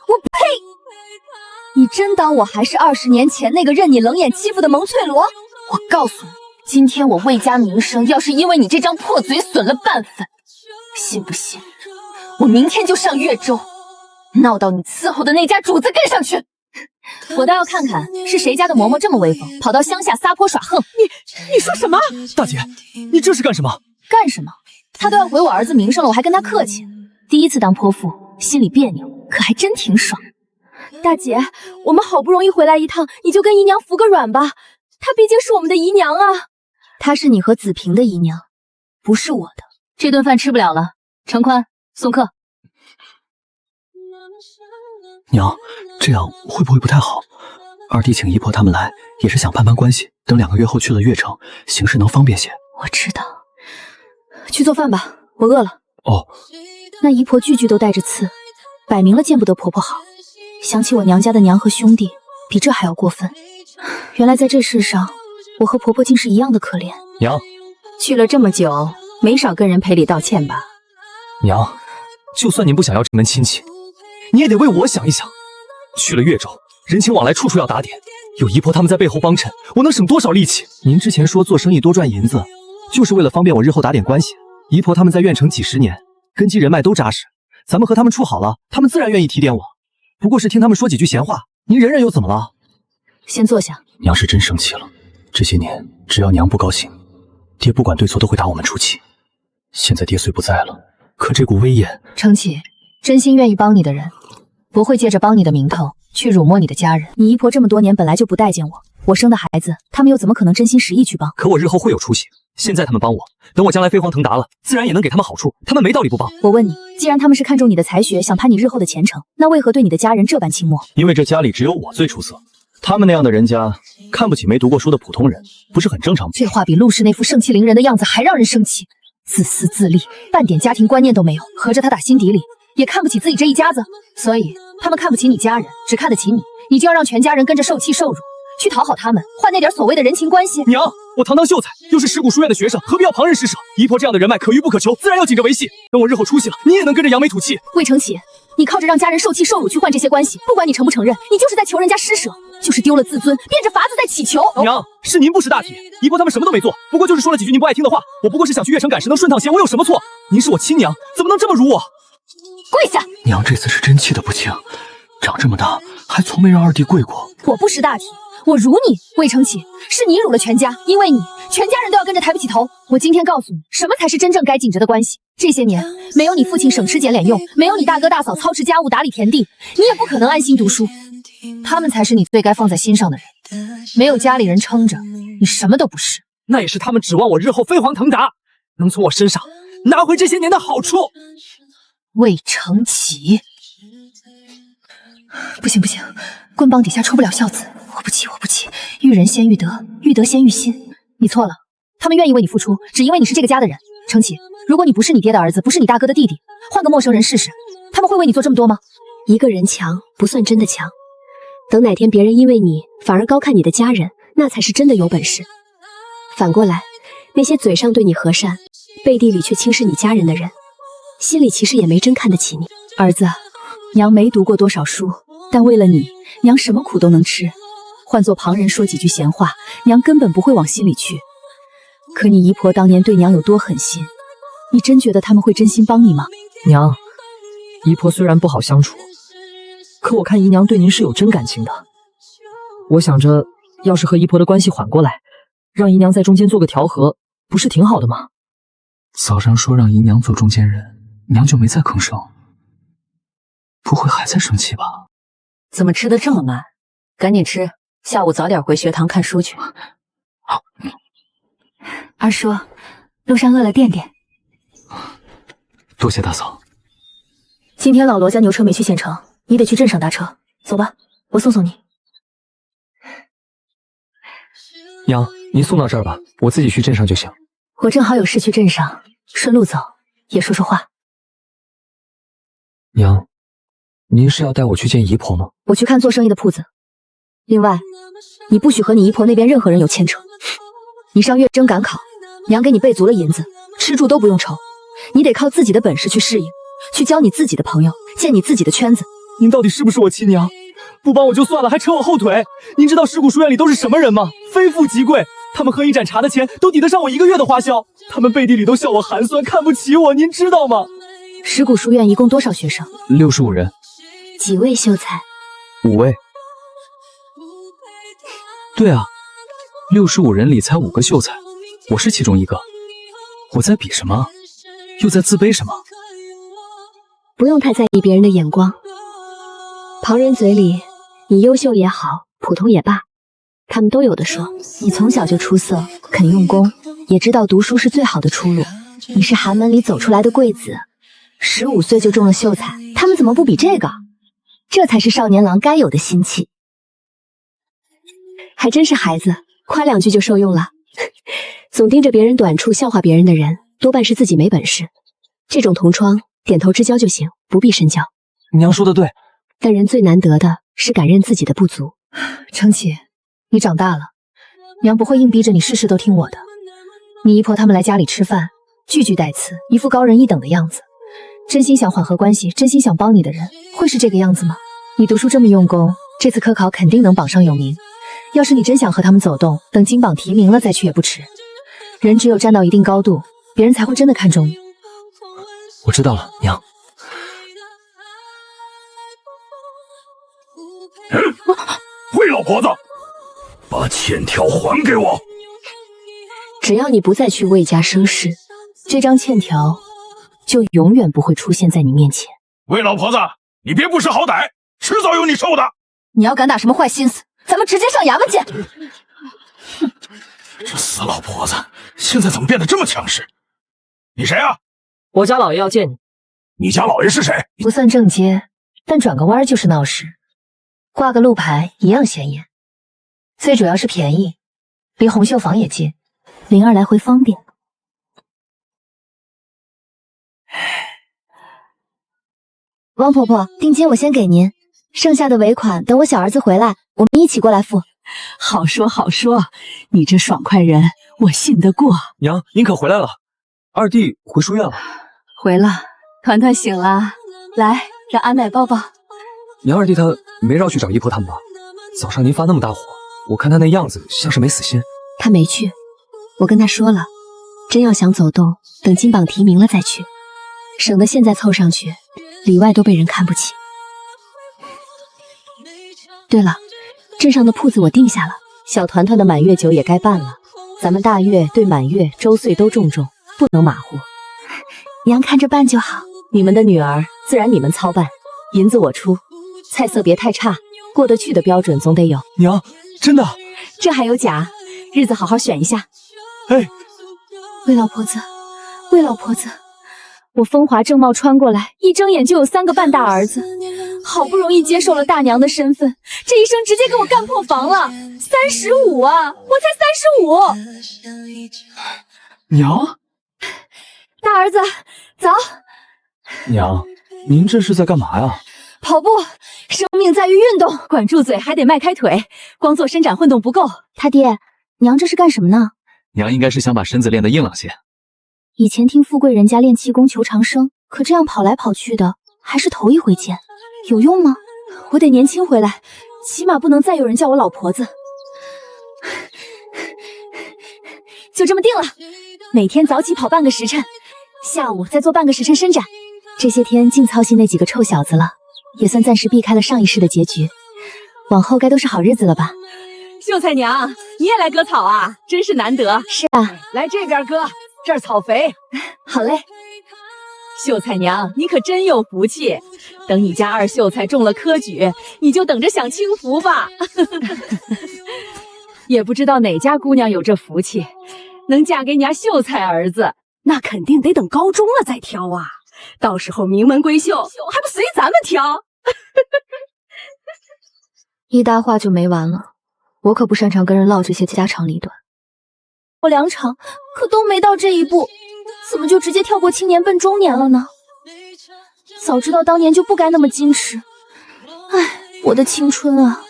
我呸！你真当我还是20年前那个任你冷眼欺负的蒙翠罗？我告诉你，今天我魏家名声要是因为你这张破嘴损了半分，信不信我明天就上岳州，闹到你伺候的那家主子跟上去。我倒要看看是谁家的嬷嬷这么威风，跑到乡下撒泼耍横。你说什么？大姐，你这是干什么？干什么？他都要毁我儿子名声了，我还跟他客气？第一次当泼妇，心里别扭，可还真挺爽。大姐，我们好不容易回来一趟，你就跟姨娘服个软吧。她毕竟是我们的姨娘啊。她是你和子平的姨娘，不是我的。这顿饭吃不了了，程宽送客。娘，这样会不会不太好？二弟请姨婆他们来，也是想攀攀关系，等2个月后去了岳城，行事能方便些。我知道，去做饭吧，我饿了。哦。那姨婆句句都带着刺，摆明了见不得婆婆好。想起我娘家的娘和兄弟，比这还要过分。原来在这世上，我和婆婆竟是一样的可怜。娘，去了这么久，没少跟人赔礼道歉吧？娘，就算您不想要这门亲戚，你也得为我想一想。去了越州，人情往来处处要打点，有姨婆他们在背后帮衬，我能省多少力气？您之前说做生意多赚银子，就是为了方便我日后打点关系。姨婆他们在苑城几十年，根基人脉都扎实，咱们和他们处好了，他们自然愿意提点我。不过是听他们说几句闲话，您忍忍又怎么了？先坐下。娘是真生气了，这些年只要娘不高兴，爹不管对错都会打我们出气。现在爹虽不在了，可这股威严……程启，真心愿意帮你的人，不会借着帮你的名头去辱没你的家人。你姨婆这么多年本来就不待见我，我生的孩子，他们又怎么可能真心实意去帮？可我日后会有出息，现在他们帮我，等我将来飞黄腾达了，自然也能给他们好处，他们没道理不帮。我问你，既然他们是看中你的才学，想攀你日后的前程，那为何对你的家人这般轻漠？因为这家里只有我最出色，他们那样的人家看不起没读过书的普通人，不是很正常吗？这话比陆氏那副盛气凌人的样子还让人生气。自私自利，半点家庭观念都没有，合着他打心底里也看不起自己这一家子，所以他们看不起你家人，只看得起你，你就要让全家人跟着受气受辱，去讨好他们，换那点所谓的人情关系。娘，我堂堂秀才，又是石谷书院的学生，何必要旁人施舍？姨婆这样的人脉可遇不可求，自然要紧着维系。等我日后出息了，你也能跟着扬眉吐气。魏承启，你靠着让家人受气受辱去换这些关系，不管你承不承认，你就是在求人家施舍，就是丢了自尊，变着法子在乞求。娘，是您不识大体，姨婆他们什么都没做，不过就是说了几句您不爱听的话。我不过是想去越城赶时能顺趟些，我有什么错？您是我亲娘，怎么能这么辱我？跪下！娘这次是真气得不轻，长这么大还从没让二弟跪过。我不识大体，我辱你，魏承启，是你辱了全家，因为你全家人都要跟着抬不起头。我今天告诉你，什么才是真正该紧着的关系。这些年没有你父亲省吃俭脸用，没有你大哥大嫂操持家务打理田地，你也不可能安心读书。他们才是你最该放在心上的人，没有家里人撑着，你什么都不是。那也是他们指望我日后飞黄腾达，能从我身上拿回这些年的好处。魏承启，不行不行，棍棒底下出不了孝子，我不气我不气，育人先育德，育德先育心。你错了，他们愿意为你付出，只因为你是这个家的人。承启，如果你不是你爹的儿子，不是你大哥的弟弟，换个陌生人试试，他们会为你做这么多吗？一个人强不算真的强，等哪天别人因为你反而高看你的家人，那才是真的有本事。反过来，那些嘴上对你和善，背地里却轻视你家人的人，心里其实也没真看得起你。儿子，娘没读过多少书，但为了你，娘什么苦都能吃。换做旁人说几句闲话，娘根本不会往心里去。可你姨婆当年对娘有多狠心，你真觉得他们会真心帮你吗？娘，姨婆虽然不好相处，可我看姨娘对您是有真感情的。我想着，要是和姨婆的关系缓过来，让姨娘在中间做个调和，不是挺好的吗？早上说让姨娘做中间人，娘就没再吭声，不会还在生气吧？怎么吃的这么慢？赶紧吃，下午早点回学堂看书去。好。二叔，路上饿了垫垫。多谢大嫂。今天老罗家牛车没去县城，你得去镇上搭车。走吧，我送送你。娘，您送到这儿吧，我自己去镇上就行。我正好有事去镇上，顺路走，也说说话。娘，您是要带我去见姨婆吗？我去看做生意的铺子。另外，你不许和你姨婆那边任何人有牵扯。你上月征赶考，娘给你备足了银子，吃住都不用愁，你得靠自己的本事去适应，去交你自己的朋友，建你自己的圈子。您到底是不是我亲娘？不帮我就算了，还扯我后腿。您知道石谷书院里都是什么人吗？非富即贵，他们喝一盏茶的钱都抵得上我1个月的花销。他们背地里都笑我寒酸，看不起我，您知道吗？石谷书院一共多少学生？65人。几位秀才？5位。对啊，65人里才5个秀才，我是其中一个。我在比什么？又在自卑什么？不用太在意别人的眼光，旁人嘴里你优秀也好，普通也罢，他们都有的说。你从小就出色，肯用功，也知道读书是最好的出路。你是寒门里走出来的贵子，15岁就中了秀才，他们怎么不比这个？这才是少年郎该有的心气。还真是孩子，夸2句就受用了。总盯着别人短处笑话别人的人，多半是自己没本事。这种同窗点头之交就行，不必深交。娘说的对，但人最难得的是敢认自己的不足。承启，你长大了，娘不会硬逼着你事事都听我的。你姨婆他们来家里吃饭，句句带刺，一副高人一等的样子。真心想缓和关系，真心想帮你的人，会是这个样子吗？你读书这么用功，这次科考肯定能榜上有名。要是你真想和他们走动，等金榜题名了再去也不迟。人只有站到一定高度，别人才会真的看重你。我知道了，娘。魏老婆子，把欠条还给我！只要你不再去魏家生事，这张欠条就永远不会出现在你面前。魏老婆子，你别不识好歹，迟早有你受的！你要敢打什么坏心思，咱们直接上衙门见！这死老婆子现在怎么变得这么强势？你谁啊？我家老爷要见你。你家老爷是谁？不算正街，但转个弯就是闹市，挂个路牌一样显眼。最主要是便宜，离红绣坊也近，灵儿来回方便。王婆婆，定金我先给您，剩下的尾款等我小儿子回来，我们一起过来付。好说好说，你这爽快人，我信得过。娘，您可回来了，二弟回书院了。回了，团团醒了，来，让阿奶抱抱。娘，二弟他没绕去找姨婆他们吧？早上您发那么大火，我看他那样子像是没死心。他没去，我跟他说了，真要想走动，等金榜题名了再去，省得现在凑上去，里外都被人看不起。对了，镇上的铺子我定下了，小团团的满月酒也该办了，咱们大月对满月、周岁都重重，不能马虎。娘看着办就好。你们的女儿自然你们操办，银子我出，菜色别太差，过得去的标准总得有。娘，真的？这还有假？日子好好选一下。哎，魏老婆子，魏老婆子，我风华正茂穿过来，一睁眼就有3个半大儿子，好不容易接受了大娘的身份，这一生直接给我干破防了。35啊，我才35。娘，大儿子，早。娘，您这是在干嘛呀？跑步，生命在于运动，管住嘴还得迈开腿，光做伸展运动不够。他爹，娘这是干什么呢？娘应该是想把身子练得硬朗些。以前听富贵人家练气功求长生，可这样跑来跑去的，还是头一回见。有用吗？我得年轻回来，起码不能再有人叫我老婆子。就这么定了，每天早起跑半个时辰，下午再做半个时辰伸展。这些天净操心那几个臭小子了，也算暂时避开了上一世的结局。往后该都是好日子了吧？秀才娘，你也来割草啊？真是难得。是啊，来这边割，这儿草肥。好嘞。秀才娘，你可真有福气。等你家二秀才中了科举，你就等着享清福吧。也不知道哪家姑娘有这福气，能嫁给你家秀才儿子，那肯定得等高中了再挑啊。到时候名门闺秀还不随咱们挑。一搭话就没完了，我可不擅长跟人唠这些家长里短。我2场可都没到这一步，怎么就直接跳过青年奔中年了呢？早知道当年就不该那么矜持。唉，我的青春啊！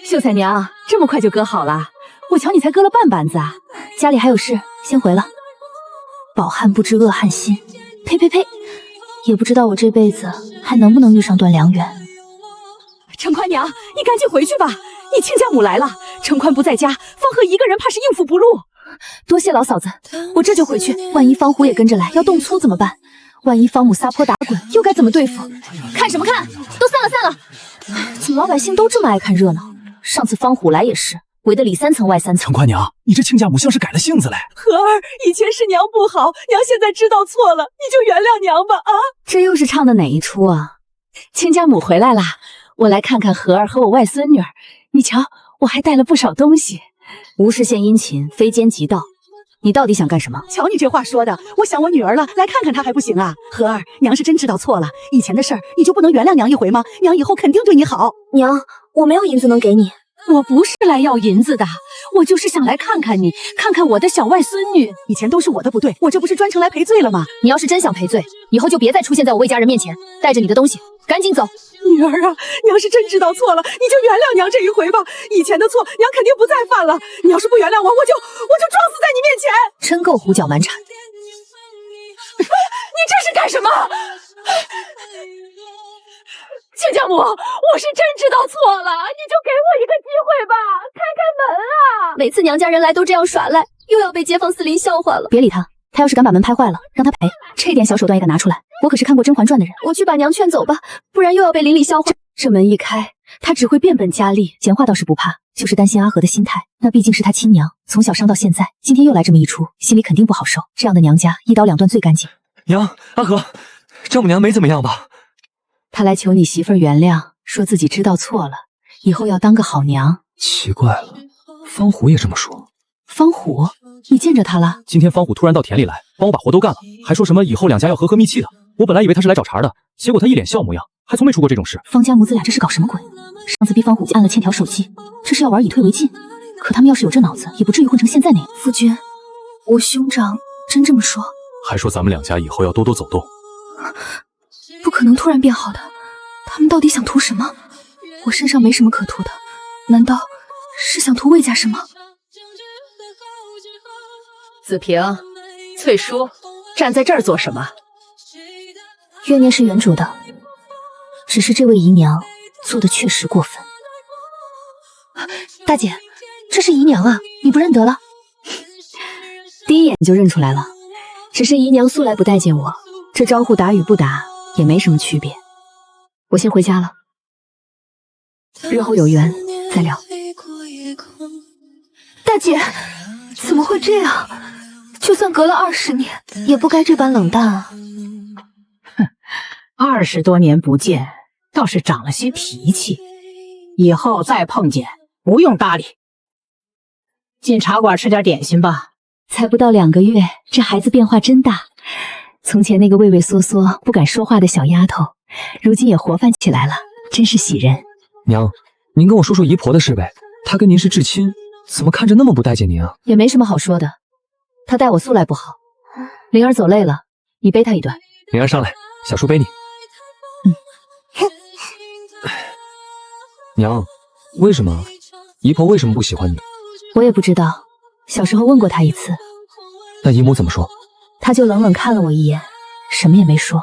秀才娘，这么快就割好了？我瞧你才割了半板子啊！家里还有事，先回了。饱汉不知饿汉心，呸呸呸！也不知道我这辈子还能不能遇上段良缘。程宽娘，你赶紧回去吧，你亲家母来了，程宽不在家，方和一个人怕是应付不入。多谢老嫂子，我这就回去。万一方虎也跟着来，要动粗怎么办？万一方母撒泼打滚，又该怎么对付？看什么看？都散了散了！怎么老百姓都这么爱看热闹？上次方虎来也是，围得里3层外3层。程宽娘，你这亲家母像是改了性子嘞。和儿，以前是娘不好，娘现在知道错了，你就原谅娘吧啊！这又是唱的哪一出啊？亲家母回来啦，我来看看和儿和我外孙女儿。你瞧，我还带了不少东西。无事献殷勤，非奸即盗。你到底想干什么？瞧你这话说的，我想我女儿了，来看看她还不行啊？和儿，娘是真知道错了，以前的事儿你就不能原谅娘一回吗？娘以后肯定对你好。娘，我没有银子能给你。我不是来要银子的，我就是想来看看你，看看我的小外孙女。以前都是我的不对，我这不是专程来赔罪了吗？你要是真想赔罪，以后就别再出现在我魏家人面前，带着你的东西赶紧走。女儿啊，娘是真知道错了，你就原谅娘这一回吧。以前的错，娘肯定不再犯了。你要是不原谅我，我就撞死在你面前。真够胡搅蛮缠。你这是干什么？亲家母，我是真知道错了，你就给我一个机会吧，开门啊！每次娘家人来都这样耍赖，又要被街坊四邻笑话了。别理他，他要是敢把门拍坏了，让他赔。这点小手段也敢拿出来，我可是看过《甄嬛传》的人。我去把娘劝走吧，不然又要被邻里笑话。这门一开，他只会变本加厉。闲话倒是不怕，就是担心阿和的心态。那毕竟是他亲娘，从小伤到现在，今天又来这么一出，心里肯定不好受。这样的娘家，一刀两断最干净。娘，阿和，丈母娘没怎么样吧？他来求你媳妇儿原谅，说自己知道错了，以后要当个好娘。奇怪了，方虎也这么说。方虎，你见着他了？今天方虎突然到田里来，帮我把活都干了，还说什么以后两家要和和密契的。我本来以为他是来找茬的，结果他一脸笑模样，还从没出过这种事。方家母子俩这是搞什么鬼？上次逼方虎按了欠条手机，这是要玩以退为进。可他们要是有这脑子，也不至于混成现在那样。夫君，我兄长真这么说？还说咱们两家以后要多多走动。不可能突然变好的，他们到底想图什么？我身上没什么可图的，难道是想图魏家什么？子平，翠叔，站在这儿做什么？怨念是原主的，只是这位姨娘做的确实过分。大姐，这是姨娘啊，你不认得了？第一眼就认出来了，只是姨娘素来不待见我，这招呼打与不打也没什么区别。我先回家了，日后有缘再聊。大姐，怎么会这样？就算隔了20年，也不该这般冷淡啊。哼，20多年不见，倒是长了些脾气。以后再碰见，不用搭理。进茶馆吃点点心吧。才不到2个月，这孩子变化真大。从前那个畏畏缩缩、不敢说话的小丫头，如今也活泛起来了，真是喜人。娘，您跟我说说姨婆的事呗。她跟您是至亲，怎么看着那么不待见您啊？也没什么好说的，她待我素来不好。灵儿走累了，你背她一段。灵儿上来，小叔背你。娘，为什么？姨婆为什么不喜欢你？我也不知道，小时候问过她一次。那姨母怎么说？她就冷冷看了我一眼，什么也没说。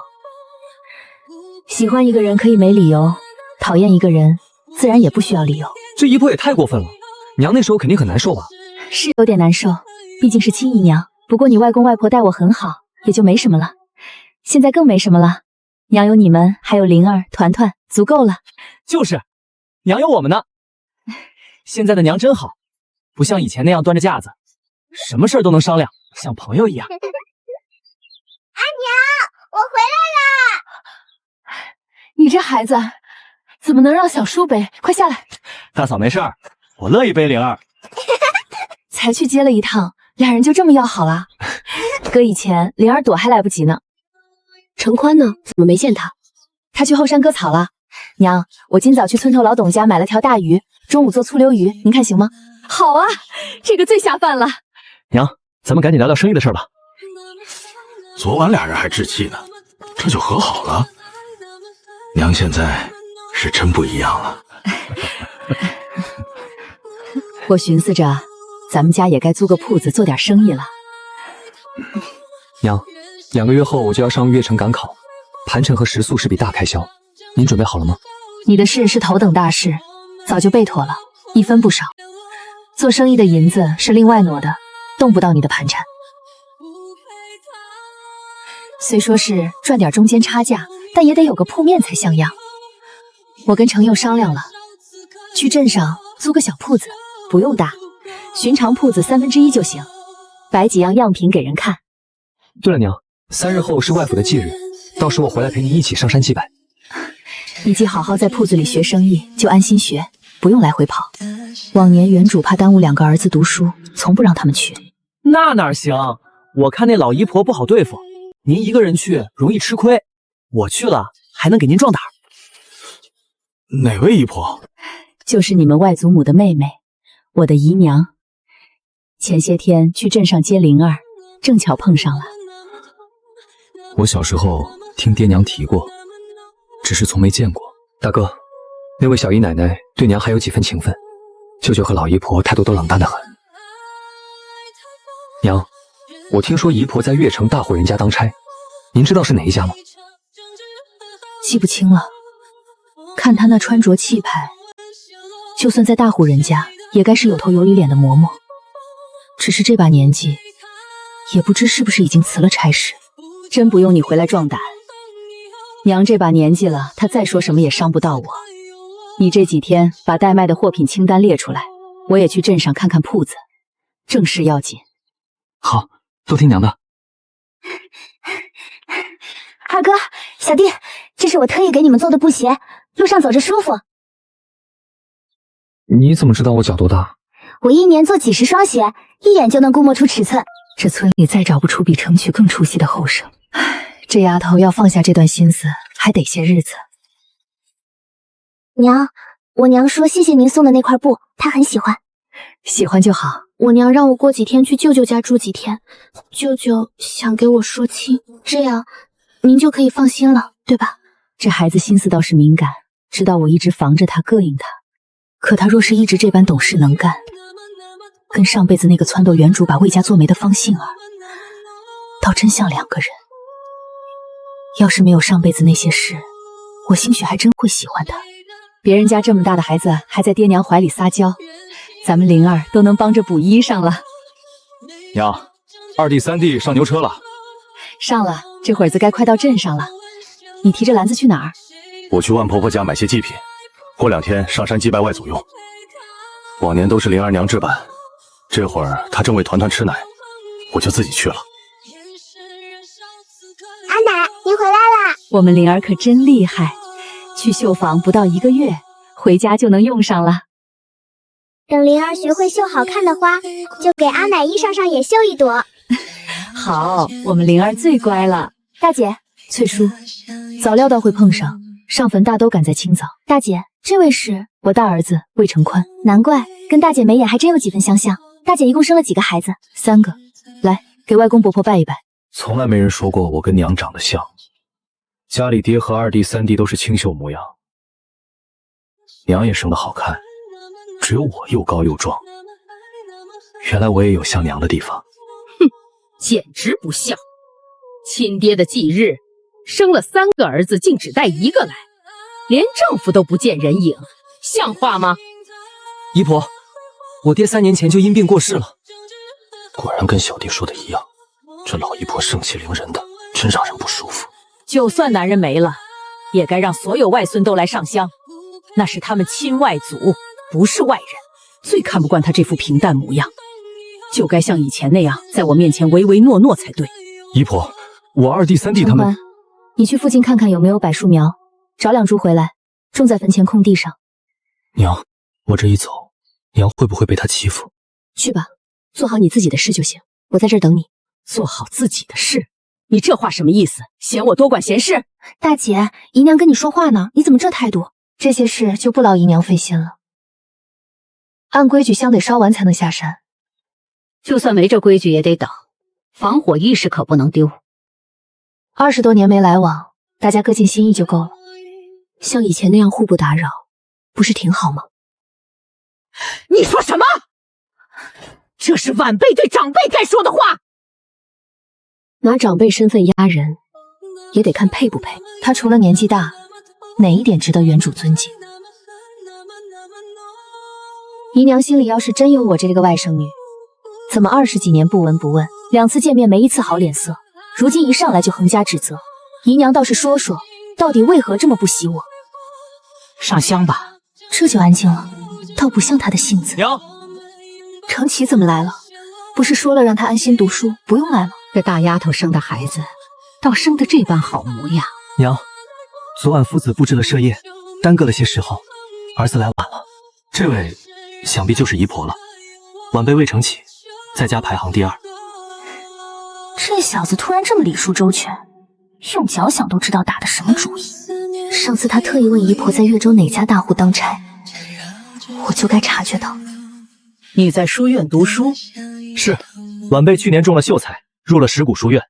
喜欢一个人可以没理由，讨厌一个人自然也不需要理由。这姨婆也太过分了，娘那时候肯定很难受吧？是有点难受，毕竟是亲姨娘。不过你外公外婆待我很好，也就没什么了。现在更没什么了，娘有你们，还有灵儿、团团，足够了。就是，娘有我们呢。现在的娘真好，不像以前那样端着架子，什么事儿都能商量，像朋友一样。阿娘，我回来啦！你这孩子怎么能让小叔背？快下来！大嫂没事儿，我乐意背灵儿。才去接了一趟，俩人就这么要好了。搁以前灵儿躲还来不及呢。程宽呢？怎么没见他？他去后山割草了。娘，我今早去村头老董家买了条大鱼，中午做醋溜鱼，您看行吗？好啊，这个最下饭了。娘，咱们赶紧聊聊生意的事吧。昨晚俩人还置气呢，这就和好了。娘现在是真不一样了。我寻思着，咱们家也该租个铺子做点生意了。娘，2个月后我就要上玉月城赶考，盘缠和食宿是笔大开销，您准备好了吗？你的事是头等大事，早就备妥了，一分不少。做生意的银子是另外挪的，动不到你的盘缠。虽说是赚点中间差价，但也得有个铺面才像样。我跟程佑商量了，去镇上租个小铺子，不用大，寻常铺子1/3就行，摆几样样品给人看。对了，娘，3日后是外府的忌日，到时我回来陪您一起上山祭拜。你既好好在铺子里学生意，就安心学，不用来回跑。往年原主怕耽误2个儿子读书，从不让他们去。那哪行？我看那老姨婆不好对付，您一个人去容易吃亏，我去了还能给您壮胆。哪位姨婆？就是你们外祖母的妹妹，我的姨娘。前些天去镇上接灵儿，正巧碰上了。我小时候听爹娘提过，只是从没见过。大哥，那位小姨奶奶对娘还有几分情分，舅舅和老姨婆态度都冷淡得很。娘，我听说姨婆在悦城大户人家当差，您知道是哪一家吗？记不清了，看她那穿着气派，就算在大户人家，也该是有头有脸的嬷嬷。只是这把年纪，也不知是不是已经辞了差事。真不用你回来壮胆，娘这把年纪了，她再说什么也伤不到我。你这几天把代卖的货品清单列出来，我也去镇上看看铺子，正事要紧。好，都听娘的。二哥，小弟，这是我特意给你们做的布鞋，路上走着舒服。你怎么知道我脚多大？我一年做几十双鞋，一眼就能估摸出尺寸。这村里再找不出比程曲更出息的后生。唉，这丫头要放下这段心思，还得些日子。娘，我娘说谢谢您送的那块布，她很喜欢。喜欢就好。我娘让我过几天去舅舅家住几天，舅舅想给我说亲，这样您就可以放心了，对吧？这孩子心思倒是敏感，知道我一直防着他，膈应他。可他若是一直这般懂事能干，跟上辈子那个撺掇原主把魏家做媒的方杏儿，倒真像两个人。要是没有上辈子那些事，我兴许还真会喜欢他。别人家这么大的孩子还在爹娘怀里撒娇，咱们灵儿都能帮着补衣裳了。娘，二弟三弟上牛车了。上了，这会子该快到镇上了。你提着篮子去哪儿？我去万婆婆家买些祭品，过2天上山祭拜外祖用。往年都是灵儿娘置办，这会儿她正为团团吃奶，我就自己去了。阿奶，您回来啦！我们灵儿可真厉害，去绣坊不到1个月，回家就能用上了。等灵儿学会绣好看的花，就给阿奶衣裳上也绣一朵。好，我们灵儿最乖了。大姐，翠叔，早料到会碰上，上坟大都赶在清早。大姐，这位是我大儿子魏成宽，难怪跟大姐眉眼还真有几分相像。大姐一共生了几个孩子？3个。来，给外公婆婆拜一拜。从来没人说过我跟娘长得像，家里爹和二弟三弟都是清秀模样，娘也生得好看，只有我又高又壮。原来我也有像娘的地方。哼，简直不像！亲爹的忌日，生了3个儿子，竟只带1个来，连丈夫都不见人影，像话吗？姨婆，我爹3年前就因病过世了。果然跟小弟说的一样，这老姨婆盛气凌人的，真让人不舒服。就算男人没了，也该让所有外孙都来上香，那是他们亲外祖，不是外人。最看不惯他这副平淡模样，就该像以前那样，在我面前唯唯诺诺才对。姨婆，我二弟三弟他们……你去附近看看有没有柏树苗，找2株回来，种在坟前空地上。娘，我这一走，娘会不会被他欺负？去吧，做好你自己的事就行，我在这儿等你。做好自己的事？你这话什么意思？嫌我多管闲事？大姐，姨娘跟你说话呢，你怎么这态度？这些事就不劳姨娘费心了。按规矩香得烧完才能下山，就算没这规矩也得等，防火意识可不能丢。20多年没来往，大家各尽心意就够了。像以前那样互不打扰，不是挺好吗？你说什么？这是晚辈对长辈该说的话。拿长辈身份压人，也得看配不配。他除了年纪大，哪一点值得原主尊敬？姨娘心里要是真有我这个外甥女，怎么20几年不闻不问，2次见面没一次好脸色，如今一上来就横加指责？姨娘倒是说说，到底为何这么不喜我？上香吧。这就安静了，倒不像她的性子。娘，程琦怎么来了？不是说了让她安心读书，不用来吗？这大丫头生的孩子，倒生得这般好模样。娘，昨晚夫子布置了设宴，耽搁了些时候，儿子来晚了。这位想必就是姨婆了，晚辈魏成启，在家排行第2。这小子突然这么礼数周全，用脚想都知道打的什么主意。上次他特意问姨婆在越州哪家大户当差，我就该察觉到。你在书院读书？是，晚辈去年中了秀才，入了石鼓书院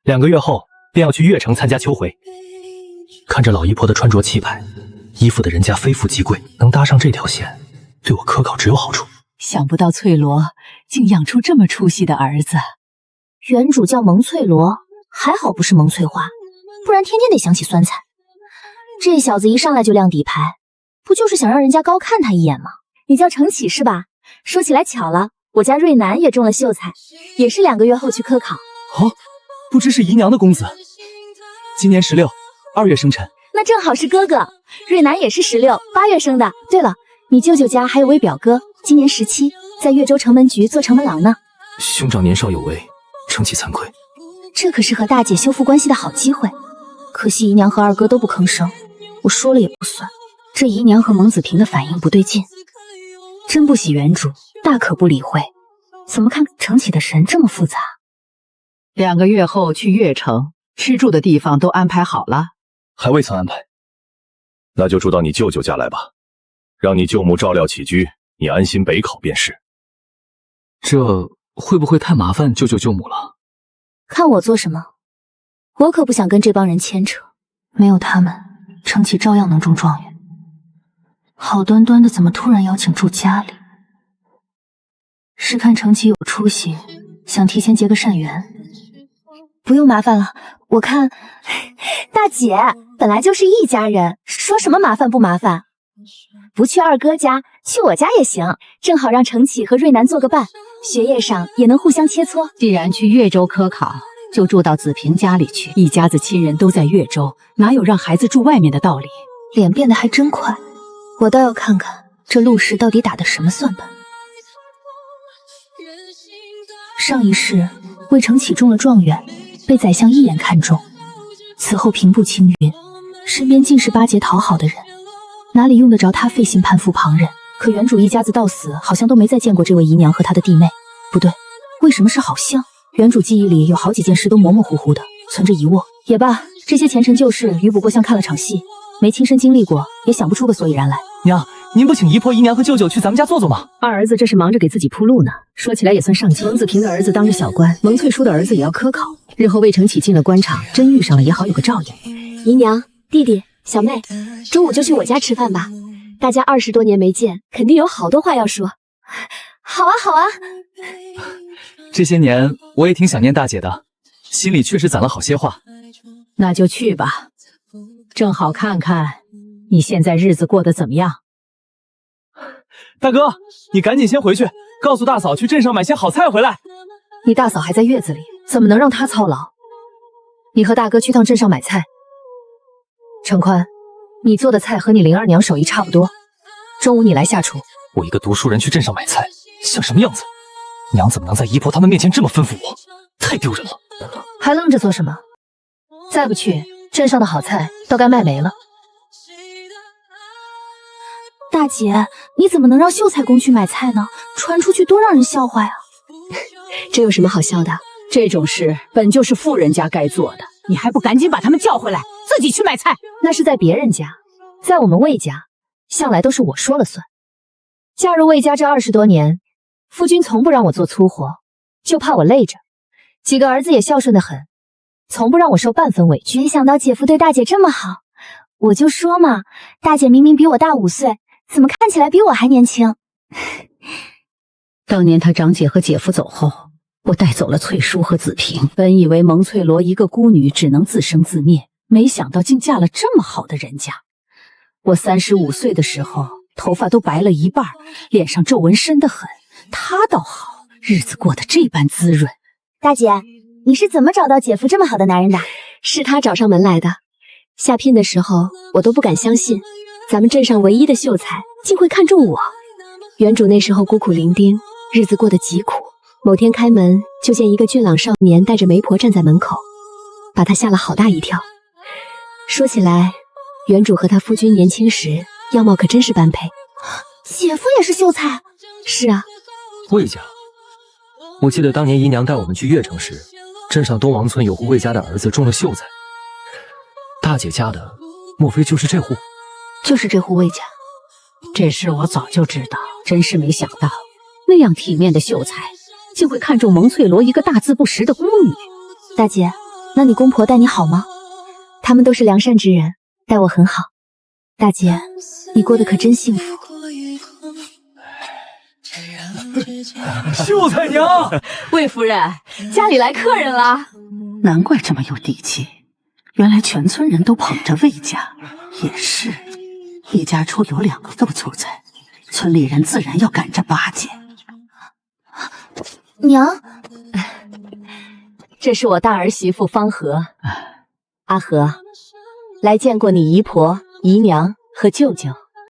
，2个月后便要去越城参加秋回。看着老姨婆的穿着气派，依附的人家非富即贵，能搭上这条线，对我科考只有好处。想不到翠罗竟养出这么出息的儿子。原主叫蒙翠罗，还好不是蒙翠花，不然天天得想起酸菜。这小子一上来就亮底牌，不就是想让人家高看他一眼吗？你叫程启是吧？说起来巧了，我家瑞南也中了秀才，也是2个月后去科考。哦，不知是姨娘的公子，今年16，2月生辰。那正好是哥哥，瑞南也是16，8月生的。对了，你舅舅家还有位表哥，今年17，在越州城门局做城门郎呢。兄长年少有为，程启惭愧。这可是和大姐修复关系的好机会，可惜姨娘和二哥都不吭声，我说了也不算。这姨娘和蒙子平的反应不对劲，真不喜原主，大可不理会。怎么看程启的神这么复杂？2个月后去越城，吃住的地方都安排好了？还未曾安排。那就住到你舅舅家来吧，让你舅母照料起居，你安心北考便是。这会不会太麻烦舅舅舅母了？看我做什么？我可不想跟这帮人牵扯，没有他们，程启照样能中状元。好端端的怎么突然邀请住家里？是看程启有出息，想提前结个善缘。不用麻烦了，我看大姐本来就是一家人，说什么麻烦不麻烦？不去二哥家，去我家也行，正好让程启和瑞南做个伴，学业上也能互相切磋。既然去越州科考，就住到子平家里去，一家子亲人都在越州，哪有让孩子住外面的道理？脸变得还真快，我倒要看看这陆氏到底打的什么算盘。上一世为程启中了状元，被宰相一眼看中，此后平步青云，身边尽是巴结讨好的人，哪里用得着他费心攀附旁人？可原主一家子到死好像都没再见过这位姨娘和她的弟妹。不对，为什么是好像？原主记忆里有好几件事都模模糊糊的，存着疑惑。也罢，这些前尘旧事与不过像看了场戏，没亲身经历过，也想不出个所以然来。娘，您不请姨婆姨娘和舅舅去咱们家坐坐吗？二儿子这是忙着给自己铺路呢，说起来也算上进。蒙子平的儿子当着小官，蒙翠书的儿子也要科考，日后魏承启进了官场，真遇上了也好有个照应。姨娘、弟弟、小妹，中午就去我家吃饭吧，大家20多年没见，肯定有好多话要说。好啊，好啊。这些年我也挺想念大姐的，心里确实攒了好些话。那就去吧，正好看看你现在日子过得怎么样。大哥，你赶紧先回去，告诉大嫂去镇上买些好菜回来。你大嫂还在月子里，怎么能让她操劳？你和大哥去趟镇上买菜。程宽，你做的菜和你灵儿娘手艺差不多，中午你来下厨。我一个读书人去镇上买菜，像什么样子？娘怎么能在姨婆他们面前这么吩咐我？太丢人了！还愣着做什么？再不去，镇上的好菜都该卖没了。大姐，你怎么能让秀才公去买菜呢？传出去多让人笑话呀！这有什么好笑的？这种事本就是富人家该做的，你还不赶紧把他们叫回来，自己去买菜？那是在别人家，在我们魏家，向来都是我说了算。嫁入魏家这20多年，夫君从不让我做粗活，就怕我累着。几个儿子也孝顺得很，从不让我受半分委屈。没想到姐夫对大姐这么好，我就说嘛，大姐明明比我大5岁，怎么看起来比我还年轻？当年他长姐和姐夫走后，我带走了翠书和子平，本以为蒙翠罗一个孤女只能自生自灭，没想到竟嫁了这么好的人家。我35岁的时候，头发都白了一半，脸上皱纹深得很，她倒好，日子过得这般滋润。大姐，你是怎么找到姐夫这么好的男人的？是他找上门来的。下聘的时候，我都不敢相信，咱们镇上唯一的秀才竟会看中我。原主那时候孤苦伶仃，日子过得极苦。某天开门，就见一个俊朗少年带着媒婆站在门口，把他吓了好大一跳。说起来，原主和他夫君年轻时样貌可真是般配。姐夫也是秀才？是啊。魏家，我记得当年姨娘带我们去越城时，镇上东王村有户魏家的儿子中了秀才。大姐家的，莫非就是这户？就是这户魏家。这事我早就知道，真是没想到那样体面的秀才竟会看中蒙翠罗一个大字不识的孤女。大姐，那你公婆待你好吗？他们都是良善之人，待我很好。大姐，你过得可真幸福。秀才娘，魏夫人，家里来客人啦！难怪这么有底气，原来全村人都捧着魏家。也是，一家出有2个这么秀才，村里人自然要赶着巴结。娘，这是我大儿媳妇方和。阿和，来见过你姨婆、姨娘和舅舅。